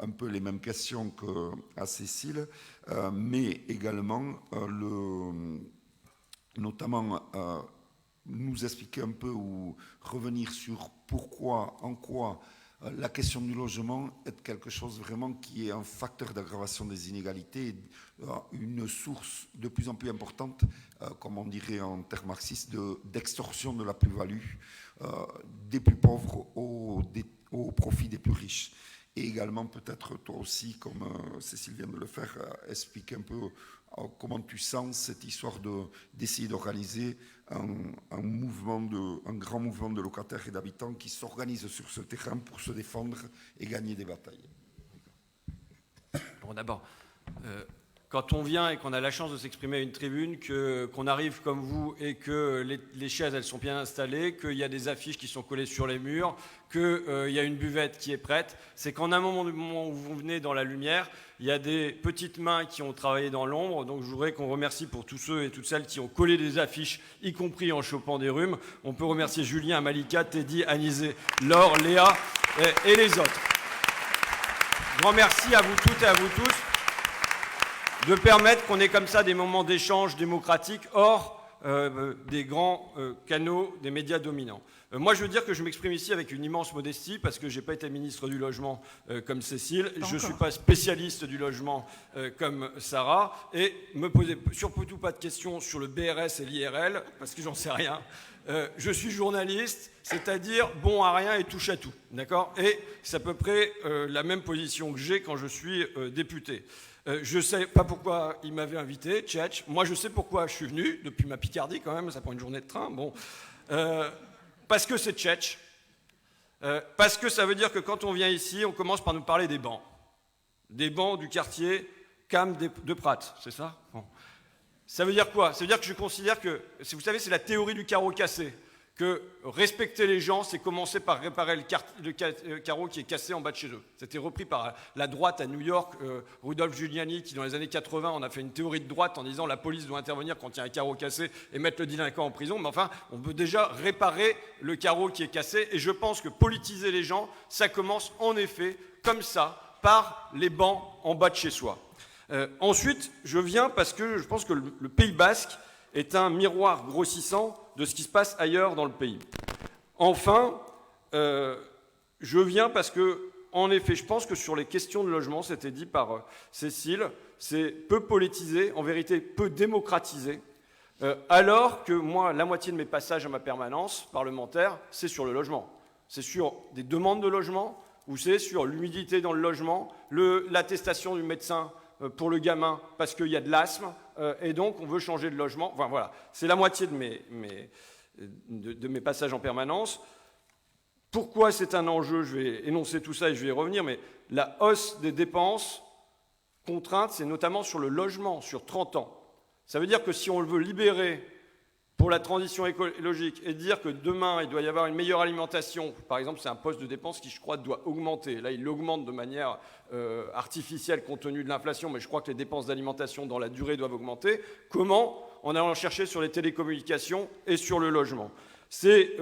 un peu les mêmes questions qu'à Cécile, mais également notamment nous expliquer un peu ou revenir sur pourquoi, en quoi la question du logement est quelque chose vraiment qui est un facteur d'aggravation des inégalités, une source de plus en plus importante, comme on dirait en termes marxistes, d'extorsion de la plus-value des plus pauvres au profit des plus riches. Et également, peut-être toi aussi, comme Cécile vient de le faire, explique un peu comment tu sens cette histoire d'essayer d'organiser un grand mouvement de locataires et d'habitants qui s'organisent sur ce terrain pour se défendre et gagner des batailles. Bon, d'abord, quand on vient et qu'on a la chance de s'exprimer à une tribune, qu'on arrive comme vous et que les chaises elles sont bien installées, qu'il y a des affiches qui sont collées sur les murs, qu'il y a une buvette qui est prête, c'est qu'en un moment où vous venez dans la lumière, il y a des petites mains qui ont travaillé dans l'ombre. Donc je voudrais qu'on remercie pour tous ceux et toutes celles qui ont collé des affiches, y compris en chopant des rhumes. On peut remercier Julien, Malika, Teddy, Anisé, Laure, Léa et les autres. Grand merci à vous toutes et à vous tous de permettre qu'on ait comme ça des moments d'échange démocratique hors des grands canaux des médias dominants. Moi, je veux dire que je m'exprime ici avec une immense modestie parce que je n'ai pas été ministre du Logement comme Cécile, je ne suis pas spécialiste du logement comme Sarah, et me posez surtout pas de questions sur le BRS et l'IRL parce que j'en sais rien. Je suis journaliste, c'est-à-dire bon à rien et touche à tout, d'accord ? Et c'est à peu près la même position que j'ai quand je suis député. Je ne sais pas pourquoi il m'avait invité, Tchetch. Moi, je sais pourquoi je suis venu, depuis ma Picardie quand même, ça prend une journée de train. Bon, parce que c'est Tchetch. Parce que ça veut dire que quand on vient ici, on commence par nous parler des bancs. Des bancs du quartier Cam de Prat, c'est ça ? Bon. Ça veut dire quoi ? Ça veut dire que je considère que, vous savez, c'est la théorie du carreau cassé. Que respecter les gens, c'est commencer par réparer le carreau qui est cassé en bas de chez eux. C'était repris par la droite à New York, Rudolph Giuliani, qui dans les années 80, on a fait une théorie de droite en disant la police doit intervenir quand il y a un carreau cassé et mettre le délinquant en prison. Mais enfin, on peut déjà réparer le carreau qui est cassé. Et je pense que politiser les gens, ça commence en effet comme ça, par les bancs en bas de chez soi. Ensuite, je viens parce que je pense que le Pays Basque est un miroir grossissant de ce qui se passe ailleurs dans le pays. Enfin, je viens parce que, en effet, je pense que sur les questions de logement, c'était dit par Cécile, c'est peu politisé, en vérité peu démocratisé, alors que moi, la moitié de mes passages à ma permanence parlementaire, c'est sur le logement. C'est sur des demandes de logement, ou c'est sur l'humidité dans le logement, l'attestation du médecin pour le gamin parce qu'il y a de l'asthme, et donc on veut changer de logement. Enfin, voilà, c'est la moitié de mes passages en permanence. Pourquoi c'est un enjeu ? Je vais énoncer tout ça et je vais y revenir, mais la hausse des dépenses contraintes, c'est notamment sur le logement, sur 30 ans. Ça veut dire que si on le veut libérer pour la transition écologique et dire que demain, il doit y avoir une meilleure alimentation, par exemple, c'est un poste de dépense qui, je crois, doit augmenter. Là, il augmente de manière artificielle compte tenu de l'inflation, mais je crois que les dépenses d'alimentation dans la durée doivent augmenter. Comment ? En allant chercher sur les télécommunications et sur le logement. C'est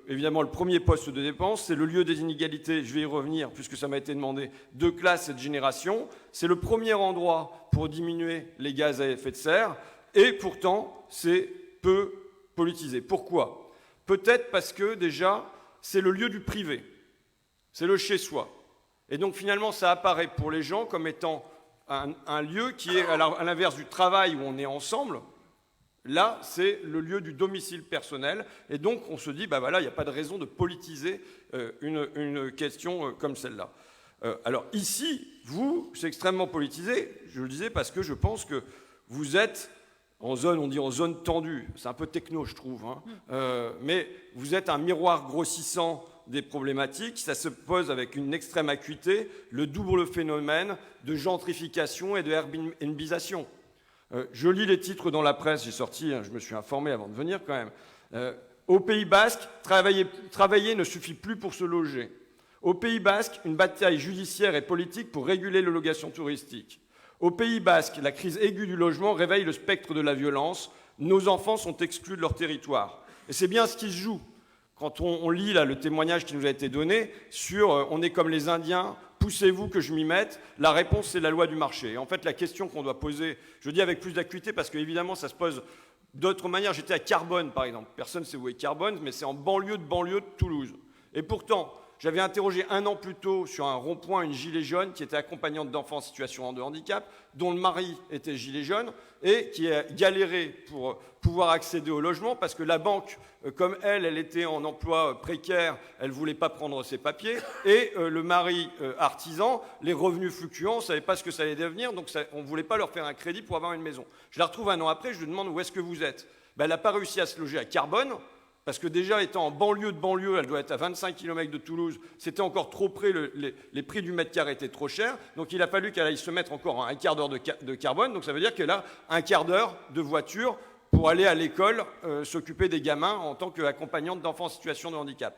évidemment le premier poste de dépense, c'est le lieu des inégalités, je vais y revenir puisque ça m'a été demandé, de classe et de génération. C'est le premier endroit pour diminuer les gaz à effet de serre et pourtant c'est peu politisé. Pourquoi ? Peut-être parce que déjà c'est le lieu du privé, c'est le chez-soi. Et donc finalement ça apparaît pour les gens comme étant un lieu qui est à l'inverse du travail où on est ensemble. Là, c'est le lieu du domicile personnel. Et donc, on se dit, bah voilà, il n'y a pas de raison de politiser une question comme celle-là. Alors ici, c'est extrêmement politisé, je le disais, parce que je pense que vous êtes en zone, on dit en zone tendue. C'est un peu techno, je trouve. Hein. Mais vous êtes un miroir grossissant des problématiques. Ça se pose avec une extrême acuité, le double phénomène de gentrification et de airbnbisation. Je lis les titres dans la presse, j'ai sorti, je me suis informé avant de venir quand même. Au Pays Basque, travailler ne suffit plus pour se loger. Au Pays Basque, une bataille judiciaire et politique pour réguler les locations touristiques. Au Pays Basque, la crise aiguë du logement réveille le spectre de la violence. Nos enfants sont exclus de leur territoire. Et c'est bien ce qui se joue. Quand on lit là, le témoignage qui nous a été donné sur « on est comme les Indiens », poussez-vous que je m'y mette, la réponse c'est la loi du marché. Et en fait la question qu'on doit poser, je dis avec plus d'acuité parce qu'évidemment ça se pose d'autres manières. J'étais à Carbone par exemple, personne ne sait où est Carbone, mais c'est en banlieue de Toulouse. Et pourtant, J'avais interrogé 1 an plus tôt sur un rond-point une gilet jaune qui était accompagnante d'enfants en situation de handicap, dont le mari était gilet jaune et qui a galéré pour pouvoir accéder au logement parce que la banque, comme elle était en emploi précaire, elle ne voulait pas prendre ses papiers et le mari artisan, les revenus fluctuants, on ne savait pas ce que ça allait devenir, donc on ne voulait pas leur faire un crédit pour avoir une maison. Je la retrouve 1 an après, je lui demande où est-ce que vous êtes. Ben, elle n'a pas réussi à se loger à Carbone, parce que déjà étant en banlieue de banlieue, elle doit être à 25 km de Toulouse, c'était encore trop près, les prix du mètre carré étaient trop chers, donc il a fallu qu'elle aille se mettre encore à un quart d'heure de Carbone, donc ça veut dire qu'elle a un quart d'heure de voiture pour aller à l'école s'occuper des gamins en tant qu'accompagnante d'enfants en situation de handicap.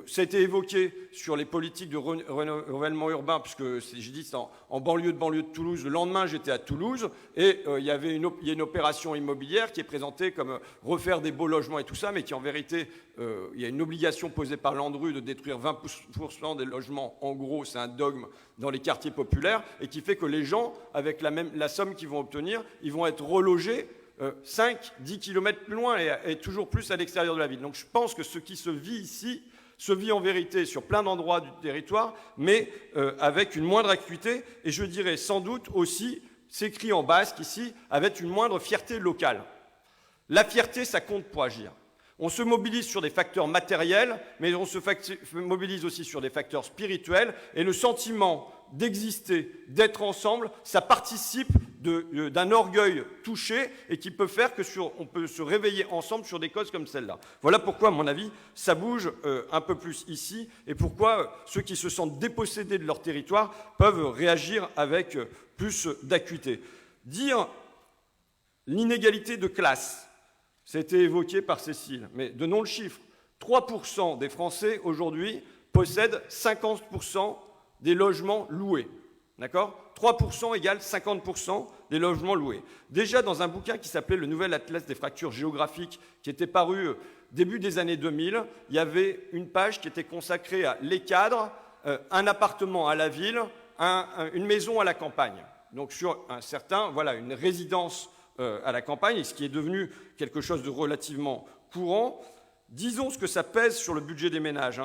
Ça a été évoqué sur les politiques de renouvellement urbain, puisque j'ai dit c'est en banlieue de Toulouse. Le lendemain, j'étais à Toulouse et il y a une opération immobilière qui est présentée comme refaire des beaux logements et tout ça, mais qui en vérité, il y a une obligation posée par Landru de détruire 20% des logements. En gros, c'est un dogme dans les quartiers populaires et qui fait que les gens, avec la somme qu'ils vont obtenir, ils vont être relogés 5-10 km plus loin et toujours plus à l'extérieur de la ville. Donc je pense que ce qui se vit ici se vit en vérité sur plein d'endroits du territoire, mais avec une moindre acuité, et je dirais sans doute aussi, s'écrit en basque ici, avec une moindre fierté locale. La fierté, ça compte pour agir. On se mobilise sur des facteurs matériels, mais on se mobilise aussi sur des facteurs spirituels, et le sentiment d'exister, d'être ensemble, ça participe d'un orgueil touché et qui peut faire on peut se réveiller ensemble sur des causes comme celle-là. Voilà pourquoi, à mon avis, ça bouge un peu plus ici et pourquoi ceux qui se sentent dépossédés de leur territoire peuvent réagir avec plus d'acuité. Dire l'inégalité de classe, c'était évoqué par Cécile, mais donnons le chiffre. 3% des Français aujourd'hui possèdent 50% des logements loués. D'accord ? 3% égale 50% des logements loués. Déjà, dans un bouquin qui s'appelait Le Nouvel Atlas des fractures géographiques, qui était paru début des années 2000, il y avait une page qui était consacrée à les cadres, un appartement à la ville, une maison à la campagne. Donc sur un certain, voilà, une résidence à la campagne, ce qui est devenu quelque chose de relativement courant. Disons ce que ça pèse sur le budget des ménages.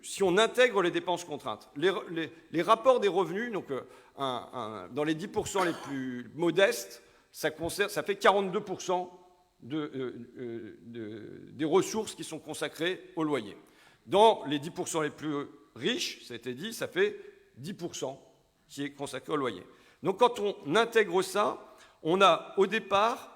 Si on intègre les dépenses contraintes, les rapports des revenus, donc dans les 10% les plus modestes, ça fait 42% des ressources qui sont consacrées au loyer. Dans les 10% les plus riches, ça a été dit, ça fait 10% qui est consacré au loyer. Donc quand on intègre ça, on a au départ,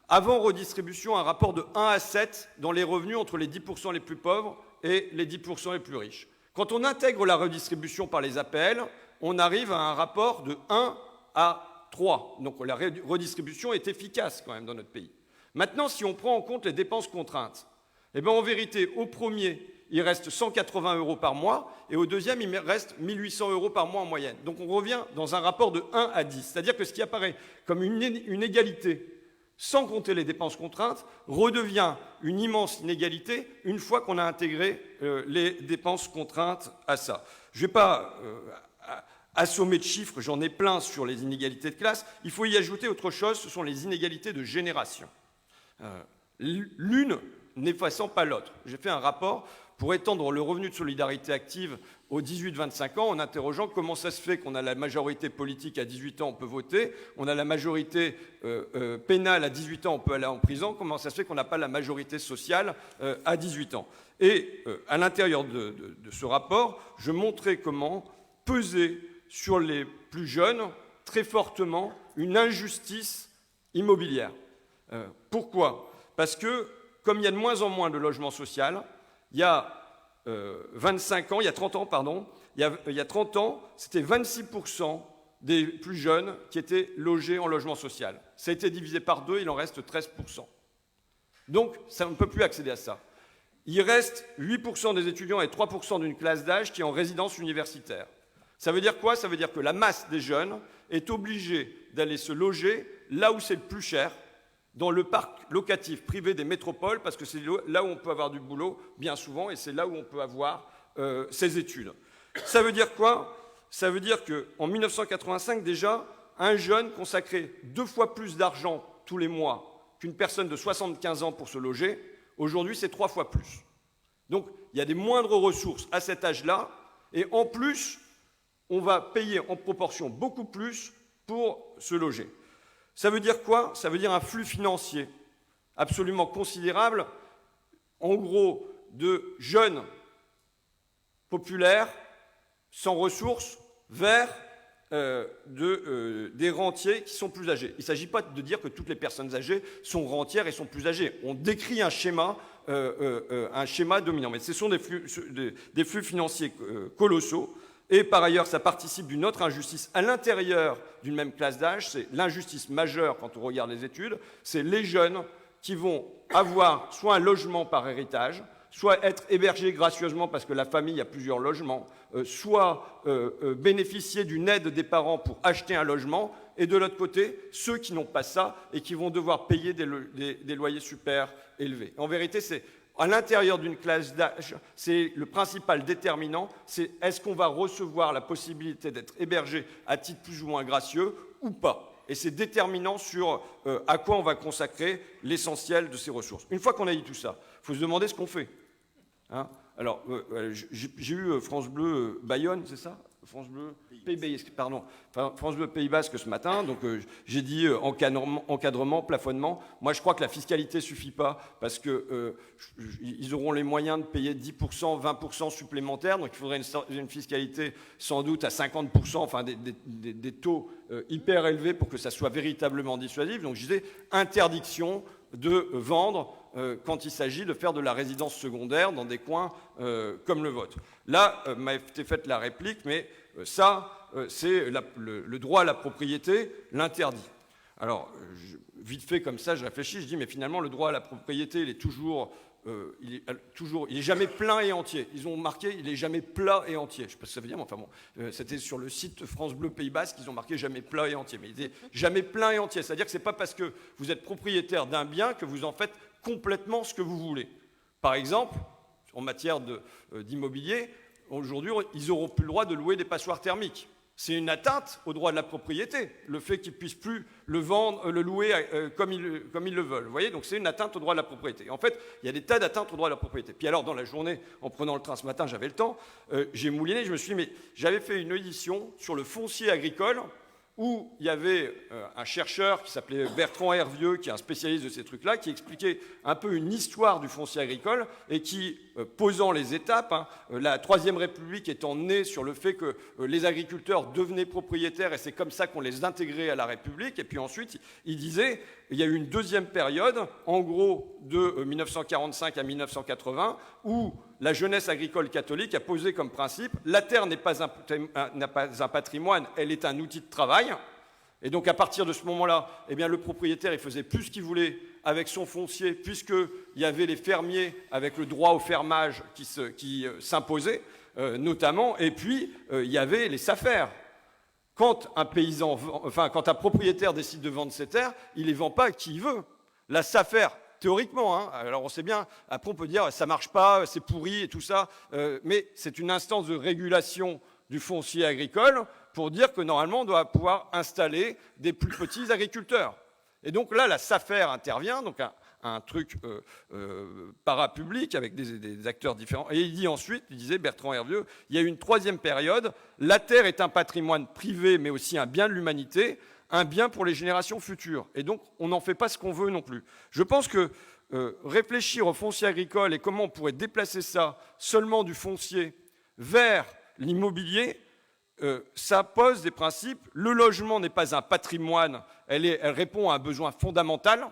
avant redistribution, un rapport de 1 à 7 dans les revenus entre les 10% les plus pauvres et les 10% les plus riches. Quand on intègre la redistribution par les APL, on arrive à un rapport de 1 à 3. Donc la redistribution est efficace quand même dans notre pays. Maintenant, si on prend en compte les dépenses contraintes, eh bien en vérité, au premier, il reste 180 € par mois, et au deuxième, il reste 1 800 € par mois en moyenne. Donc on revient dans un rapport de 1 à 10. C'est-à-dire que ce qui apparaît comme une égalité, sans compter les dépenses contraintes, redevient une immense inégalité une fois qu'on a intégré les dépenses contraintes à ça. Je ne vais pas assommer de chiffres, j'en ai plein sur les inégalités de classe. Il faut y ajouter autre chose, ce sont les inégalités de génération. L'une n'effaçant pas l'autre. J'ai fait un rapport pour étendre le revenu de solidarité active aux 18-25 ans en interrogeant comment ça se fait qu'on a la majorité politique à 18 ans, on peut voter, on a la majorité pénale à 18 ans, on peut aller en prison, comment ça se fait qu'on n'a pas la majorité sociale à 18 ans. Et à l'intérieur de ce rapport, je montrais comment peser sur les plus jeunes très fortement une injustice immobilière. Pourquoi ? Parce que comme il y a de moins en moins de logements sociaux, il y a 25 ans, il y a 30 ans, pardon, il y a 30 ans, c'était 26% des plus jeunes qui étaient logés en logement social. Ça a été divisé par 2, il en reste 13%. Donc, ça, on ne peut plus accéder à ça. Il reste 8% des étudiants et 3% d'une classe d'âge qui est en résidence universitaire. Ça veut dire quoi ? Ça veut dire que la masse des jeunes est obligée d'aller se loger là où c'est le plus cher, dans le parc locatif privé des métropoles, parce que c'est là où on peut avoir du boulot, bien souvent, et c'est là où on peut avoir ses études. Ça veut dire quoi ? Ça veut dire qu'en 1985, déjà, un jeune consacrait 2 fois plus d'argent tous les mois qu'une personne de 75 ans pour se loger. Aujourd'hui, c'est 3 fois plus. Donc, il y a des moindres ressources à cet âge-là, et en plus, on va payer en proportion beaucoup plus pour se loger. Ça veut dire quoi? Ça veut dire un flux financier absolument considérable, en gros, de jeunes populaires, sans ressources, vers des rentiers qui sont plus âgés. Il ne s'agit pas de dire que toutes les personnes âgées sont rentières et sont plus âgées. On décrit un schéma dominant. Mais ce sont des flux financiers colossaux. Et par ailleurs, ça participe d'une autre injustice à l'intérieur d'une même classe d'âge. C'est l'injustice majeure quand on regarde les études. C'est les jeunes qui vont avoir soit un logement par héritage, soit être hébergés gracieusement parce que la famille a plusieurs logements, soit bénéficier d'une aide des parents pour acheter un logement, et de l'autre côté, ceux qui n'ont pas ça et qui vont devoir payer des loyers super élevés. En vérité, c'est à l'intérieur d'une classe d'âge, c'est le principal déterminant, c'est est-ce qu'on va recevoir la possibilité d'être hébergé à titre plus ou moins gracieux ou pas. Et c'est déterminant sur à quoi on va consacrer l'essentiel de ces ressources. Une fois qu'on a dit tout ça, il faut se demander ce qu'on fait. Hein? Alors, j'ai eu France Bleu Bayonne, c'est ça? France Bleu Pays Basque, pardon. Enfin, France Bleu Pays Basque ce matin. Donc, j'ai dit encadrement, plafonnement. Moi, je crois que la fiscalité ne suffit pas parce qu'ils auront les moyens de payer 10%, 20% supplémentaires. Donc, il faudrait une fiscalité sans doute à 50%, enfin des taux hyper élevés pour que ça soit véritablement dissuasif. Donc, je disais interdiction de vendre quand il s'agit de faire de la résidence secondaire dans des coins comme le vôtre. Là, m'a été faite la réplique, mais ça, c'est le droit à la propriété l'interdit. Alors, vite fait comme ça, je réfléchis, je dis, mais finalement, le droit à la propriété, il est jamais plein et entier. Ils ont marqué, il est jamais plat et entier. Je ne sais pas ce que ça veut dire, mais enfin bon, c'était sur le site France Bleu Pays Basque, ils ont marqué jamais plat et entier. Mais il est jamais plein et entier. C'est-à-dire que ce n'est pas parce que vous êtes propriétaire d'un bien que vous en faites complètement ce que vous voulez. Par exemple, en matière d'immobilier, aujourd'hui, ils n'auront plus le droit de louer des passoires thermiques. C'est une atteinte au droit de la propriété, le fait qu'ils ne puissent plus le vendre, le louer comme ils le veulent. Vous voyez, donc c'est une atteinte au droit de la propriété. En fait, il y a des tas d'atteintes au droit de la propriété. Puis alors, dans la journée, en prenant le train ce matin, j'avais le temps, j'ai mouliné, je me suis dit, mais j'avais fait une édition sur le foncier agricole où il y avait un chercheur qui s'appelait Bertrand Hervieux, qui est un spécialiste de ces trucs-là, qui expliquait un peu une histoire du foncier agricole et qui, posant les étapes, la Troisième République étant née sur le fait que les agriculteurs devenaient propriétaires et c'est comme ça qu'on les intégrait à la République. Et puis ensuite, il disait, il y a eu une deuxième période, en gros de 1945 à 1980, où la jeunesse agricole catholique a posé comme principe la terre n'a pas un patrimoine, elle est un outil de travail. Et donc à partir de ce moment-là, eh bien, le propriétaire il faisait plus ce qu'il voulait avec son foncier, puisqu'il y avait les fermiers avec le droit au fermage qui s'imposait, notamment, et puis il y avait les SAFER. Quand quand un propriétaire décide de vendre ses terres, il ne les vend pas à qui il veut. La SAFER, théoriquement, alors on sait bien, après on peut dire ça ne marche pas, c'est pourri et tout ça, mais c'est une instance de régulation du foncier agricole pour dire que normalement on doit pouvoir installer des plus petits agriculteurs. Et donc là, la SAFER intervient, donc un truc parapublic avec des acteurs différents. Et il dit ensuite, il disait Bertrand Hervieux, il y a eu une troisième période, la terre est un patrimoine privé mais aussi un bien de l'humanité, un bien pour les générations futures. Et donc, on n'en fait pas ce qu'on veut non plus. Je pense que réfléchir au foncier agricole et comment on pourrait déplacer ça seulement du foncier vers l'immobilier, ça pose des principes. Le logement n'est pas un patrimoine, elle répond à un besoin fondamental.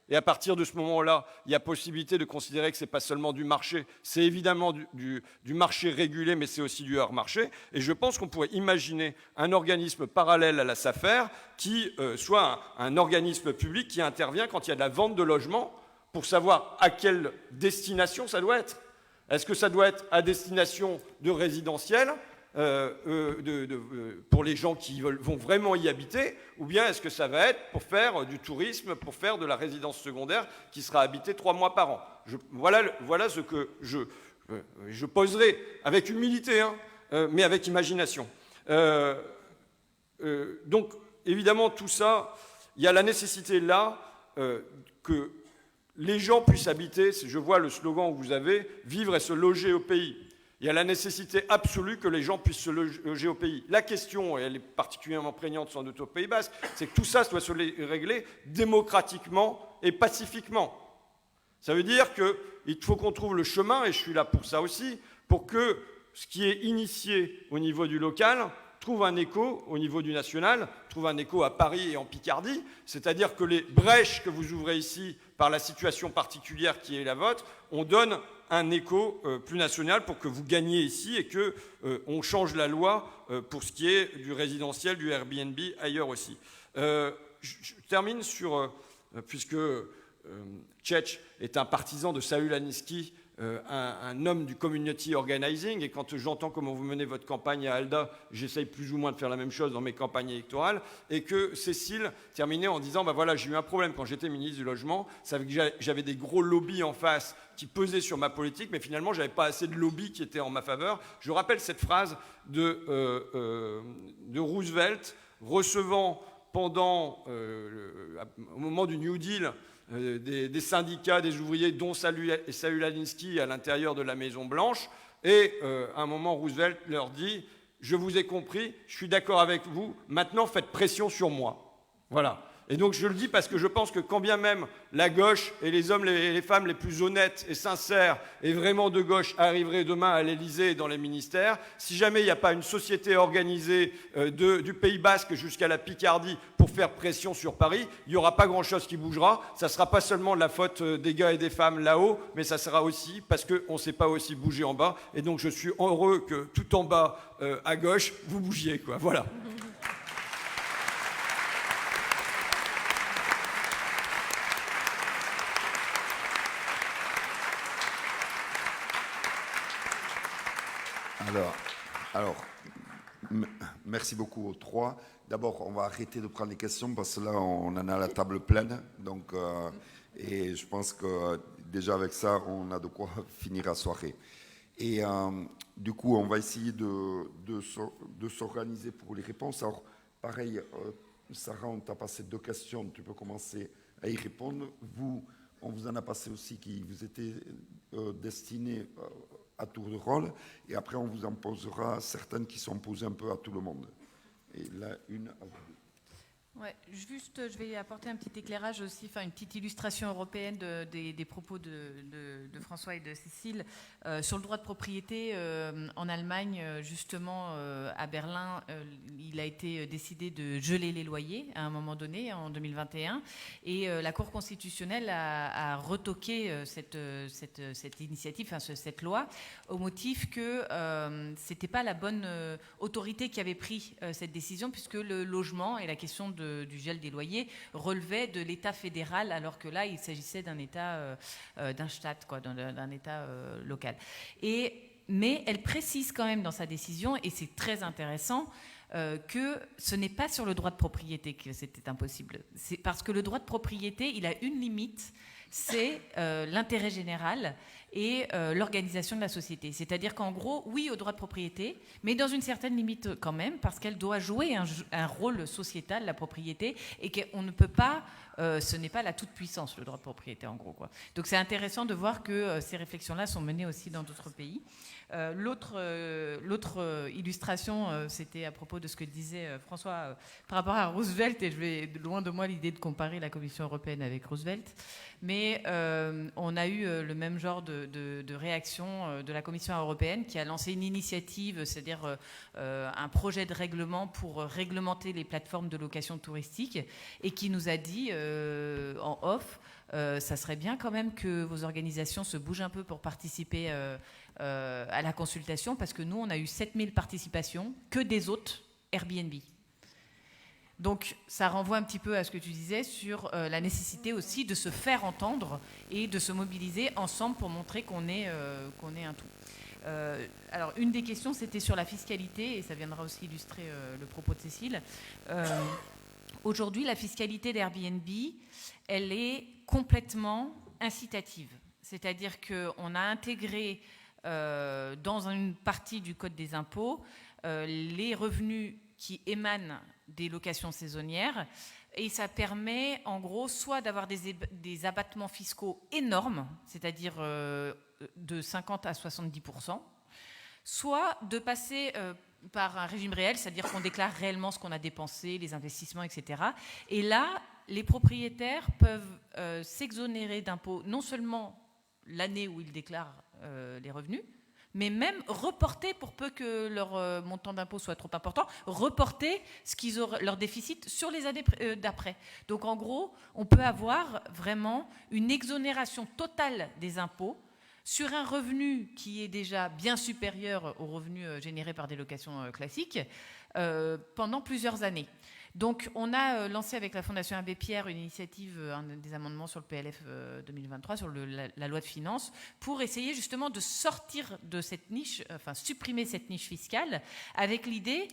Et à partir de ce moment-là, il y a possibilité de considérer que ce n'est pas seulement du marché, c'est évidemment du marché régulé, mais c'est aussi du hors-marché. Et je pense qu'on pourrait imaginer un organisme parallèle à la SAFER qui soit un organisme public qui intervient quand il y a de la vente de logements pour savoir à quelle destination ça doit être. Est-ce que ça doit être à destination de résidentiel pour les gens qui vont vraiment y habiter, ou bien est-ce que ça va être pour faire du tourisme, pour faire de la résidence secondaire qui sera habitée 3 mois par an. Voilà ce que je poserai avec humilité, mais avec imagination. Donc, évidemment, tout ça, il y a la nécessité là que les gens puissent habiter, je vois le slogan que vous avez, vivre et se loger au pays. Il y a la nécessité absolue que les gens puissent se loger au pays. La question, et elle est particulièrement prégnante sans doute au Pays Basque, c'est que tout ça doit se régler démocratiquement et pacifiquement. Ça veut dire qu'il faut qu'on trouve le chemin, et je suis là pour ça aussi, pour que ce qui est initié au niveau du local trouve un écho au niveau du national, trouve un écho à Paris et en Picardie, c'est-à-dire que les brèches que vous ouvrez ici par la situation particulière qui est la vôtre, on donne un écho plus national pour que vous gagniez ici et qu'on change la loi pour ce qui est du résidentiel, du Airbnb, ailleurs aussi. Je termine sur, puisque Tchetch est un partisan de Saúl Alinsky, un homme du community organizing, et quand j'entends comment vous menez votre campagne à Alda, j'essaye plus ou moins de faire la même chose dans mes campagnes électorales, et que Cécile terminait en disant, ben voilà, j'ai eu un problème quand j'étais ministre du Logement, ça veut dire que j'avais des gros lobbies en face qui pesaient sur ma politique, mais finalement, j'avais pas assez de lobbies qui étaient en ma faveur. Je rappelle cette phrase de Roosevelt, recevant pendant, au moment du New Deal, des syndicats, des ouvriers, dont Saúl Alinsky à l'intérieur de la Maison-Blanche. Et à un moment, Roosevelt leur dit « Je vous ai compris, je suis d'accord avec vous, maintenant faites pression sur moi. » Voilà. Et donc je le dis parce que je pense que quand bien même la gauche et les hommes et les femmes les plus honnêtes et sincères et vraiment de gauche arriveraient demain à l'Élysée et dans les ministères, si jamais il n'y a pas une société organisée du Pays Basque jusqu'à la Picardie pour faire pression sur Paris, il n'y aura pas grand-chose qui bougera. Ça ne sera pas seulement de la faute des gars et des femmes là-haut, mais ça sera aussi parce qu'on ne sait pas aussi bouger en bas. Et donc je suis heureux que tout en bas à gauche, vous bougiez, quoi. Voilà. Alors, merci beaucoup aux trois. D'abord, on va arrêter de prendre les questions parce que là, on en a la table pleine. Donc, et je pense que déjà avec ça, on a de quoi finir la soirée. Et du coup, on va essayer de s'organiser pour les réponses. Alors, pareil, Sarah, on t'a passé 2 questions. Tu peux commencer à y répondre. Vous, on vous en a passé aussi qui vous étaient destinés à tour de rôle, et après on vous en posera certaines qui sont posées un peu à tout le monde. Et là, une à vous. Ouais, juste, je vais apporter un petit éclairage aussi, enfin une petite illustration européenne des propos de François et de Cécile sur le droit de propriété. En Allemagne, justement, à Berlin, il a été décidé de geler les loyers à un moment donné, en 2021, et la Cour constitutionnelle a retoqué cette initiative, enfin cette loi, au motif que c'était pas la bonne autorité qui avait pris cette décision, puisque le logement et la question du gel des loyers relevait de l'État fédéral, alors que là, il s'agissait d'un État, d'un Staat, quoi, d'un État local. Mais elle précise quand même dans sa décision, et c'est très intéressant, que ce n'est pas sur le droit de propriété que c'était impossible. C'est parce que le droit de propriété, il a une limite, c'est l'intérêt général et l'organisation de la société. C'est-à-dire qu'en gros, oui au droit de propriété, mais dans une certaine limite quand même, parce qu'elle doit jouer un rôle sociétal, la propriété, et qu'on ne peut pas, ce n'est pas la toute-puissance, le droit de propriété, en gros, quoi. Donc c'est intéressant de voir que ces réflexions-là sont menées aussi dans d'autres pays. L'autre illustration, c'était à propos de ce que disait François par rapport à Roosevelt, et je vais loin de moi l'idée de comparer la Commission européenne avec Roosevelt, mais on a eu le même genre de réaction de la Commission européenne qui a lancé une initiative, c'est-à-dire un projet de règlement pour réglementer les plateformes de location touristique, et qui nous a dit en off, ça serait bien quand même que vos organisations se bougent un peu pour participer à la consultation, parce que nous, on a eu 7000 participations, que des hôtes Airbnb. Donc, ça renvoie un petit peu à ce que tu disais sur la nécessité aussi de se faire entendre et de se mobiliser ensemble pour montrer qu'on est un tout. Alors, une des questions, c'était sur la fiscalité, et ça viendra aussi illustrer le propos de Cécile. Aujourd'hui, la fiscalité d'Airbnb, elle est complètement incitative. C'est-à-dire qu'on a intégré dans une partie du Code des impôts les revenus qui émanent des locations saisonnières Et ça permet, en gros, soit d'avoir des abattements fiscaux énormes, c'est-à-dire de 50 à 70%, soit de passer par un régime réel, c'est-à-dire qu'on déclare réellement ce qu'on a dépensé, les investissements, etc. Et là, les propriétaires peuvent s'exonérer d'impôts, non seulement l'année où ils déclarent les revenus, mais même reporter, pour peu que leur montant d'impôt soit trop important, reporter leur déficit sur les années d'après. Donc en gros, on peut avoir vraiment une exonération totale des impôts sur un revenu qui est déjà bien supérieur au revenu généré par des locations classiques pendant plusieurs années. Donc, on a lancé avec la Fondation Abbé Pierre une initiative, des amendements sur le PLF 2023, sur la loi de finances, pour essayer justement de sortir de cette niche, enfin supprimer cette niche fiscale, avec l'idée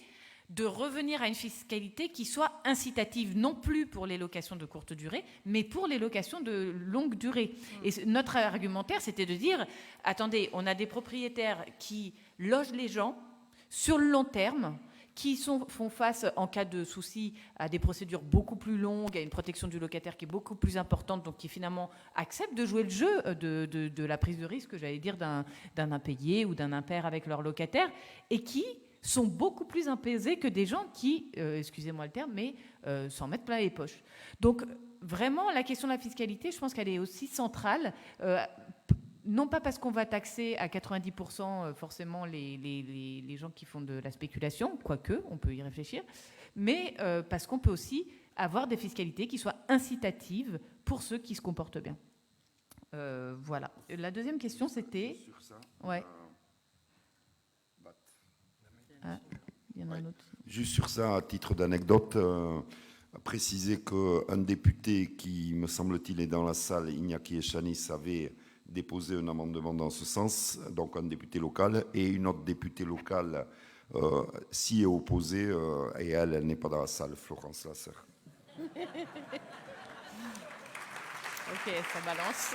de revenir à une fiscalité qui soit incitative, non plus pour les locations de courte durée, mais pour les locations de longue durée. Et notre argumentaire, c'était de dire, attendez, on a des propriétaires qui logent les gens sur le long terme, qui font face, en cas de souci, à des procédures beaucoup plus longues, à une protection du locataire qui est beaucoup plus importante, donc qui finalement acceptent de jouer le jeu de la prise de risque, j'allais dire, d'un impayé ou d'un impair avec leur locataire, et qui sont beaucoup plus imposés que des gens qui, excusez-moi le terme, mais s'en mettent plein les poches. Donc, vraiment, la question de la fiscalité, je pense qu'elle est aussi centrale, non pas parce qu'on va taxer à 90% forcément les gens qui font de la spéculation, quoique, on peut y réfléchir, mais parce qu'on peut aussi avoir des fiscalités qui soient incitatives pour ceux qui se comportent bien. Voilà. La deuxième question, c'était... Sur ça, ouais. Il y en a un autre. Juste sur ça, à titre d'anecdote, préciser qu'un député qui, me semble-t-il, est dans la salle, Iñaki Echanis, avait déposé un amendement dans ce sens, donc un député local, et une autre députée locale s'y est opposée, et elle n'est pas dans la salle, Florence Lasserre. Ok, ça balance.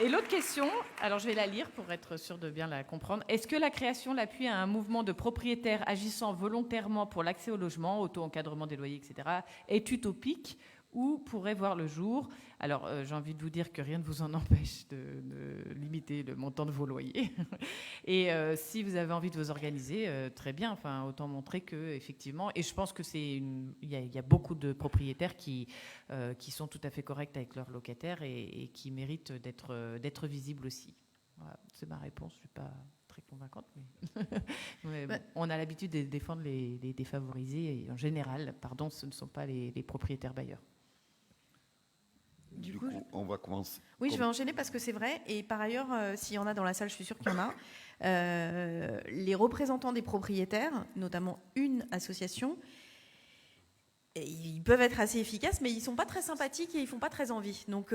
Et l'autre question, alors je vais la lire pour être sûr de bien la comprendre. Est-ce que la création l'appuie à un mouvement de propriétaires agissant volontairement pour l'accès au logement, auto-encadrement des loyers, etc., est utopique ou pourrait voir le jour? Alors, j'ai envie de vous dire que rien ne vous en empêche de limiter le montant de vos loyers. Et si vous avez envie de vous organiser, très bien. Enfin, autant montrer que effectivement. Et je pense que il y a beaucoup de propriétaires qui sont tout à fait corrects avec leurs locataires et qui méritent d'être visibles aussi. Voilà, c'est ma réponse. Je suis pas très convaincante, mais on a l'habitude de défendre les défavorisés. Et en général, ce ne sont pas les propriétaires bailleurs. Du coup, on va commencer. Oui, je vais enchaîner parce que c'est vrai. Et par ailleurs, s'il y en a dans la salle, je suis sûre qu'il y en a. Les représentants des propriétaires, notamment une association, ils peuvent être assez efficaces, mais ils ne sont pas très sympathiques et ils ne font pas très envie. Donc,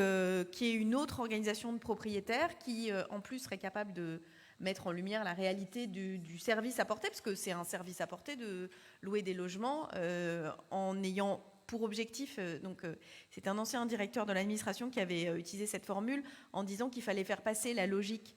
qui est une autre organisation de propriétaires qui, en plus, serait capable de mettre en lumière la réalité du service apporté, parce que c'est un service apporté de louer des logements en ayant pour objectif, c'est un ancien directeur de l'administration qui avait utilisé cette formule en disant qu'il fallait faire passer la logique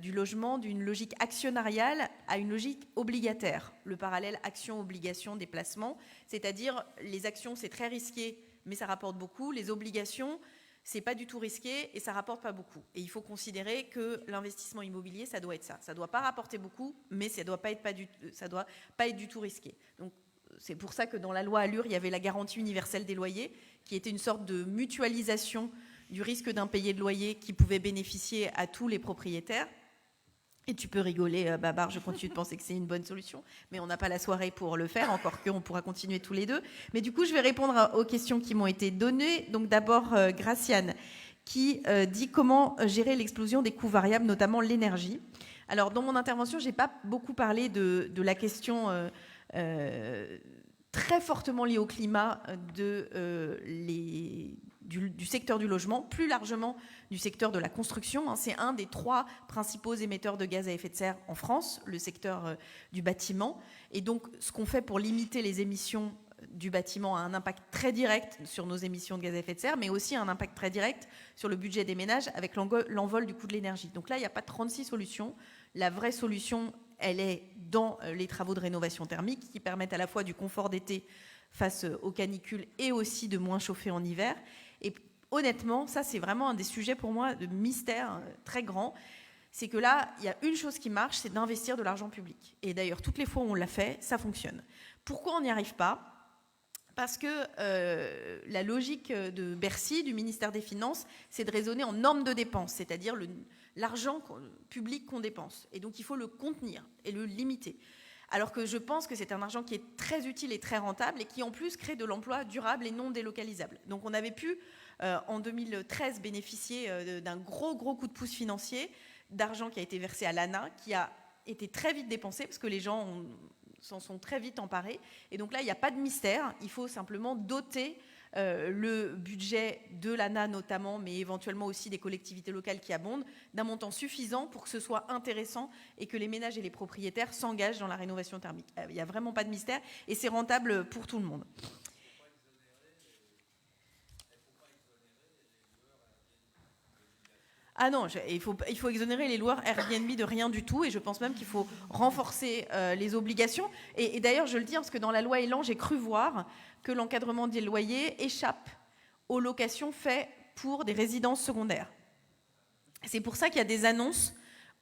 du logement d'une logique actionnariale à une logique obligataire. Le parallèle action-obligation des placements, c'est-à-dire les actions c'est très risqué mais ça rapporte beaucoup, les obligations c'est pas du tout risqué et ça rapporte pas beaucoup. Et il faut considérer que l'investissement immobilier ça doit être ça. Ça doit pas rapporter beaucoup mais ça doit pas être du tout risqué. Donc c'est pour ça que dans la loi Allure, il y avait la garantie universelle des loyers, qui était une sorte de mutualisation du risque d'impayé de loyer qui pouvait bénéficier à tous les propriétaires. Et tu peux rigoler, Babar, je continue de penser que c'est une bonne solution, mais on n'a pas la soirée pour le faire, encore qu'on pourra continuer tous les deux. Mais du coup, je vais répondre aux questions qui m'ont été données. Donc d'abord, Graciane, qui dit comment gérer l'explosion des coûts variables, notamment l'énergie. Alors, dans mon intervention, je n'ai pas beaucoup parlé de la question... très fortement lié au climat du secteur du logement, plus largement du secteur de la construction. C'est un des 3 principaux émetteurs de gaz à effet de serre en France, le secteur du bâtiment. Et donc, ce qu'on fait pour limiter les émissions du bâtiment a un impact très direct sur nos émissions de gaz à effet de serre, mais aussi un impact très direct sur le budget des ménages avec l'envol du coût de l'énergie. Donc là, il n'y a pas 36 solutions. La vraie solution, elle est dans les travaux de rénovation thermique qui permettent à la fois du confort d'été face aux canicules et aussi de moins chauffer en hiver. Et honnêtement, ça c'est vraiment un des sujets pour moi de mystère très grand. C'est que là, il y a une chose qui marche, c'est d'investir de l'argent public. Et d'ailleurs, toutes les fois où on l'a fait, ça fonctionne. Pourquoi on n'y arrive pas ? Parce que la logique de Bercy, du ministère des Finances, c'est de raisonner en normes de dépenses, c'est-à-dire l'argent public qu'on dépense. Et donc, il faut le contenir et le limiter. Alors que je pense que c'est un argent qui est très utile et très rentable et qui, en plus, crée de l'emploi durable et non délocalisable. Donc, on avait pu, en 2013, bénéficier d'un gros coup de pouce financier, d'argent qui a été versé à l'ANA, qui a été très vite dépensé, parce que les gens s'en sont très vite emparés. Et donc là, il n'y a pas de mystère. Il faut simplement doter le budget de l'ANA notamment, mais éventuellement aussi des collectivités locales qui abondent, d'un montant suffisant pour que ce soit intéressant et que les ménages et les propriétaires s'engagent dans la rénovation thermique. Il n'y a vraiment pas de mystère et c'est rentable pour tout le monde. Ah non, il faut exonérer les loueurs Airbnb de rien du tout et je pense même qu'il faut renforcer les obligations. Et d'ailleurs, je le dis parce que dans la loi Elan, j'ai cru voir que l'encadrement des loyers échappe aux locations faites pour des résidences secondaires. C'est pour ça qu'il y a des annonces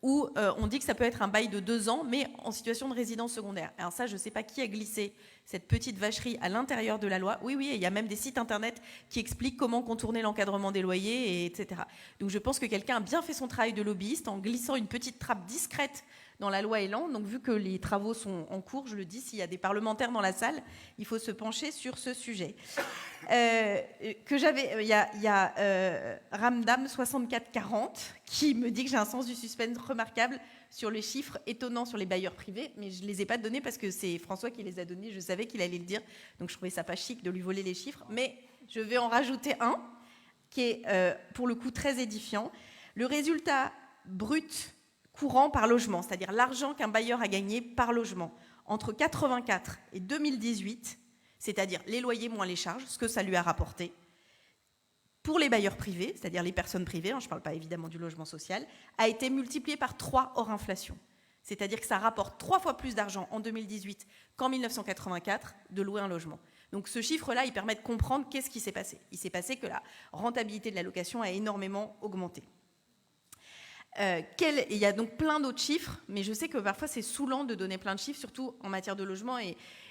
où on dit que ça peut être un bail de 2 ans, mais en situation de résidence secondaire. Alors ça, je ne sais pas qui a glissé cette petite vacherie à l'intérieur de la loi. Oui, il y a même des sites internet qui expliquent comment contourner l'encadrement des loyers, etc. Donc je pense que quelqu'un a bien fait son travail de lobbyiste en glissant une petite trappe discrète dans la loi Elan. Donc vu que les travaux sont en cours, je le dis, s'il y a des parlementaires dans la salle, il faut se pencher sur ce sujet. Il y a Ramdam 6440 qui me dit que j'ai un sens du suspense remarquable sur les chiffres étonnants sur les bailleurs privés, mais je ne les ai pas donnés parce que c'est François qui les a donnés, je savais qu'il allait le dire, donc je trouvais ça pas chic de lui voler les chiffres, mais je vais en rajouter un qui est pour le coup très édifiant. Le résultat brut courant par logement, c'est-à-dire l'argent qu'un bailleur a gagné par logement entre 84 et 2018, c'est-à-dire les loyers moins les charges, ce que ça lui a rapporté, pour les bailleurs privés, c'est-à-dire les personnes privées, je ne parle pas évidemment du logement social, a été multiplié par 3 hors inflation. C'est-à-dire que ça rapporte 3 fois plus d'argent en 2018 qu'en 1984 de louer un logement. Donc ce chiffre-là, il permet de comprendre qu'est-ce qui s'est passé. Il s'est passé que la rentabilité de la location a énormément augmenté. Il y a donc plein d'autres chiffres, mais je sais que parfois c'est saoulant de donner plein de chiffres, surtout en matière de logement.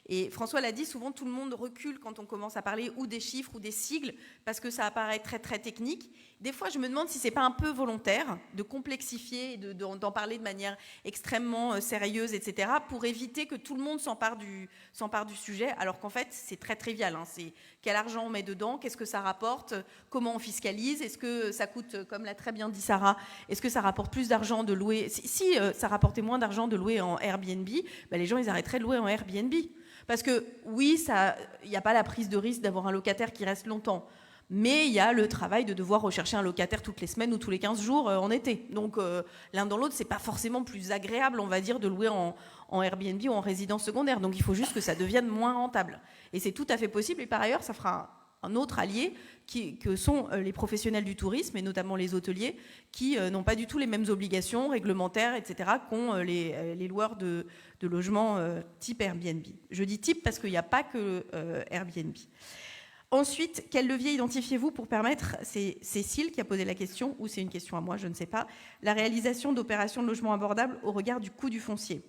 Et François l'a dit, souvent tout le monde recule quand on commence à parler ou des chiffres ou des sigles, parce que ça apparaît très très technique. Des fois, je me demande si c'est pas un peu volontaire de complexifier, d'en parler de manière extrêmement sérieuse, etc., pour éviter que tout le monde s'empare du sujet, alors qu'en fait, c'est très trivial. C'est quel argent on met dedans, qu'est-ce que ça rapporte, comment on fiscalise, est-ce que ça coûte, comme l'a très bien dit Sarah, est-ce que ça rapporte plus d'argent de louer ? Si ça rapportait moins d'argent de louer en Airbnb, les gens ils arrêteraient de louer en Airbnb. Parce que oui, il n'y a pas la prise de risque d'avoir un locataire qui reste longtemps. Mais il y a le travail de devoir rechercher un locataire toutes les semaines ou tous les 15 jours en été. Donc l'un dans l'autre, c'est pas forcément plus agréable, on va dire, de louer en Airbnb ou en résidence secondaire. Donc il faut juste que ça devienne moins rentable. Et c'est tout à fait possible. Et par ailleurs, ça fera un autre allié que sont les professionnels du tourisme et notamment les hôteliers qui n'ont pas du tout les mêmes obligations réglementaires, etc., qu'ont les loueurs de logements type Airbnb. Je dis type parce qu'il n'y a pas que Airbnb. Ensuite, quel levier identifiez-vous pour permettre, c'est Cécile qui a posé la question, ou c'est une question à moi, je ne sais pas, la réalisation d'opérations de logement abordable au regard du coût du foncier ?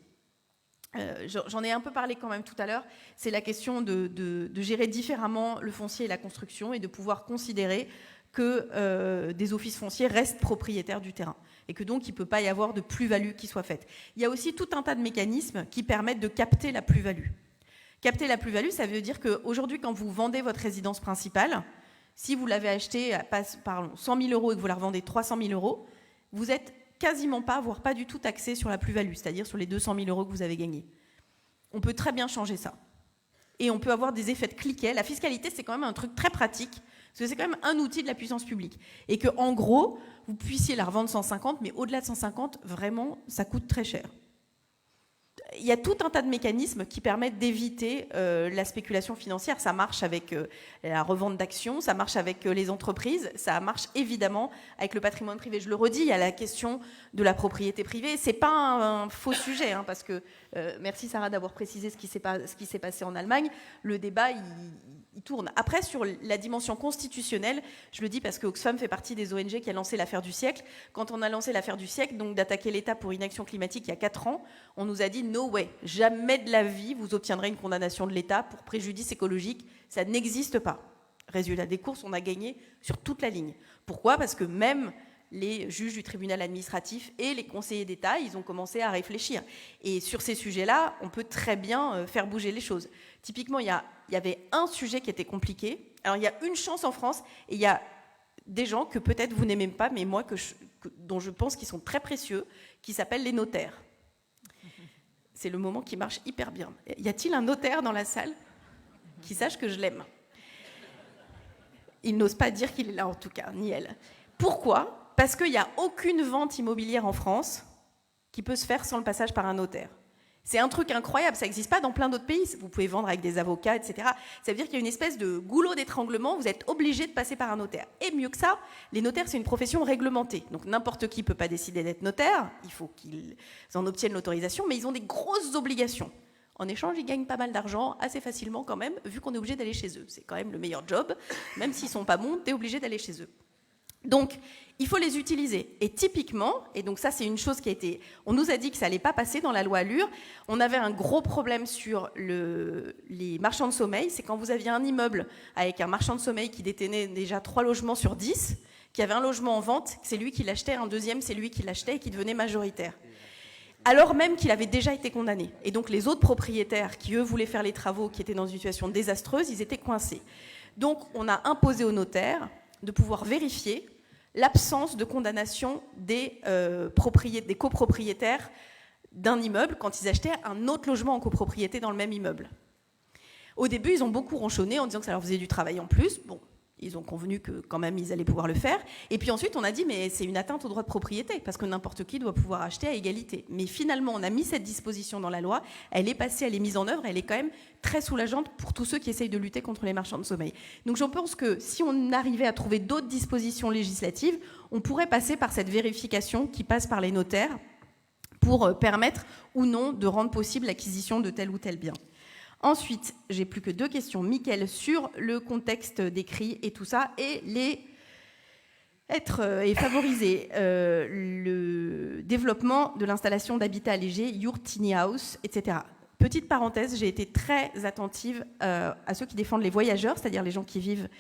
J'en ai un peu parlé quand même tout à l'heure, c'est la question de gérer différemment le foncier et la construction et de pouvoir considérer que des offices fonciers restent propriétaires du terrain et que donc il ne peut pas y avoir de plus-value qui soit faite. Il y a aussi tout un tas de mécanismes qui permettent de capter la plus-value. Capter la plus-value, ça veut dire qu'aujourd'hui, quand vous vendez votre résidence principale, si vous l'avez achetée à 100 000 € et que vous la revendez 300 000 €, vous êtes quasiment pas, voire pas du tout taxé sur la plus-value, c'est-à-dire sur les 200 000 € que vous avez gagnés. On peut très bien changer ça. Et on peut avoir des effets de cliquet. La fiscalité, c'est quand même un truc très pratique, parce que c'est quand même un outil de la puissance publique. Et qu'en gros, vous puissiez la revendre 150, mais au-delà de 150, vraiment, ça coûte très cher. il y a tout un tas de mécanismes qui permettent d'éviter la spéculation financière. Ça marche avec la revente d'actions, ça marche avec les entreprises, ça marche évidemment avec le patrimoine privé. Je le redis, il y a la question de la propriété privée. C'est pas un faux sujet, hein, parce que merci Sarah d'avoir précisé ce qui s'est passé en Allemagne. Le débat, il tourne. Après, sur la dimension constitutionnelle, je le dis parce que Oxfam fait partie des ONG qui a lancé l'affaire du siècle. Quand on a lancé l'affaire du siècle, donc d'attaquer l'État pour inaction climatique il y a 4 ans, on nous a dit no way, jamais de la vie vous obtiendrez une condamnation de l'État pour préjudice écologique, ça n'existe pas. Résultat des courses, on a gagné sur toute la ligne. Pourquoi ? Parce que même les juges du tribunal administratif et les conseillers d'État, ils ont commencé à réfléchir. Et sur ces sujets-là, on peut très bien faire bouger les choses. Typiquement, il y avait un sujet qui était compliqué. Alors, il y a une chance en France, et il y a des gens que peut-être vous n'aimez pas, mais moi, dont je pense qu'ils sont très précieux, qui s'appellent les notaires. C'est le moment qui marche hyper bien. Y a-t-il un notaire dans la salle qui sache que je l'aime ? Il n'ose pas dire qu'il est là, en tout cas, ni elle. Pourquoi ? Parce qu'il n'y a aucune vente immobilière en France qui peut se faire sans le passage par un notaire. C'est un truc incroyable, ça n'existe pas dans plein d'autres pays. Vous pouvez vendre avec des avocats, etc. Ça veut dire qu'il y a une espèce de goulot d'étranglement, vous êtes obligé de passer par un notaire. Et mieux que ça, les notaires, c'est une profession réglementée. Donc n'importe qui ne peut pas décider d'être notaire, il faut qu'ils en obtiennent l'autorisation, mais ils ont des grosses obligations. En échange, ils gagnent pas mal d'argent, assez facilement quand même, vu qu'on est obligé d'aller chez eux. C'est quand même le meilleur job. Même s'ils ne sont pas bons, tu es obligé d'aller chez eux. Donc, il faut les utiliser. Et typiquement, et donc ça c'est une chose qui a été... On nous a dit que ça n'allait pas passer dans la loi Allure. On avait un gros problème sur les marchands de sommeil. C'est quand vous aviez un immeuble avec un marchand de sommeil qui détenait déjà 3 logements sur 10, qui avait un logement en vente, c'est lui qui l'achetait, un deuxième c'est lui qui l'achetait et qui devenait majoritaire. Alors même qu'il avait déjà été condamné. Et donc les autres propriétaires qui, eux, voulaient faire les travaux, qui étaient dans une situation désastreuse, ils étaient coincés. Donc on a imposé aux notaires de pouvoir vérifier l'absence de condamnation des copropriétaires d'un immeuble quand ils achetaient un autre logement en copropriété dans le même immeuble. Au début, ils ont beaucoup ronchonné en disant que ça leur faisait du travail en plus. Bon, ils ont convenu que quand même ils allaient pouvoir le faire. Et puis ensuite, on a dit mais c'est une atteinte au droit de propriété parce que n'importe qui doit pouvoir acheter à égalité. Mais finalement, on a mis cette disposition dans la loi. Elle est passée, elle est mise en œuvre. Elle est quand même très soulageante pour tous ceux qui essayent de lutter contre les marchands de sommeil. Donc je pense que si on arrivait à trouver d'autres dispositions législatives, on pourrait passer par cette vérification qui passe par les notaires pour permettre ou non de rendre possible l'acquisition de tel ou tel bien. Ensuite, j'ai plus que 2 questions, Mickaël, sur le contexte décrit et tout ça, et favoriser le développement de l'installation d'habitat allégé, Yurt Tiny House, etc. Petite parenthèse, j'ai été très attentive à ceux qui défendent les voyageurs, c'est-à-dire les gens qui vivent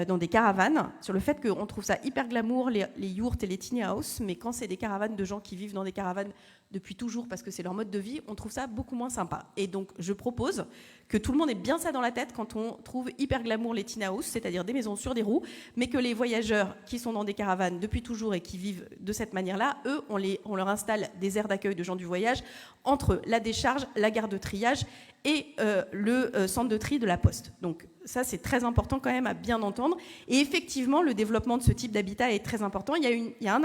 dans des caravanes, sur le fait qu'on trouve ça hyper glamour, les yurts et les tiny houses, mais quand c'est des caravanes de gens qui vivent dans des caravanes depuis toujours parce que c'est leur mode de vie, on trouve ça beaucoup moins sympa. Et donc je propose que tout le monde ait bien ça dans la tête quand on trouve hyper glamour les tiny houses, c'est-à-dire des maisons sur des roues, mais que les voyageurs qui sont dans des caravanes depuis toujours et qui vivent de cette manière-là, eux, on leur installe des aires d'accueil de gens du voyage entre la décharge, la gare de triage et le centre de tri de la Poste. Donc ça, c'est très important quand même à bien entendre. Et effectivement, le développement de ce type d'habitat est très important. Il y a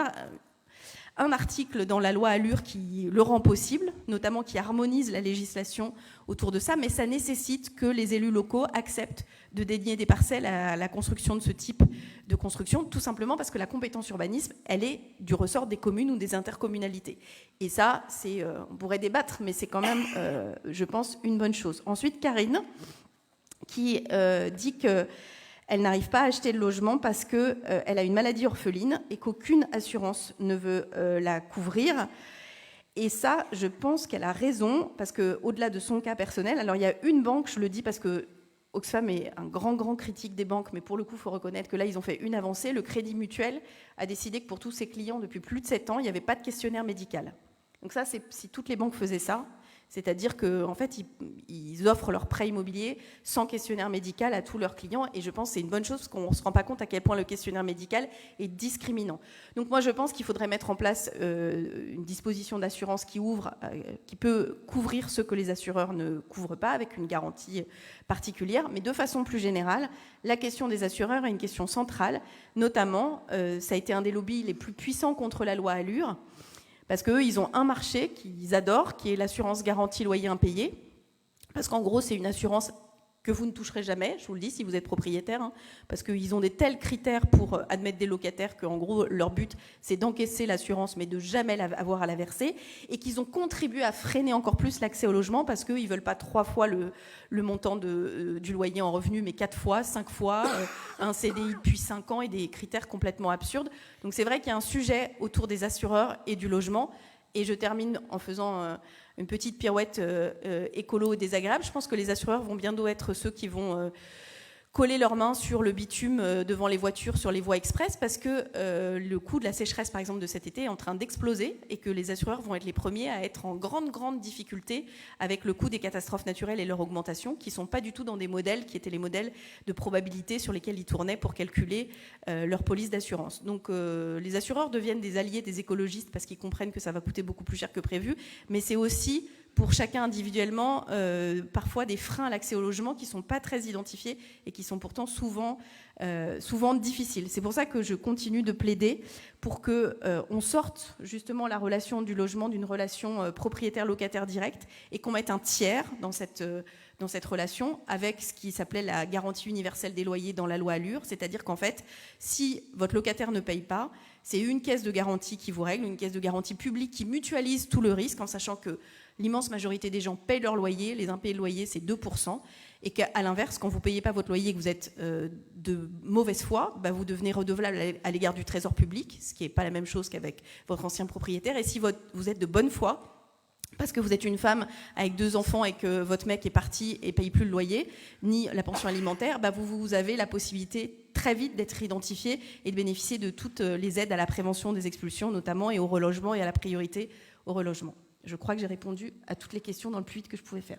un article dans la loi Allure qui le rend possible, notamment qui harmonise la législation autour de ça, mais ça nécessite que les élus locaux acceptent de dédier des parcelles à la construction de ce type de construction, tout simplement parce que la compétence urbanisme, elle est du ressort des communes ou des intercommunalités. Et ça, on pourrait débattre, mais c'est quand même, je pense, une bonne chose. Ensuite, Karine, qui dit qu'elle n'arrive pas à acheter le logement parce qu'elle a une maladie orpheline et qu'aucune assurance ne veut la couvrir. Et ça, je pense qu'elle a raison, parce qu'au-delà de son cas personnel, alors il y a une banque, je le dis parce que Oxfam est un grand critique des banques, mais pour le coup, il faut reconnaître que là, ils ont fait une avancée. Le Crédit Mutuel a décidé que pour tous ses clients, depuis plus de 7 ans, il n'y avait pas de questionnaire médical. Donc ça, si toutes les banques faisaient ça, c'est-à-dire qu'en fait, ils offrent leur prêt immobilier sans questionnaire médical à tous leurs clients. Et je pense que c'est une bonne chose parce qu'on ne se rend pas compte à quel point le questionnaire médical est discriminant. Donc moi, je pense qu'il faudrait mettre en place une disposition d'assurance qui peut couvrir ce que les assureurs ne couvrent pas, avec une garantie particulière. Mais de façon plus générale, la question des assureurs est une question centrale. Notamment, ça a été un des lobbies les plus puissants contre la loi Allure, Parce qu'eux, ils ont un marché qu'ils adorent, qui est l'assurance garantie loyer impayé. Parce qu'en gros, c'est une assurance que vous ne toucherez jamais, je vous le dis, si vous êtes propriétaire, hein, parce qu'ils ont des tels critères pour admettre des locataires qu'en gros, leur but, c'est d'encaisser l'assurance, mais de jamais avoir à la verser, et qu'ils ont contribué à freiner encore plus l'accès au logement, parce qu'ils ne veulent pas 3 fois le montant du loyer en revenu, mais 4 fois, 5 fois, un CDI depuis 5 ans, et des critères complètement absurdes. Donc c'est vrai qu'il y a un sujet autour des assureurs et du logement, et je termine en faisant une petite pirouette écolo désagréable. Je pense que les assureurs vont bientôt être ceux qui vont coller leurs mains sur le bitume devant les voitures sur les voies express, parce que le coût de la sécheresse, par exemple, de cet été est en train d'exploser, et que les assureurs vont être les premiers à être en grande difficulté avec le coût des catastrophes naturelles et leur augmentation, qui ne sont pas du tout dans des modèles qui étaient les modèles de probabilité sur lesquels ils tournaient pour calculer leur police d'assurance. Donc les assureurs deviennent des alliés des écologistes parce qu'ils comprennent que ça va coûter beaucoup plus cher que prévu, mais c'est aussi pour chacun individuellement, parfois des freins à l'accès au logement qui ne sont pas très identifiés et qui sont pourtant souvent difficiles. C'est pour ça que je continue de plaider pour qu'on sorte justement la relation du logement d'une relation propriétaire-locataire direct, et qu'on mette un tiers dans cette relation, avec ce qui s'appelait la garantie universelle des loyers dans la loi Allure, c'est-à-dire qu'en fait, si votre locataire ne paye pas, c'est une caisse de garantie qui vous règle, une caisse de garantie publique qui mutualise tout le risque, en sachant que l'immense majorité des gens payent leur loyer, les impayés de loyer c'est 2%, et qu'à l'inverse, quand vous ne payez pas votre loyer et que vous êtes de mauvaise foi, bah vous devenez redevable à l'égard du trésor public, ce qui n'est pas la même chose qu'avec votre ancien propriétaire. Et si vous êtes de bonne foi, parce que vous êtes une femme avec 2 enfants et que votre mec est parti et ne paye plus le loyer, ni la pension alimentaire, bah vous avez la possibilité très vite d'être identifié et de bénéficier de toutes les aides à la prévention des expulsions, notamment, et au relogement, et à la priorité au relogement. Je crois que j'ai répondu à toutes les questions dans le plus vite que je pouvais faire.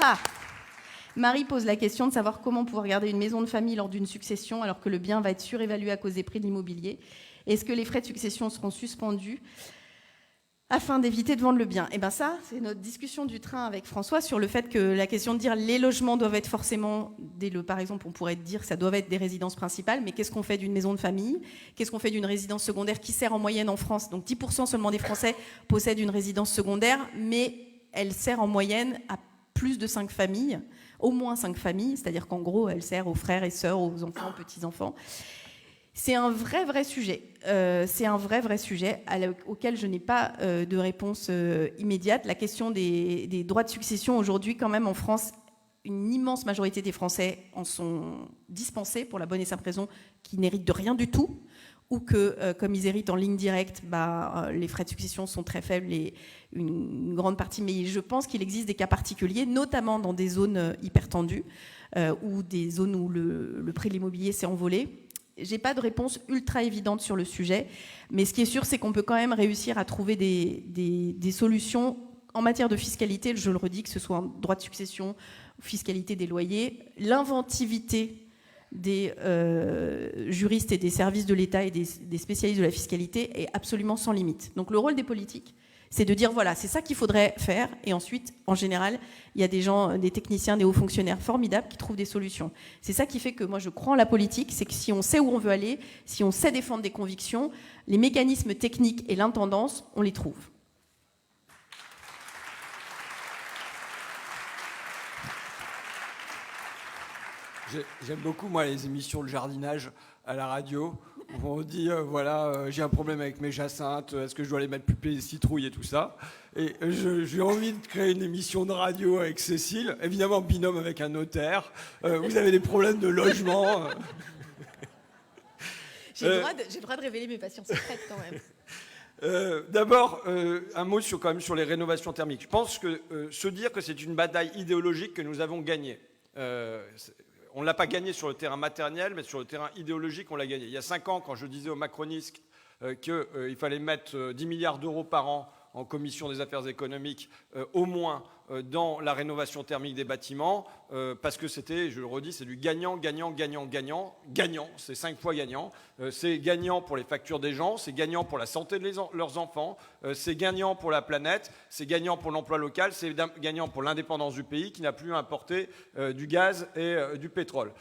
Ah, Marie pose la question de savoir comment pouvoir garder une maison de famille lors d'une succession alors que le bien va être surévalué à cause des prix de l'immobilier. Est-ce que les frais de succession seront suspendus afin d'éviter de vendre le bien? Et bien ça, c'est notre discussion du train avec François sur le fait que la question de dire les logements doivent être forcément, par exemple, on pourrait dire que ça doit être des résidences principales, mais qu'est-ce qu'on fait d'une maison de famille? Qu'est-ce qu'on fait d'une résidence secondaire qui sert en moyenne en France? Donc 10% seulement des Français possèdent une résidence secondaire, mais elle sert en moyenne à plus de 5 familles, au moins 5 familles, c'est-à-dire qu'en gros, elle sert aux frères et sœurs, aux enfants, aux petits-enfants. C'est un vrai sujet. C'est un vrai sujet auquel je n'ai pas de réponse immédiate. La question des droits de succession, aujourd'hui, quand même, en France, une immense majorité des Français en sont dispensés pour la bonne et simple raison qu'ils n'héritent de rien du tout, ou que, comme ils héritent en ligne directe, les frais de succession sont très faibles, et une grande partie. Mais je pense qu'il existe des cas particuliers, notamment dans des zones hyper tendues, ou des zones où le prix de l'immobilier s'est envolé. J'ai pas de réponse ultra évidente sur le sujet, mais ce qui est sûr, c'est qu'on peut quand même réussir à trouver des solutions en matière de fiscalité. Je le redis, que ce soit en droit de succession, fiscalité des loyers, l'inventivité des juristes et des services de l'État et des spécialistes de la fiscalité est absolument sans limite. Donc le rôle des politiques, c'est de dire voilà, c'est ça qu'il faudrait faire, et ensuite, en général, il y a des gens, des techniciens, des hauts fonctionnaires formidables qui trouvent des solutions. C'est ça qui fait que moi je crois en la politique, c'est que si on sait où on veut aller, si on sait défendre des convictions, les mécanismes techniques et l'intendance, on les trouve. J'aime beaucoup, moi, les émissions de jardinage à la radio, où on dit, j'ai un problème avec mes jacinthes, est-ce que je dois les mettre plus citrouilles et tout ça. Et j'ai envie de créer une émission de radio avec Cécile, évidemment en binôme avec un notaire. Vous avez des problèmes de logement. J'ai le droit de révéler mes passions secrètes quand même. D'abord, un mot quand même sur les rénovations thermiques. Je pense que se dire que c'est une bataille idéologique que nous avons gagnée. On ne l'a pas gagné sur le terrain matériel, mais sur le terrain idéologique, on l'a gagné. Il y a 5 ans, quand je disais aux macronistes qu'il fallait mettre 10 milliards d'euros par an en commission des affaires économiques, au moins dans la rénovation thermique des bâtiments, parce que c'était, je le redis, c'est du gagnant, gagnant, gagnant, gagnant, gagnant, c'est 5 fois gagnant. C'est gagnant pour les factures des gens, c'est gagnant pour la santé de leurs enfants, c'est gagnant pour la planète, c'est gagnant pour l'emploi local, c'est gagnant pour l'indépendance du pays qui n'a plus à importer du gaz et du pétrole.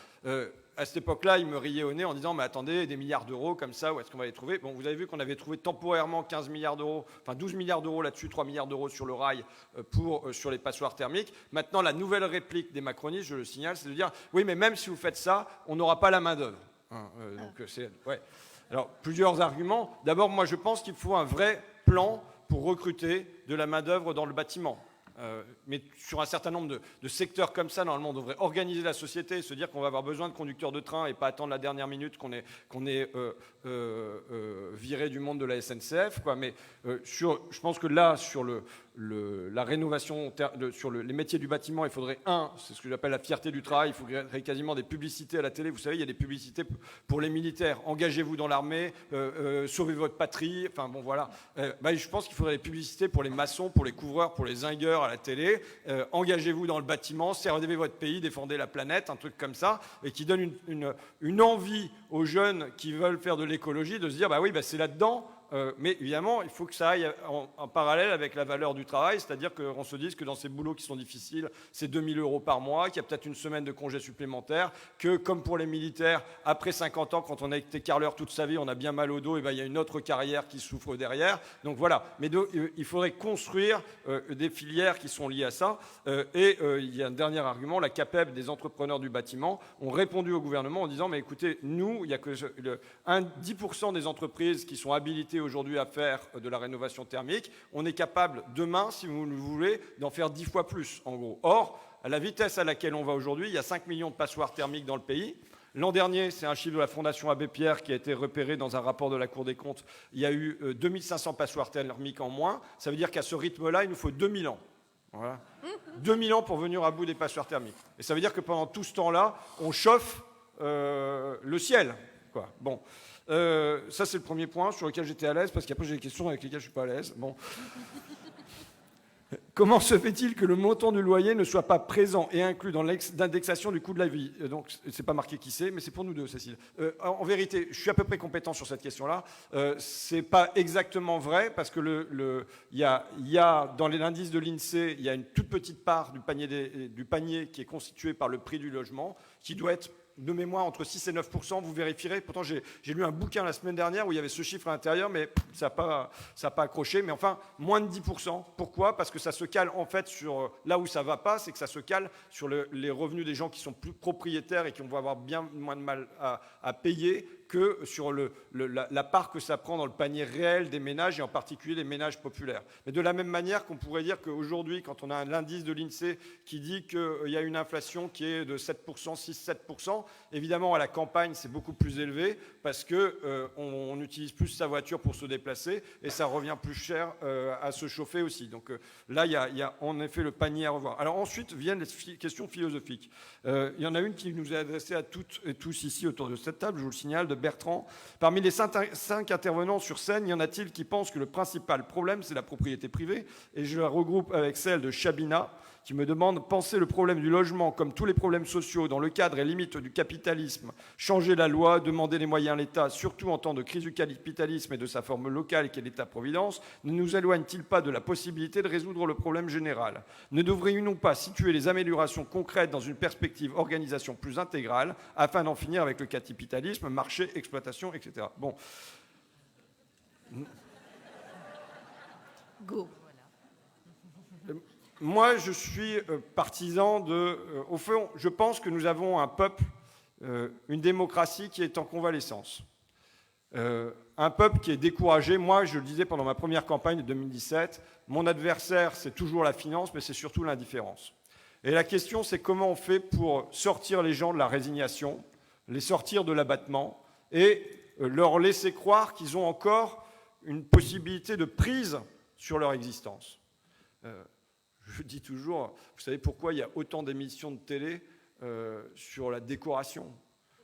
À cette époque-là, il me riait au nez en disant « Mais attendez, des milliards d'euros comme ça, où est-ce qu'on va les trouver ?» Bon, vous avez vu qu'on avait trouvé temporairement 15 milliards d'euros, enfin 12 milliards d'euros là-dessus, 3 milliards d'euros sur le rail sur les passoires thermiques. Maintenant, la nouvelle réplique des macronistes, je le signale, c'est de dire « Oui, mais même si vous faites ça, on n'aura pas la main-d'œuvre. Hein, » donc, ouais. Alors, plusieurs arguments. D'abord, moi, je pense qu'il faut un vrai plan pour recruter de la main-d'œuvre dans le bâtiment. Mais sur un certain nombre de secteurs comme ça, normalement, on devrait organiser la société et se dire qu'on va avoir besoin de conducteurs de train et pas attendre la dernière minute qu'on est viré du monde de la SNCF. Quoi. Mais je pense que là, sur la rénovation, sur les métiers du bâtiment, il faudrait, c'est ce que j'appelle la fierté du travail, il faudrait quasiment des publicités à la télé. Vous savez, il y a des publicités pour les militaires. Engagez-vous dans l'armée, sauvez votre patrie. Enfin bon, voilà. Je pense qu'il faudrait des publicités pour les maçons, pour les couvreurs, pour les zingueurs à la télé. Engagez-vous dans le bâtiment, servez votre pays, défendez la planète, un truc comme ça, et qui donne une envie aux jeunes qui veulent faire de l'écologie de se dire, c'est là-dedans. Mais évidemment, il faut que ça aille en parallèle avec la valeur du travail, c'est-à-dire qu'on se dise que dans ces boulots qui sont difficiles, c'est 2 000 € par mois, qu'il y a peut-être une semaine de congé supplémentaire, que comme pour les militaires, après 50 ans, quand on a été carreleur toute sa vie, on a bien mal au dos, et il y a une autre carrière qui souffre derrière. Donc voilà, mais il faudrait construire des filières qui sont liées à ça. Il y a un dernier argument, la CAPEB des entrepreneurs du bâtiment ont répondu au gouvernement en disant, mais écoutez, nous, il n'y a que 10% des entreprises qui sont habilitées aujourd'hui à faire de la rénovation thermique. On est capable demain, si vous le voulez, d'en faire 10 fois plus, en gros. Or, à la vitesse à laquelle on va aujourd'hui, il y a 5 millions de passoires thermiques dans le pays. L'an dernier, c'est un chiffre de la Fondation Abbé Pierre qui a été repéré dans un rapport de la Cour des comptes. Il y a eu 2500 passoires thermiques en moins. Ça veut dire qu'à ce rythme-là, il nous faut 2000 ans. Voilà. 2000 ans pour venir à bout des passoires thermiques. Et ça veut dire que pendant tout ce temps-là, on chauffe le ciel. Quoi. Bon. Ça, c'est le premier point sur lequel j'étais à l'aise, parce qu'après, j'ai des questions avec lesquelles je ne suis pas à l'aise. Bon. Comment se fait-il que le montant du loyer ne soit pas présent et inclus dans l'indexation du coût de la vie? Donc, c'est pas marqué qui c'est, mais c'est pour nous deux, Cécile. En vérité, je suis à peu près compétent sur cette question-là. C'est pas exactement vrai, parce que il y a dans l'indice de l'INSEE, il y a une toute petite part du panier qui est constitué par le prix du logement, qui doit être de mémoire entre 6 et 9%, vous vérifierez. Pourtant, j'ai lu un bouquin la semaine dernière où il y avait ce chiffre à l'intérieur, mais ça n'a pas accroché. Mais enfin, moins de 10%. Pourquoi? Parce que ça se cale en fait sur... Là où ça ne va pas, c'est que ça se cale sur les revenus des gens qui sont plus propriétaires et qui vont avoir bien moins de mal à payer que sur la part que ça prend dans le panier réel des ménages, et en particulier des ménages populaires. Mais de la même manière qu'on pourrait dire qu'aujourd'hui, quand on a l'indice de l'INSEE qui dit qu'il y a une inflation qui est de 7%, 6-7%, évidemment, à la campagne, c'est beaucoup plus élevé parce qu'on utilise plus sa voiture pour se déplacer et ça revient plus cher à se chauffer aussi. Donc là, il y a en effet le panier à revoir. Alors ensuite viennent les questions philosophiques. Il y en a une qui nous est adressée à toutes et tous ici autour de cette table, je vous le signale, de Bertrand. Parmi les 5 intervenants sur scène, y en a-t-il qui pensent que le principal problème, c'est la propriété privée? Et je la regroupe avec celle de Chabina, qui me demande « Penser le problème du logement comme tous les problèmes sociaux dans le cadre et limite du capitalisme, changer la loi, demander les moyens à l'État, surtout en temps de crise du capitalisme et de sa forme locale qui est l'État-providence, ne nous éloigne-t-il pas de la possibilité de résoudre le problème général? Ne devrions-nous pas situer les améliorations concrètes dans une perspective organisation plus intégrale afin d'en finir avec le capitalisme, marché, exploitation, etc. » Bon. Go. Moi, je suis partisan au fond, je pense que nous avons un peuple, une démocratie qui est en convalescence. Un peuple qui est découragé. Moi, je le disais pendant ma première campagne de 2017, mon adversaire, c'est toujours la finance, mais c'est surtout l'indifférence. Et la question, c'est comment on fait pour sortir les gens de la résignation, les sortir de l'abattement et leur laisser croire qu'ils ont encore une possibilité de prise sur leur existence. Je dis toujours, vous savez pourquoi il y a autant d'émissions de télé sur la décoration?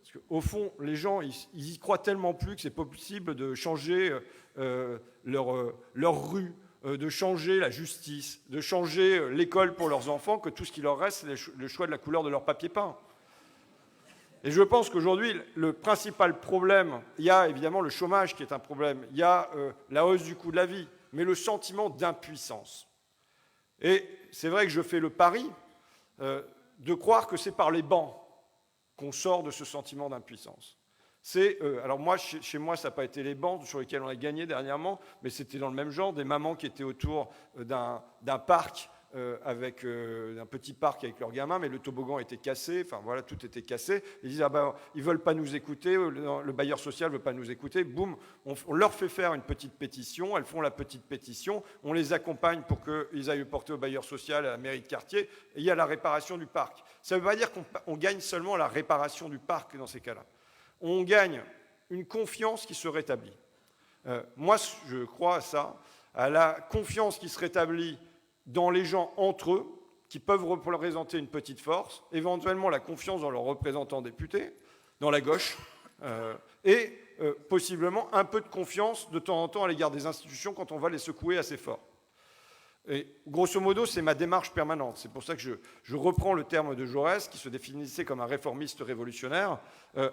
Parce qu'au fond, les gens, ils y croient tellement plus que c'est possible de changer leur rue, de changer la justice, de changer l'école pour leurs enfants, que tout ce qui leur reste, c'est le choix de la couleur de leur papier peint. Et je pense qu'aujourd'hui, le principal problème, il y a évidemment le chômage qui est un problème, il y a la hausse du coût de la vie, mais le sentiment d'impuissance. Et c'est vrai que je fais le pari de croire que c'est par les bancs qu'on sort de ce sentiment d'impuissance. Alors moi, chez moi, ça n'a pas été les bancs sur lesquels on a gagné dernièrement, mais c'était dans le même genre, des mamans qui étaient autour d'un parc, avec un petit parc avec leurs gamins, mais le toboggan était cassé, enfin voilà, tout était cassé. Ils disent, ils ne veulent pas nous écouter, le bailleur social ne veut pas nous écouter, boum, on leur fait faire une petite pétition, elles font la petite pétition, on les accompagne pour qu'ils aillent le porter au bailleur social, à la mairie de quartier, et il y a la réparation du parc. Ça ne veut pas dire qu'on gagne seulement la réparation du parc dans ces cas-là. On gagne une confiance qui se rétablit. Moi, je crois à ça, à la confiance qui se rétablit dans les gens entre eux, qui peuvent représenter une petite force, éventuellement la confiance dans leurs représentants députés, dans la gauche, et possiblement un peu de confiance de temps en temps à l'égard des institutions quand on va les secouer assez fort. Et grosso modo, c'est ma démarche permanente. C'est pour ça que je reprends le terme de Jaurès, qui se définissait comme un réformiste révolutionnaire,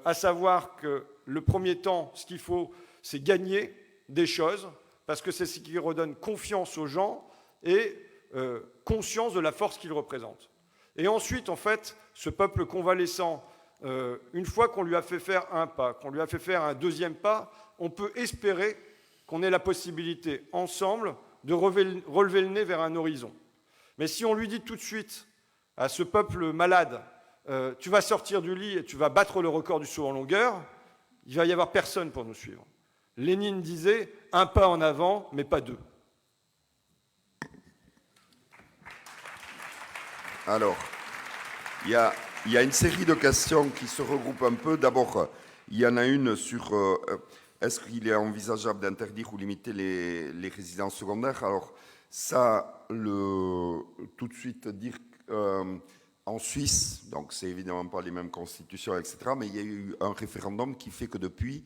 à savoir que le premier temps, ce qu'il faut, c'est gagner des choses, parce que c'est ce qui redonne confiance aux gens et conscience de la force qu'ils représentent. Et ensuite, en fait, ce peuple convalescent, une fois qu'on lui a fait faire un pas, qu'on lui a fait faire un deuxième pas, on peut espérer qu'on ait la possibilité, ensemble, de relever le nez vers un horizon. Mais si on lui dit tout de suite à ce peuple malade, tu vas sortir du lit et tu vas battre le record du saut en longueur, il va y avoir personne pour nous suivre. Lénine disait, un pas en avant, mais pas deux. Alors, il y a une série de questions qui se regroupent un peu. D'abord, il y en a une sur est-ce qu'il est envisageable d'interdire ou limiter les résidences secondaires. Alors, ça, tout de suite dire en Suisse, donc c'est évidemment pas les mêmes constitutions, etc., mais il y a eu un référendum qui fait que depuis,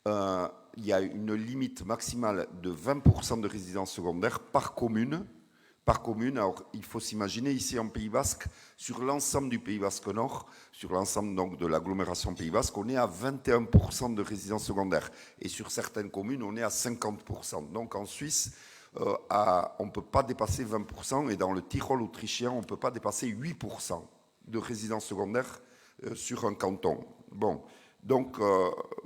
il y a une limite maximale de 20% de résidences secondaires par commune. Alors il faut s'imaginer ici en Pays Basque, sur l'ensemble du Pays Basque Nord, sur l'ensemble donc de l'agglomération Pays Basque, on est à 21% de résidences secondaires. Et sur certaines communes, on est à 50%. Donc en Suisse, on ne peut pas dépasser 20%, et dans le Tyrol autrichien, on ne peut pas dépasser 8% de résidences secondaires sur un canton. Bon, donc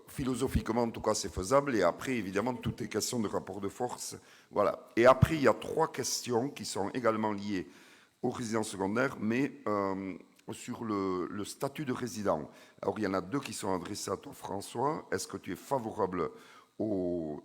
philosophiquement, en tout cas, c'est faisable. Et après, évidemment, tout est question de rapport de force. Voilà. Et après, il y a 3 questions qui sont également liées aux résidences secondaires, mais sur le statut de résident. Alors, il y en a 2 qui sont adressées à toi, François. Est-ce que tu es favorable ou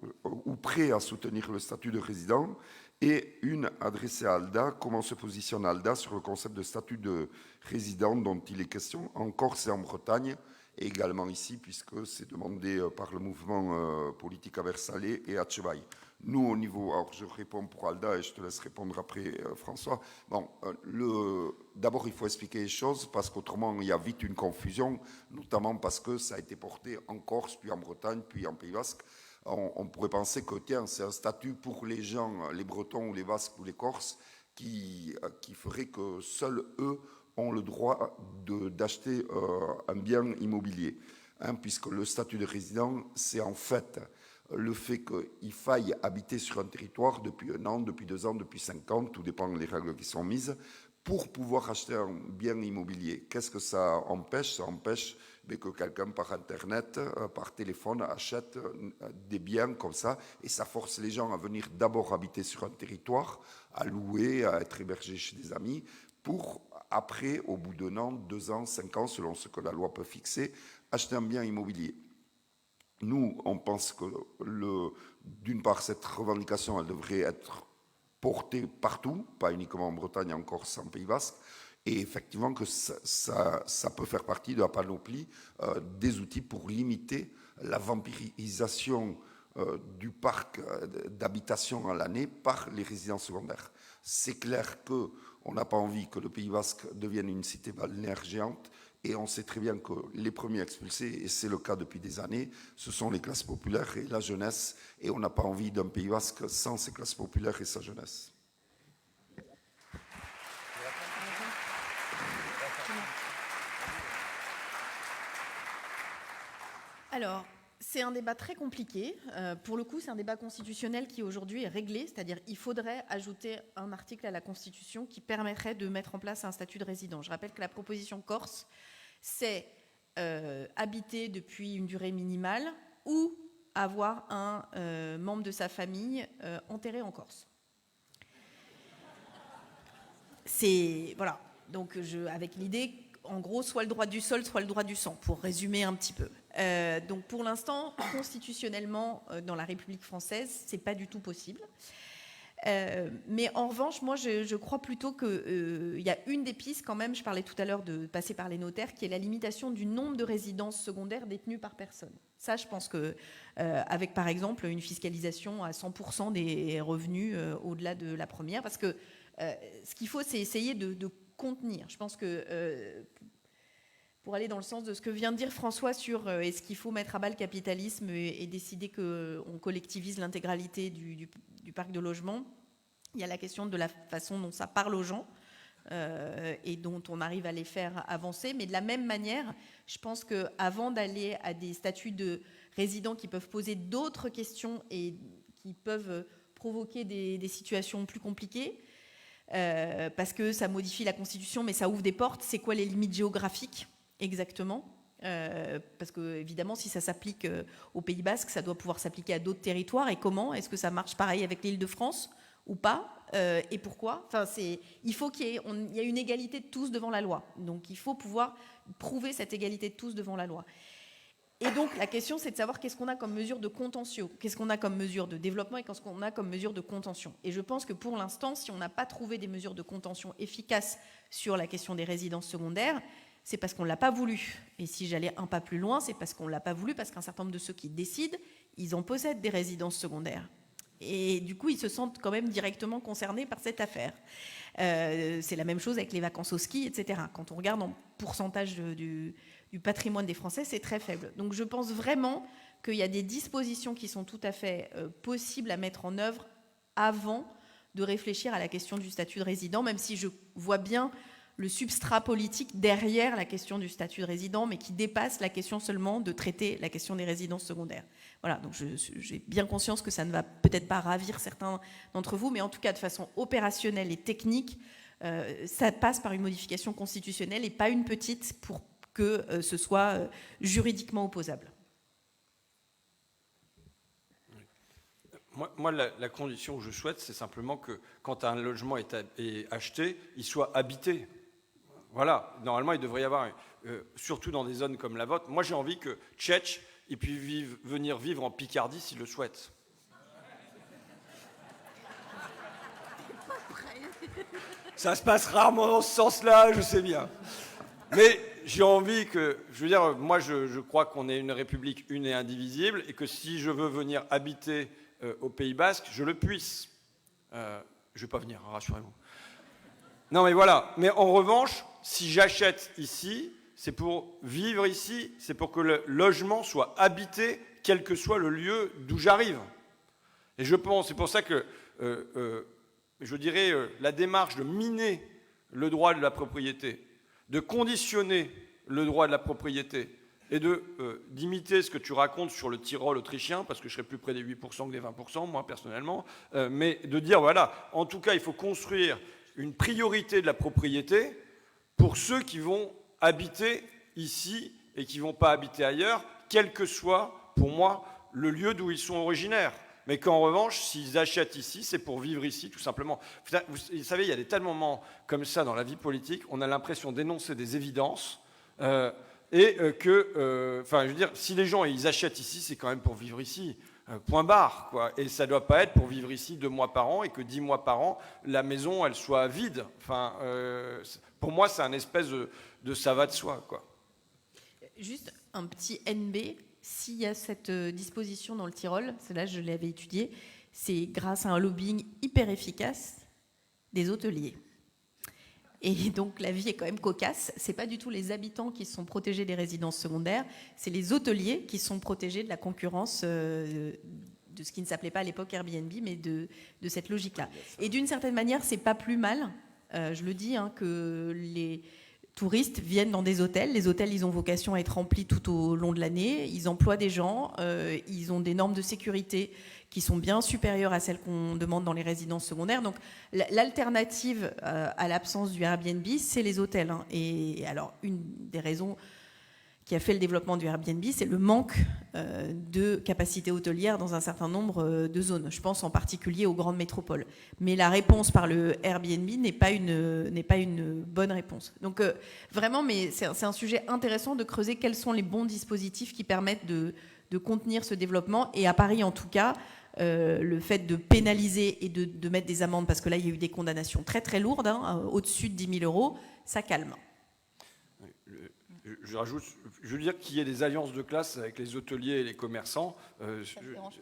prêt à soutenir le statut de résident? Et une adressée à Alda. Comment se positionne Alda sur le concept de statut de résident dont il est question en Corse et en Bretagne, et également ici, puisque c'est demandé par le mouvement politique à Versailles et à Chevaille. Nous, au niveau... Alors, je réponds pour Alda et je te laisse répondre après, François. Bon, d'abord, il faut expliquer les choses, parce qu'autrement, il y a vite une confusion, notamment parce que ça a été porté en Corse, puis en Bretagne, puis en Pays Basque. On pourrait penser que, tiens, c'est un statut pour les gens, les Bretons ou les Basques ou les Corses, qui ferait que seuls eux ont le droit d'acheter un bien immobilier. Puisque le statut de résident, c'est en fait le fait qu'il faille habiter sur un territoire depuis 1 an, depuis 2 ans, depuis 5 ans, tout dépend des règles qui sont mises, pour pouvoir acheter un bien immobilier. Qu'est-ce que ça empêche? Ça empêche que quelqu'un par Internet, par téléphone, achète des biens comme ça, et ça force les gens à venir d'abord habiter sur un territoire, à louer, à être hébergés chez des amis, pour après, au bout d'1 an, 2 ans, 5 ans, selon ce que la loi peut fixer, acheter un bien immobilier. Nous, on pense que, d'une part, cette revendication, elle devrait être portée partout, pas uniquement en Bretagne, en Corse, en Pays Basque, et effectivement que ça peut faire partie de la panoplie des outils pour limiter la vampirisation du parc d'habitation à l'année par les résidences secondaires. C'est clair qu'on n'a pas envie que le Pays Basque devienne une cité balnéaire géante, Et on sait très bien que les premiers expulsés, et c'est le cas depuis des années, ce sont les classes populaires et la jeunesse. Et on n'a pas envie d'un Pays basque sans ces classes populaires et sa jeunesse. Alors, c'est un débat très compliqué. Pour le coup, c'est un débat constitutionnel qui aujourd'hui est réglé, c'est-à-dire qu'il faudrait ajouter un article à la Constitution qui permettrait de mettre en place un statut de résident. Je rappelle que la proposition corse, c'est habiter depuis une durée minimale ou avoir un membre de sa famille enterré en Corse. C'est voilà. Donc, avec l'idée, en gros, soit le droit du sol, soit le droit du sang, pour résumer un petit peu. Donc, pour l'instant, constitutionnellement, dans la République française, c'est pas du tout possible. Mais en revanche, moi, je crois plutôt qu'il y a une des pistes, quand même, je parlais tout à l'heure de passer par les notaires, qui est la limitation du nombre de résidences secondaires détenues par personne. Ça, je pense que, avec, par exemple, une fiscalisation à 100% des revenus au-delà de la première, parce que ce qu'il faut, c'est essayer de contenir. Je pense que pour aller dans le sens de ce que vient de dire François sur est-ce qu'il faut mettre à bas le capitalisme et décider qu'on collectivise l'intégralité du parc de logement, il y a la question de la façon dont ça parle aux gens et dont on arrive à les faire avancer. Mais de la même manière, je pense qu'avant d'aller à des statuts de résidents qui peuvent poser d'autres questions et qui peuvent provoquer des situations plus compliquées, parce que ça modifie la Constitution, mais ça ouvre des portes. C'est quoi les limites géographiques exactement? Parce que évidemment, si ça s'applique au Pays Basque, ça doit pouvoir s'appliquer à d'autres territoires. Et comment? Est-ce que ça marche pareil avec l'Île-de-France ou pas? Et pourquoi? Enfin, il faut qu'il y ait une égalité de tous devant la loi. Donc, il faut pouvoir prouver cette égalité de tous devant la loi. Et donc, la question, c'est de savoir qu'est-ce qu'on a comme mesure de contentieux, qu'est-ce qu'on a comme mesure de développement et qu'est-ce qu'on a comme mesure de contention. Et je pense que pour l'instant, si on n'a pas trouvé des mesures de contention efficaces sur la question des résidences secondaires, c'est parce qu'on ne l'a pas voulu. Et si j'allais un pas plus loin, c'est parce qu'on ne l'a pas voulu, parce qu'un certain nombre de ceux qui décident, ils en possèdent des résidences secondaires. Et du coup, ils se sentent quand même directement concernés par cette affaire. C'est la même chose avec les vacances au ski, etc. Quand on regarde en pourcentage du patrimoine des Français, c'est très faible. Donc je pense vraiment qu'il y a des dispositions qui sont tout à fait possibles à mettre en œuvre avant de réfléchir à la question du statut de résident, même si je vois bien le substrat politique derrière la question du statut de résident, mais qui dépasse la question seulement de traiter la question des résidences secondaires. Voilà, donc j'ai bien conscience que ça ne va peut-être pas ravir certains d'entre vous, mais en tout cas de façon opérationnelle et technique, ça passe par une modification constitutionnelle et pas une petite pour que ce soit juridiquement opposable. Moi la condition que je souhaite, c'est simplement que quand un logement est acheté, il soit habité. Voilà, normalement, il devrait y avoir, surtout dans des zones comme la vôtre, moi j'ai envie que Tchetch, il puisse venir vivre en Picardie s'il le souhaite. Ça se passe rarement dans ce sens-là, je sais bien. Mais j'ai envie que, je veux dire, moi je crois qu'on est une république une et indivisible, et que si je veux venir habiter au Pays Basque, je le puisse. Je ne vais pas venir, rassurez-vous. Non mais voilà, mais en revanche, si j'achète ici, c'est pour vivre ici, c'est pour que le logement soit habité, quel que soit le lieu d'où j'arrive. Et je pense, c'est pour ça que, je dirais, la démarche de miner le droit de la propriété, de conditionner le droit de la propriété, et d'imiter ce que tu racontes sur le Tyrol autrichien, parce que je serais plus près des 8% que des 20%, moi, personnellement, mais de dire, voilà, en tout cas, il faut construire une priorité de la propriété pour ceux qui vont habiter ici et qui ne vont pas habiter ailleurs, quel que soit, pour moi, le lieu d'où ils sont originaires. Mais qu'en revanche, s'ils achètent ici, c'est pour vivre ici, tout simplement. Vous savez, il y a des tels moments comme ça dans la vie politique, on a l'impression d'énoncer des évidences, et que, enfin, je veux dire, si les gens ils achètent ici, c'est quand même pour vivre ici. Point barre, quoi. Et ça ne doit pas être pour vivre ici 2 mois par an et que 10 mois par an, la maison, elle soit vide. Enfin, pour moi, c'est un espèce de ça va de soi, quoi. Juste un petit NB, s'il y a cette disposition dans le Tyrol, celle-là, je l'avais étudiée, c'est grâce à un lobbying hyper efficace des hôteliers. Et donc la vie est quand même cocasse. C'est pas du tout les habitants qui sont protégés des résidences secondaires, c'est les hôteliers qui sont protégés de la concurrence de ce qui ne s'appelait pas à l'époque Airbnb, mais de cette logique-là. Et d'une certaine manière, c'est pas plus mal, je le dis, que les touristes viennent dans des hôtels. Les hôtels, ils ont vocation à être remplis tout au long de l'année. Ils emploient des gens, ils ont des normes de sécurité qui sont bien supérieures à celles qu'on demande dans les résidences secondaires. Donc l'alternative à l'absence du Airbnb, c'est les hôtels. Et alors, une des raisons qui a fait le développement du Airbnb, c'est le manque de capacité hôtelière dans un certain nombre de zones. Je pense en particulier aux grandes métropoles. Mais la réponse par le Airbnb n'est pas une bonne réponse. Donc vraiment, mais c'est un sujet intéressant de creuser quels sont les bons dispositifs qui permettent de contenir ce développement. Et à Paris, en tout cas, le fait de pénaliser et de mettre des amendes, parce que là, il y a eu des condamnations très très lourdes, au-dessus de 10 000 euros, ça calme. Je veux dire qu'il y ait des alliances de classe avec les hôteliers et les commerçants.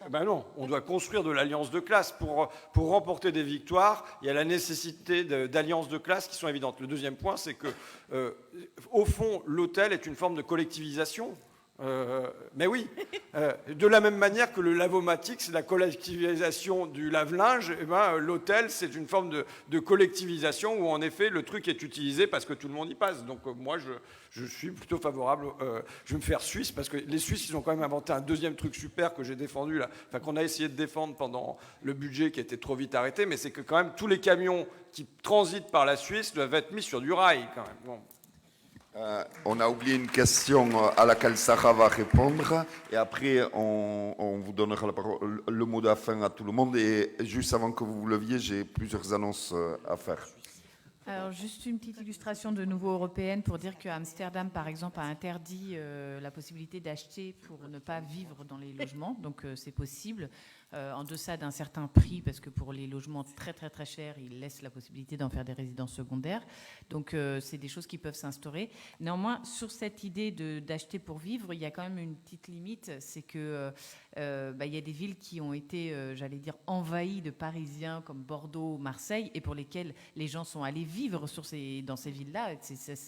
Ben non, on doit construire de l'alliance de classe. Pour remporter des victoires, il y a la nécessité d'alliances de classe qui sont évidentes. Le deuxième point, c'est que, au fond, l'hôtel est une forme de collectivisation. Mais oui, de la même manière que le lavomatique, c'est la collectivisation du lave-linge, et ben, l'hôtel, c'est une forme de collectivisation où en effet le truc est utilisé parce que tout le monde y passe. Donc moi, je suis plutôt favorable. Je vais me faire suisse parce que les Suisses, ils ont quand même inventé un deuxième truc super que j'ai défendu là, enfin qu'on a essayé de défendre pendant le budget qui a été trop vite arrêté, mais c'est que quand même tous les camions qui transitent par la Suisse doivent être mis sur du rail quand même. Bon. On a oublié une question à laquelle Sarah va répondre et après on vous donnera la parole, le mot de la fin à tout le monde et juste avant que vous vous leviez, j'ai plusieurs annonces à faire. Alors juste une petite illustration de nouveau européenne pour dire qu'Amsterdam par exemple a interdit la possibilité d'acheter pour ne pas vivre dans les logements, donc c'est possible. En deçà d'un certain prix, parce que pour les logements très très très chers, ils laissent la possibilité d'en faire des résidences secondaires. Donc c'est des choses qui peuvent s'instaurer. Néanmoins, sur cette idée d'acheter pour vivre, il y a quand même une petite limite, c'est que il y a des villes qui ont été, j'allais dire, envahies de Parisiens comme Bordeaux, Marseille, et pour lesquelles les gens sont allés vivre dans ces villes-là.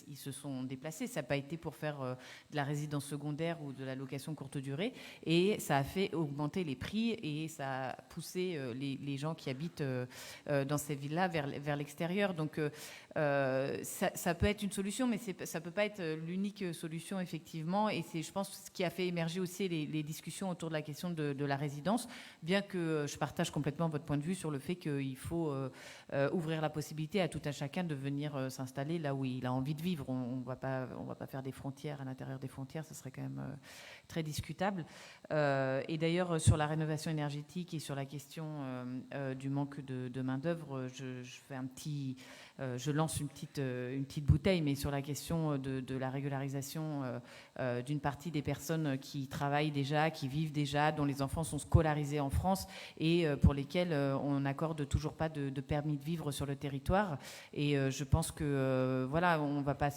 Ils se sont déplacés. Ça n'a pas été pour faire de la résidence secondaire ou de la location courte durée, et ça a fait augmenter les prix et ça a poussé les gens qui habitent dans ces villes-là vers l'extérieur. Donc ça peut être une solution, mais ça ne peut pas être l'unique solution, effectivement. Et c'est, je pense, ce qui a fait émerger aussi les discussions autour de la question de la résidence, bien que je partage complètement votre point de vue sur le fait qu'il faut ouvrir la possibilité à tout un chacun de venir s'installer là où il a envie de vivre. On ne va pas faire des frontières à l'intérieur des frontières, ça serait quand même très discutable. Et d'ailleurs, sur la rénovation énergétique et sur la question du manque de main-d'œuvre, je lance une petite bouteille, mais sur la question de la régularisation d'une partie des personnes qui travaillent déjà, qui vivent déjà, dont les enfants sont scolarisés en France et pour lesquels on n'accorde toujours pas de permis de vivre sur le territoire. Et je pense que on va pas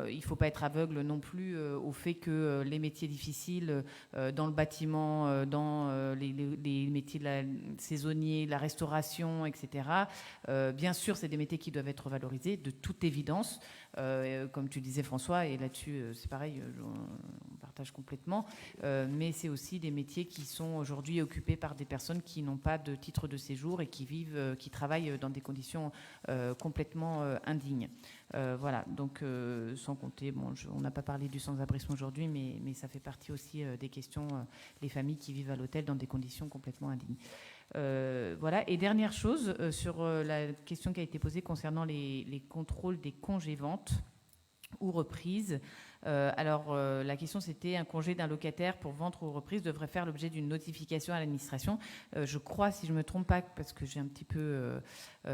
il faut pas être aveugle non plus au fait que les métiers difficiles dans le bâtiment, dans les métiers saisonniers, la restauration, etc. Bien sûr, c'est des métiers qui doivent être valorisés, de toute évidence, comme tu disais François, et là-dessus c'est pareil, on partage complètement, mais c'est aussi des métiers qui sont aujourd'hui occupés par des personnes qui n'ont pas de titre de séjour et qui travaillent dans des conditions complètement indignes. Voilà, donc sans compter, on n'a pas parlé du sans-abrisme aujourd'hui, mais ça fait partie aussi des questions, les familles qui vivent à l'hôtel dans des conditions complètement indignes. Voilà. Et dernière chose, sur la question qui a été posée concernant les contrôles des congés-ventes ou reprises. La question c'était un congé d'un locataire pour vente ou reprise devrait faire l'objet d'une notification à l'administration. Je crois, si je ne me trompe pas, parce que j'ai un petit peu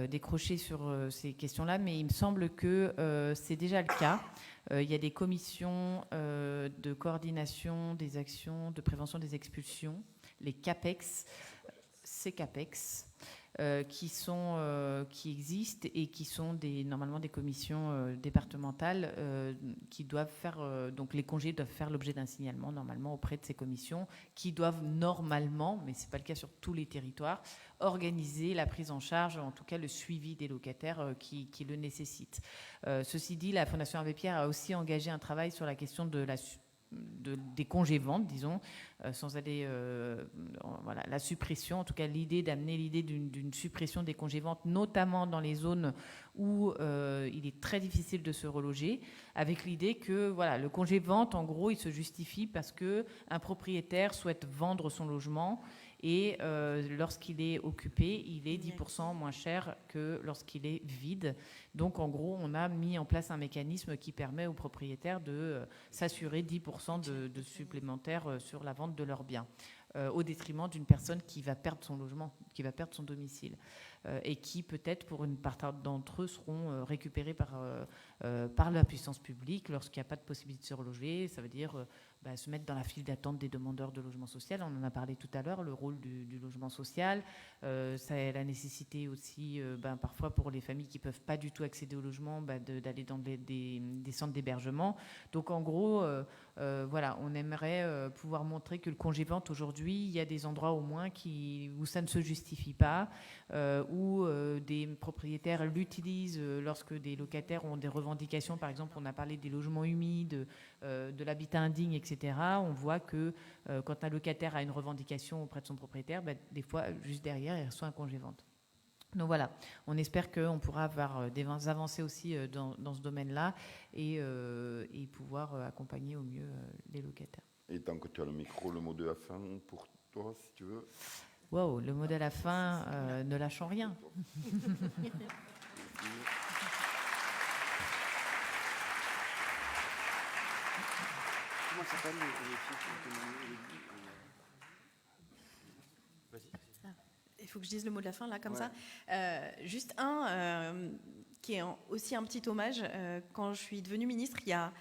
décroché sur ces questions-là, mais il me semble que c'est déjà le cas. Il y a des commissions de coordination des actions de prévention des expulsions, les CAPEX, qui existent et qui sont normalement des commissions départementales qui doivent faire, donc les congés doivent faire l'objet d'un signalement normalement auprès de ces commissions qui doivent normalement, mais ce n'est pas le cas sur tous les territoires, organiser la prise en charge, en tout cas le suivi des locataires qui le nécessitent. Ceci dit, la Fondation Abbé Pierre a aussi engagé un travail sur la question des congés-ventes, disons, sans aller voilà, la suppression, en tout cas d'amener l'idée d'une suppression des congés-ventes, notamment dans les zones où il est très difficile de se reloger, avec l'idée que voilà, le congé-vente, en gros, il se justifie parce qu'un propriétaire souhaite vendre son logement et lorsqu'il est occupé, il est 10% moins cher que lorsqu'il est vide. Donc, en gros, on a mis en place un mécanisme qui permet aux propriétaires de s'assurer 10% de supplémentaires sur la vente de leurs biens, au détriment d'une personne qui va perdre son logement, qui va perdre son domicile, et qui, peut-être, pour une partie d'entre eux, seront récupérés par la puissance publique lorsqu'il n'y a pas de possibilité de se reloger. Ça veut dire se mettre dans la file d'attente des demandeurs de logement social. On en a parlé tout à l'heure, le rôle du logement social. Ça a la nécessité aussi, parfois pour les familles qui ne peuvent pas du tout accéder au logement, d'aller dans des centres d'hébergement. Donc en gros, voilà, on aimerait pouvoir montrer que le congé-vente aujourd'hui, il y a des endroits au moins où ça ne se justifie pas, où des propriétaires l'utilisent lorsque des locataires ont des revendications. Par exemple, on a parlé des logements humides, de l'habitat indigne, etc. On voit que quand un locataire a une revendication auprès de son propriétaire, des fois, juste derrière, il reçoit un congé-vente. Donc voilà, on espère qu'on pourra avoir des avancées aussi dans ce domaine-là et pouvoir accompagner au mieux les locataires. Et tant que tu as le micro, le mot de la fin pour toi, si tu veux. Wow, le mot de la fin, ne lâchons rien. Comment s'appellent les filles Il faut que je dise le mot de la fin, là, comme ça. Juste qui est aussi un petit hommage. Quand je suis devenue ministre, il y a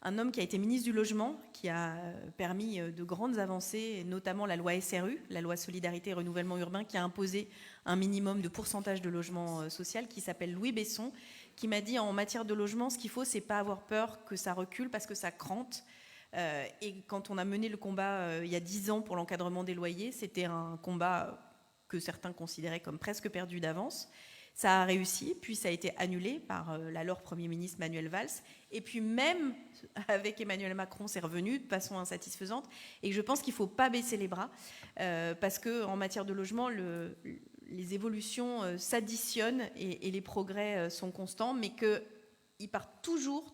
un homme qui a été ministre du Logement, qui a permis de grandes avancées, notamment la loi SRU, la loi Solidarité et Renouvellement Urbain, qui a imposé un minimum de pourcentage de logement social, qui s'appelle Louis Besson, qui m'a dit en matière de logement, ce qu'il faut, c'est pas avoir peur que ça recule parce que ça crante. Et quand on a mené le combat il y a 10 ans pour l'encadrement des loyers, c'était un combat que certains considéraient comme presque perdu d'avance. Ça a réussi, puis ça a été annulé par l'alors Premier ministre Manuel Valls. Et puis même avec Emmanuel Macron, c'est revenu de façon insatisfaisante. Et je pense qu'il ne faut pas baisser les bras, parce qu'en matière de logement, les évolutions s'additionnent et les progrès sont constants, mais qu'ils partent toujours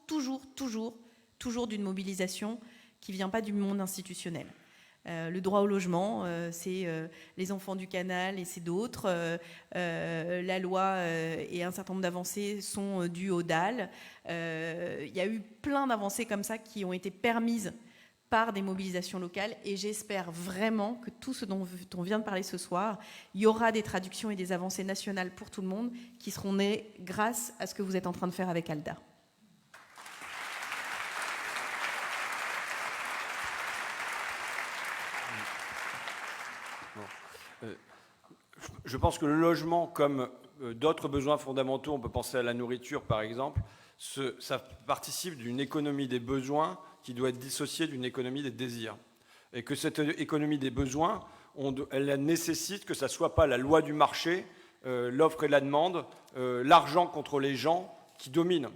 d'une mobilisation qui ne vient pas du monde institutionnel. Le droit au logement, c'est les enfants du canal et c'est d'autres. La loi et un certain nombre d'avancées sont dues au DAL. Il y a eu plein d'avancées comme ça qui ont été permises par des mobilisations locales et j'espère vraiment que tout ce dont on vient de parler ce soir, il y aura des traductions et des avancées nationales pour tout le monde qui seront nées grâce à ce que vous êtes en train de faire avec ALDA. Je pense que le logement, comme d'autres besoins fondamentaux, on peut penser à la nourriture par exemple, ça participe d'une économie des besoins qui doit être dissociée d'une économie des désirs. Et que cette économie des besoins, elle nécessite que ça ne soit pas la loi du marché, l'offre et la demande, l'argent contre les gens qui dominent.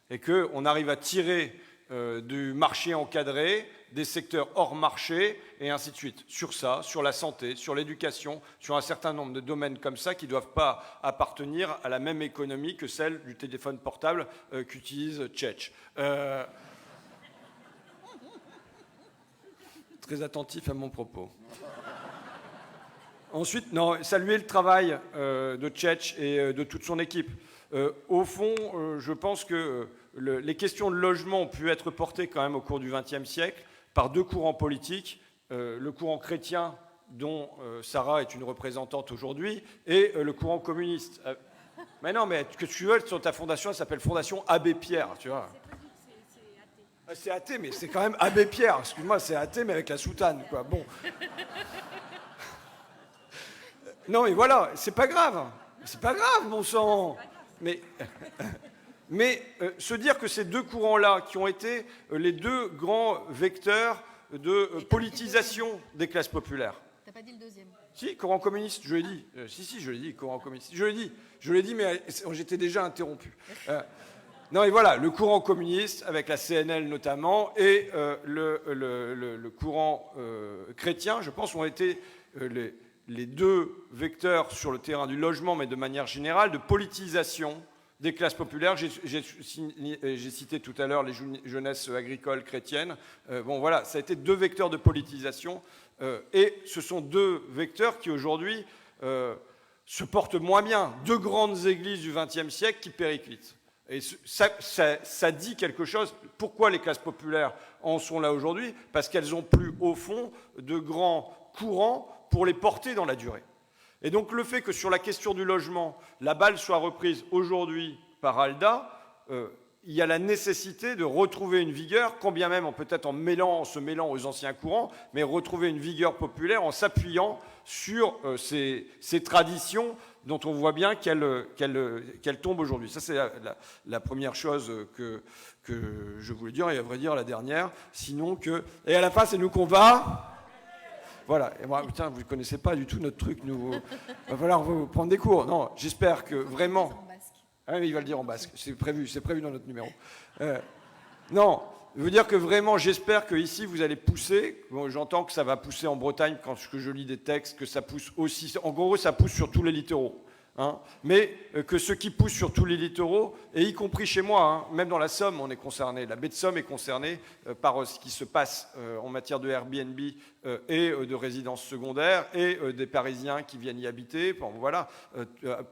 Et qu'on arrive à tirer du marché encadré, des secteurs hors marché, et ainsi de suite. Sur ça, sur la santé, sur l'éducation, sur un certain nombre de domaines comme ça qui ne doivent pas appartenir à la même économie que celle du téléphone portable qu'utilise Tchetch. Très attentif à mon propos. Ensuite, saluer le travail de Tchetch et de toute son équipe. Au fond, je pense que les questions de logement ont pu être portées quand même au cours du XXe siècle par deux courants politiques, le courant chrétien dont Sarah est une représentante aujourd'hui et le courant communiste. Mais non, mais que tu veux, sur ta fondation, elle s'appelle Fondation Abbé Pierre, tu vois. C'est athée, mais c'est quand même Abbé Pierre. Excuse-moi, c'est athée, mais avec la soutane, quoi. Bon. Non, mais voilà, c'est pas grave. C'est pas grave, bon sang. Mais se dire que ces deux courants-là, qui ont été les deux grands vecteurs de politisation des classes populaires. T'as pas dit le deuxième. Si, courant communiste, je l'ai dit. Si, je l'ai dit, courant communiste. Je l'ai dit, mais j'étais déjà interrompu. Non, et voilà, le courant communiste, avec la CNL notamment, et le courant chrétien, je pense, ont été les deux vecteurs sur le terrain du logement, mais de manière générale, de politisation des classes populaires. J'ai cité tout à l'heure les jeunesses agricoles chrétiennes. Bon, voilà, ça a été deux vecteurs de politisation. Et ce sont deux vecteurs qui, aujourd'hui, se portent moins bien. Deux grandes églises du XXe siècle qui périclitent. Et ça dit quelque chose. Pourquoi les classes populaires en sont là aujourd'hui? Parce qu'elles n'ont plus, au fond, de grands courants pour les porter dans la durée. Et donc le fait que sur la question du logement, la balle soit reprise aujourd'hui par ALDA, il y a la nécessité de retrouver une vigueur, quand bien même peut-être en se mêlant aux anciens courants, mais retrouver une vigueur populaire en s'appuyant sur ces traditions dont on voit bien qu'elles tombent aujourd'hui. Ça, c'est la première chose que je voulais dire, et à vrai dire la dernière, sinon que... Et à la fin, c'est nous qu'on va... Voilà, et moi, putain, vous ne connaissez pas du tout notre truc, nous. Il va falloir vous prendre des cours. Non, j'espère que vraiment... Ah, mais il va le dire en basque, c'est prévu dans notre numéro. Non, je veux dire que vraiment, j'espère que ici vous allez pousser. Bon, j'entends que ça va pousser en Bretagne quand je lis des textes, que ça pousse aussi. En gros, ça pousse sur tous les littoraux. Hein, mais que ceux qui poussent sur tous les littoraux, et y compris chez moi, hein, même dans la Somme, on est concerné. La baie de Somme est concernée par ce qui se passe en matière de Airbnb et de résidences secondaires et des Parisiens qui viennent y habiter. Bon, voilà,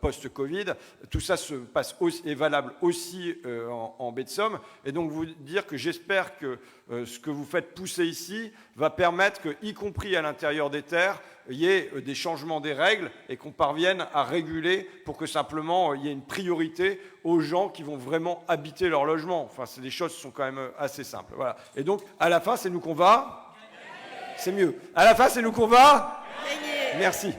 post-Covid, tout ça se passe est valable aussi en baie de Somme. Et donc vous dire que j'espère que ce que vous faites pousser ici va permettre que, y compris à l'intérieur des terres, il y ait des changements des règles et qu'on parvienne à réguler pour que simplement il y ait une priorité aux gens qui vont vraiment habiter leur logement. Enfin, c'est des choses qui sont quand même assez simples. Voilà. Et donc, à la fin, c'est nous qu'on va. C'est mieux. À la fin, c'est nous qu'on va. Merci.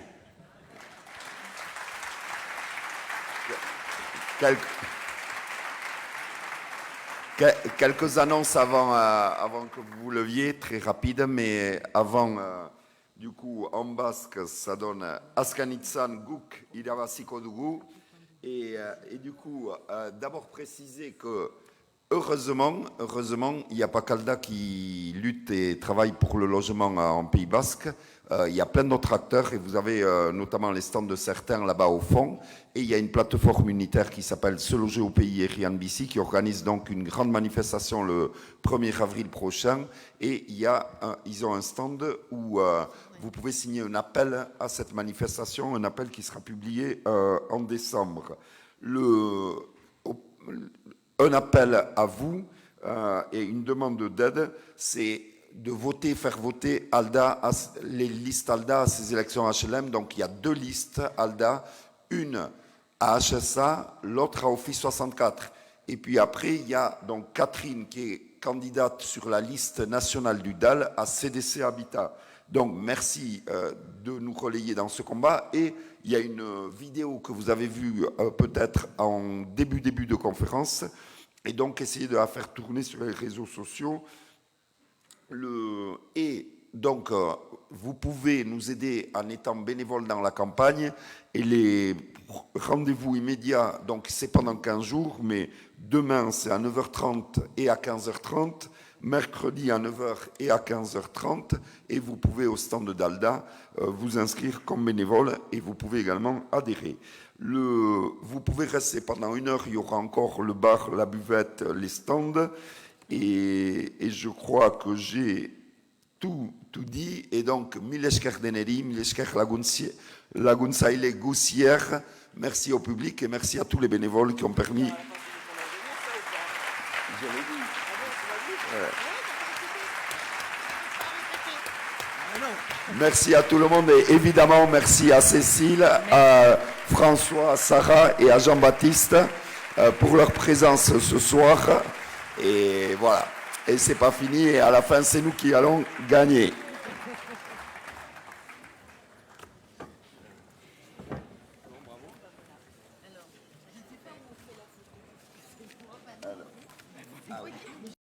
Quelques annonces avant que vous leviez, très rapide, mais avant... Du coup, en basque, ça donne Askanitzan Guk Irabasiko Dugu. Et du coup, d'abord préciser que, heureusement, il n'y a pas qu'ALDA qui lutte et travaille pour le logement en Pays Basque. Il y a plein d'autres acteurs et vous avez notamment les stands de certains là-bas au fond. Et il y a une plateforme unitaire qui s'appelle Se loger au pays et Rian BC qui organise donc une grande manifestation le 1er avril prochain. Et ils ont un stand où vous pouvez signer un appel à cette manifestation, un appel qui sera publié en décembre. Un appel à vous et une demande d'aide, c'est de voter, faire voter ALDA, les listes ALDA à ces élections HLM. Donc il y a deux listes ALDA, une à HSA, l'autre à Office 64. Et puis après, il y a donc Catherine qui est candidate sur la liste nationale du DAL à CDC Habitat. Donc merci de nous relayer dans ce combat. Et il y a une vidéo que vous avez vue peut-être en début de conférence. Et donc essayez de la faire tourner sur les réseaux sociaux. Et donc, vous pouvez nous aider en étant bénévole dans la campagne. Et les rendez-vous immédiats, donc c'est pendant 15 jours, mais demain c'est à 9h30 et à 15h30, mercredi à 9h et à 15h30. Et vous pouvez au stand d'ALDA vous inscrire comme bénévole et vous pouvez également adhérer. Vous pouvez rester pendant 1 heure, il y aura encore le bar, la buvette, les stands. Et je crois que j'ai tout dit. Et donc, Milesker Deneri, Milesker Lagunsaile Goussier, merci au public et merci à tous les bénévoles qui ont permis. Merci à tout le monde et évidemment merci à Cécile, à François, à Sarah et à Jean-Baptiste pour leur présence ce soir. Et voilà, et c'est pas fini, et à la fin, c'est nous qui allons gagner.